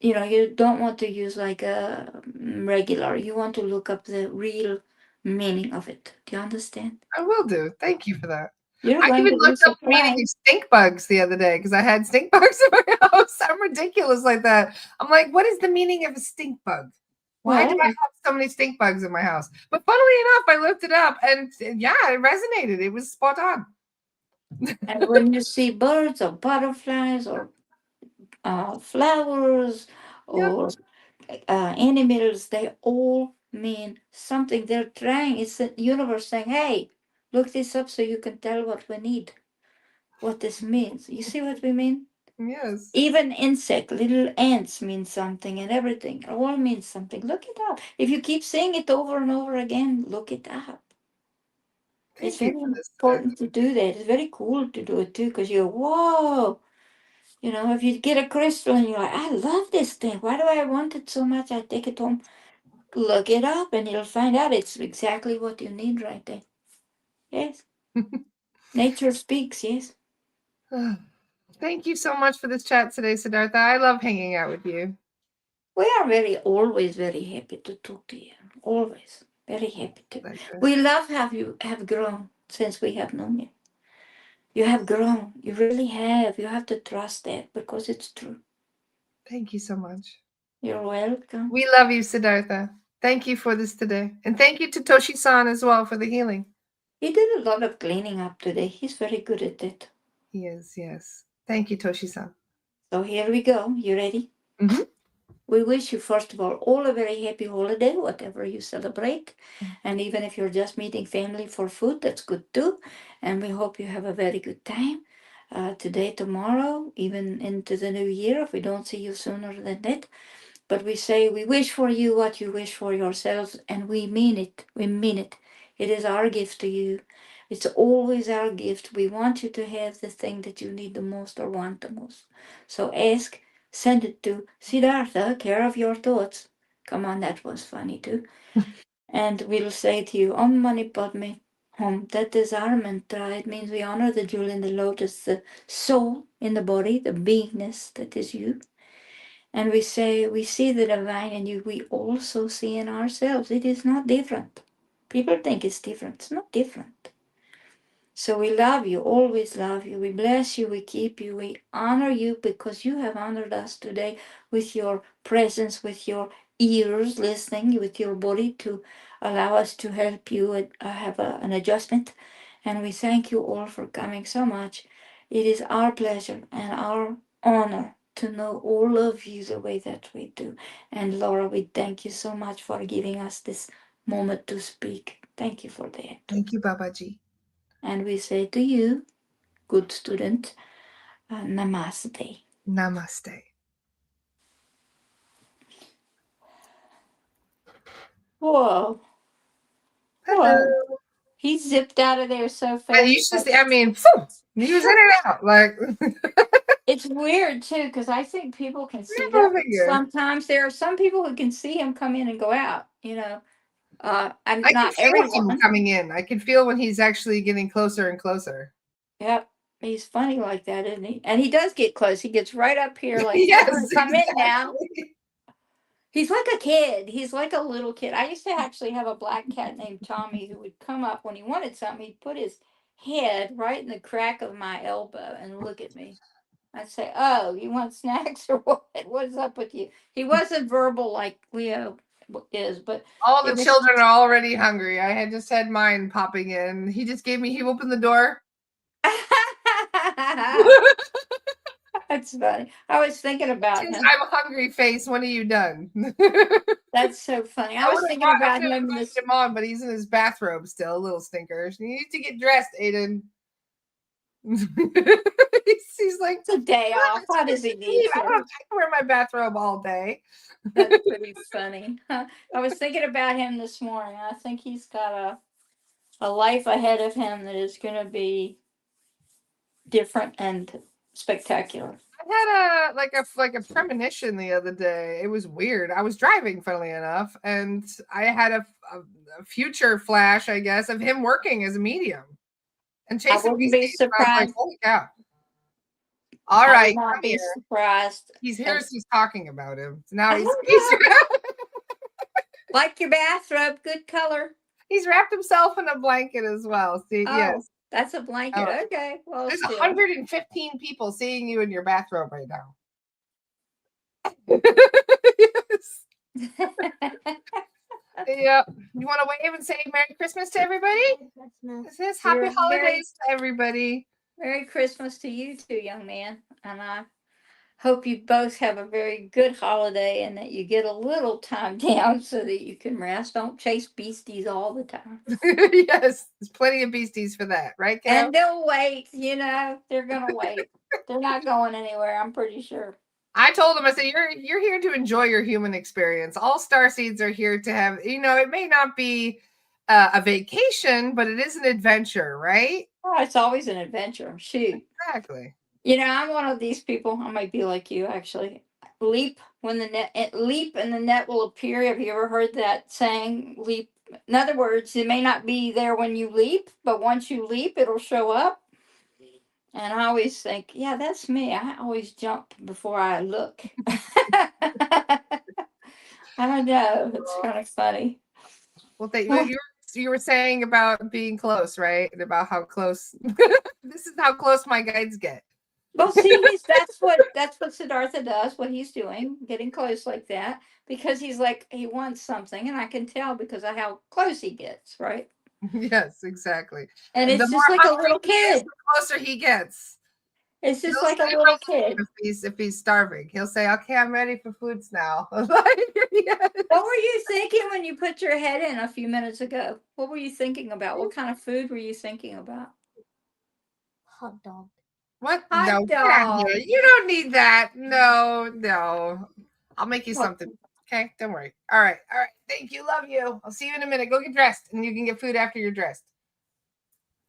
you don't want to use like a regular. You want to look up the real meaning of it. Do you understand? I will do. Thank you for that. You're I going even to be looked up the meaning surprised. of stink bugs the other day because I had stink bugs in my house. I'm ridiculous like that. I'm like, what is the meaning of a stink bug? Why do Well, I have so many stink bugs in my house? But funnily enough, I looked it up and yeah, it resonated. It was spot on. and when you see birds or butterflies or flowers Yep. or animals, they all mean something. They're trying. It's the universe saying, "Hey, look this up so you can tell what we need, what this means." You see what we mean? Yes. Even insect, little ants mean something, and everything all means something. Look it up. If you keep saying it over and over again, look it up. It's Thank you very for this, Siddhartha. important to do that. It's very cool to do it too, because you're whoa. If you get a crystal and you're like, I love this thing. Why do I want it so much? I take it home. Look it up, and you'll find out it's exactly what you need right there. Yes, nature speaks. Yes. Thank you so much for this chat today, Siddhartha. I love hanging out with you. We are always very happy to talk to you. Always very happy to. Pleasure. We love how you have grown since we have known you. You have grown. You really have. You have to trust that because it's true. Thank you so much. You're welcome. We love you, Siddhartha. Thank you for this today. And thank you to Toshi-san as well for the healing. He did a lot of cleaning up today. He's very good at it. He is, yes. Thank you, Toshi-san. So here we go. You ready? Mm-hmm. We wish you, first of all a very happy holiday, whatever you celebrate. And even if you're just meeting family for food, that's good too. And we hope you have a very good time today, tomorrow, even into the new year, if we don't see you sooner than that. But we say we wish for you what you wish for yourselves, and we mean it. We mean it. It is our gift to you. It's always our gift. We want you to have the thing that you need the most or want the most. So ask, send it to Siddhartha, care of your thoughts. Come on, that was funny too. And we'll say to you, Om Mani Padme Hum. That is our mantra. It means we honor the jewel in the lotus, the soul in the body, the beingness that is you. And we say, we see the divine in you, we also see in ourselves. It is not different. People think it's different. It's not different. So we love you, always love you. We bless you, we keep you, we honor you because you have honored us today with your presence, with your ears listening, with your body to allow us to help you have an adjustment. And we thank you all for coming so much. It is our pleasure and our honor to know all of you the way that we do. And Laura, we thank you so much for giving us this moment to speak. Thank you for that. Thank you, Babaji. And we say to you, good student, namaste. Namaste. Whoa. Hello. Whoa. He zipped out of there so And you fast. just, I mean, phew, he was in and out. Like, It's weird too, because I think people can see over that. here. Sometimes there are some people who can see him come in and go out, you know. I'm I can not feel him everyone. coming in. I can feel when he's actually getting closer and closer. Yep. He's funny like that, isn't he? And he does get close. He gets right up here like, Yes, I'm gonna come in now. exactly. He's like a kid. He's like a little kid. I used to actually have a black cat named Tommy who would come up when he wanted something. He'd put his head right in the crack of my elbow and look at me. I'd say, "Oh, you want snacks or what? What's up with you?" He wasn't verbal like Leo is, but All it the was. children are already hungry. I had just had mine popping in. He just gave me, he opened the door. That's funny. I was thinking about His him. I'm hungry face. When are you done? That's so funny. I I was would thinking have about him invited this. him on, but he's in his bathrobe still, a little stinker. You need to get dressed, Aiden. he's like, It's a day off. it's How does he need I to? can wear my bathrobe all day. That's pretty funny. I was thinking about him this morning. I think he's got a life ahead of him that is going to be different and spectacular. I had a premonition the other day. It was weird. I was driving, funnily enough, and I had a future flash, I guess, of him working as a medium and I chasing wouldn't these be things. I was like, surprised. holy cow. All I would right, not come be here. surprised. He's here. He's talking about him. So now he's Like your bathrobe, good color. he's wrapped himself in a blanket as well. See, Oh, yes. that's a blanket. Oh, Okay, well, there's still. 115 people seeing you in your bathrobe right now. Yes. Yeah. You want to wave and say Merry Christmas to everybody? This is Happy Holidays to everybody. Merry Christmas to you too, young man. And I hope you both have a very good holiday and that you get a little time down so that you can rest. Don't chase beasties all the time. Yes, there's plenty of beasties for that, right, Cal? And they'll wait, they're gonna wait. They're not going anywhere, I'm pretty sure. I told him, I said, you're here to enjoy your human experience. All starseeds are here to have, it may not be a vacation, but it is an adventure, right? Oh, it's always an adventure. Shoot. Exactly. I'm one of these people. I might be like you, actually. Leap leap and the net will appear. Have you ever heard that saying? Leap. In other words, it may not be there when you leap, but once you leap, it'll show up. And I always think, yeah, that's me. I always jump before I look. I don't know. It's kind of funny. Well, you were saying about being close, right? And about how close. This is how close my guides get. Well, see, that's what Siddhartha does. What he's doing, getting close like that, because he's like he wants something, and I can tell because of how close he gets, right? Yes, exactly. And The it's more just like a hungry little he is, kid. the closer he gets. It's He'll just like a stay little with you kid. if he's starving. He'll say, "Okay, I'm ready for foods now." Yes. What were you thinking when you put your head in a few minutes ago? What were you thinking about? What kind of food were you thinking about? Hot dog. What? Hot No, get out dog. here. You don't need that. No. I'll make you What? something. Okay, don't worry. All right. Thank you. Love you. I'll see you in a minute. Go get dressed, and you can get food after you're dressed.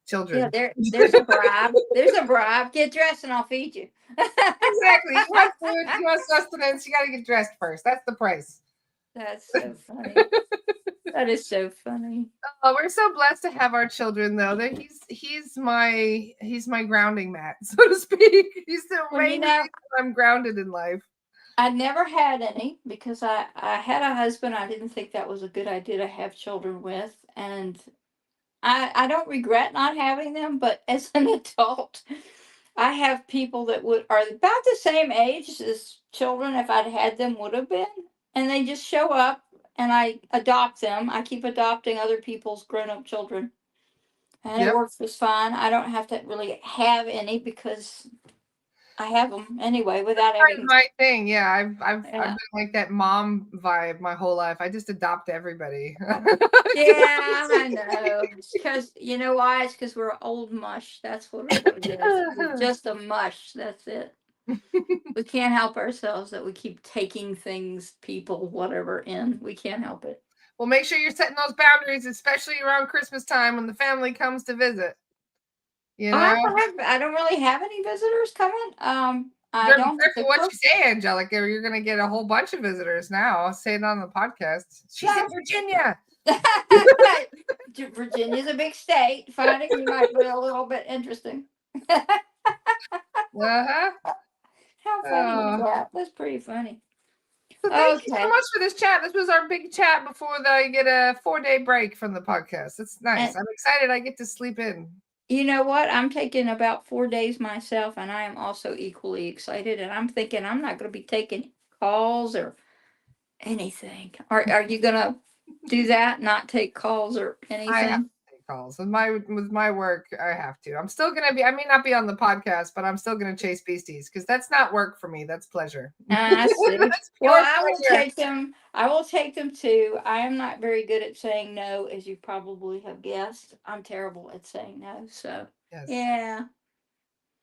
Children. Yeah, there's a bribe. There's a bribe. Get dressed and I'll feed you. Exactly. You want food, you want sustenance, you got to get dressed first. That's the price. That's so funny. That is so funny. Oh, we're so blessed to have our children, though. That he's my grounding mat, so to speak. He's the Well, main reason I'm grounded in life. I never had any because I had a husband I didn't think that was a good idea to have children with. And I don't regret not having them, but as an adult, I have people that are about the same age as children if I'd had them would have been. And they just show up and I adopt them. I keep adopting other people's grown up children. And it Yep. works just fine. I don't have to really have any because I have them anyway without That's having. my thing. Yeah, I've Yeah. been like that mom vibe my whole life. I just adopt everybody. Yeah, I know. Because you know why? It's because we're old mush. That's what it is. We're just a mush. That's it. We can't help ourselves that we keep taking things, people, whatever in. We can't help it. Well, make sure you're setting those boundaries, especially around Christmas time when the family comes to visit. You know, I don't really have any visitors coming. I be don't. careful what you say, Angelica, or you're going to get a whole bunch of visitors now. I'll say it on the podcast. She's in Virginia. Virginia's a big state. Finding you might be a little bit interesting. Uh-huh. How funny is that? That's pretty funny. So thank you Okay. so much for this chat. This was our big chat before I get a 4-day break from the podcast. It's nice. I'm excited I get to sleep in. You know what? I'm taking about 4 days myself, and I am also equally excited. And I'm thinking I'm not going to be taking calls or anything. Are you going to do that? Not take calls or I have anything? to take calls. With my work, I have to. I'm still gonna be, I may not be on the podcast, but I'm still gonna chase beasties because that's not work for me. That's pleasure. I see. That's Well, pure I will pleasure. take them. I will take them too. I am not very good at saying no, as you probably have guessed. I'm terrible at saying no. So, Yes. yeah.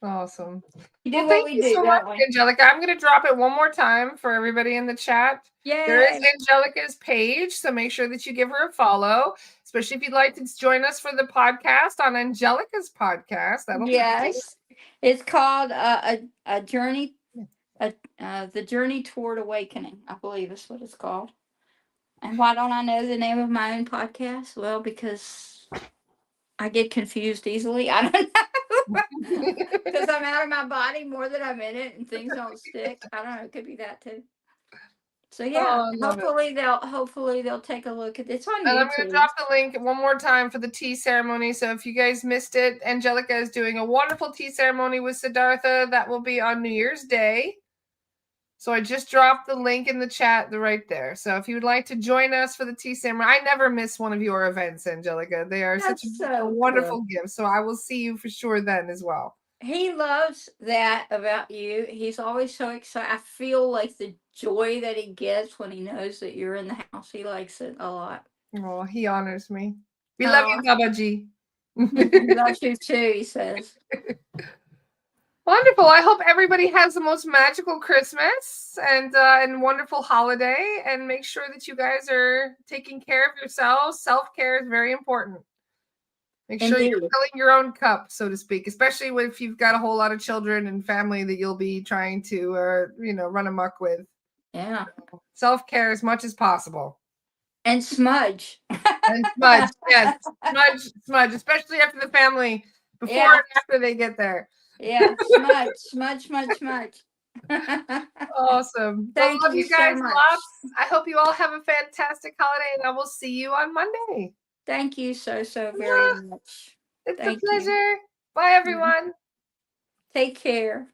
Awesome. We do Well, what thank we you do, so much, don't we? Angelica. I'm going to drop it one more time for everybody in the chat. There is Yay. Angelica's page, so make sure that you give her a follow, especially if you'd like to join us for the podcast on Angelica's podcast. That'll be cool. Yes. It's called a journey, the journey toward awakening, I believe is what it's called. And why don't I know the name of my own podcast? Well, because I get confused easily. I don't know. Because I'm out of my body more than I'm in it and things don't stick. I don't know. It could be that too. So yeah, Oh, I love it. hopefully they'll take a look at it. It's on And I'm going to YouTube. drop the link one more time for the tea ceremony. So if you guys missed it, Angelica is doing a wonderful tea ceremony with Siddhartha. That will be on New Year's Day. So I just dropped the link in the chat right there. So if you would like to join us for the tea ceremony, I never miss one of your events, Angelica. They are such a wonderful gift. So I will see you for sure then as well. He loves that about you. He's always so excited. I feel like the joy that he gets when he knows that you're in the house. He likes it a lot. Oh, he honors me. We love you, Babaji. He loves you too, he says. Wonderful. I hope everybody has the most magical Christmas and wonderful holiday. And make sure that you guys are taking care of yourselves. Self-care is very important. Make sure you're filling your own cup, so to speak, especially if you've got a whole lot of children and family that you'll be trying to, run amok with. Yeah. Self-care as much as possible. And smudge. And smudge, yes. Smudge, especially after the family, before and after they get there. Yeah, smudge. Awesome. Thank love you guys so much. lots. I hope you all have a fantastic holiday, and I will see you on Monday. Thank you so very much. It's a pleasure. Bye, everyone. Take care.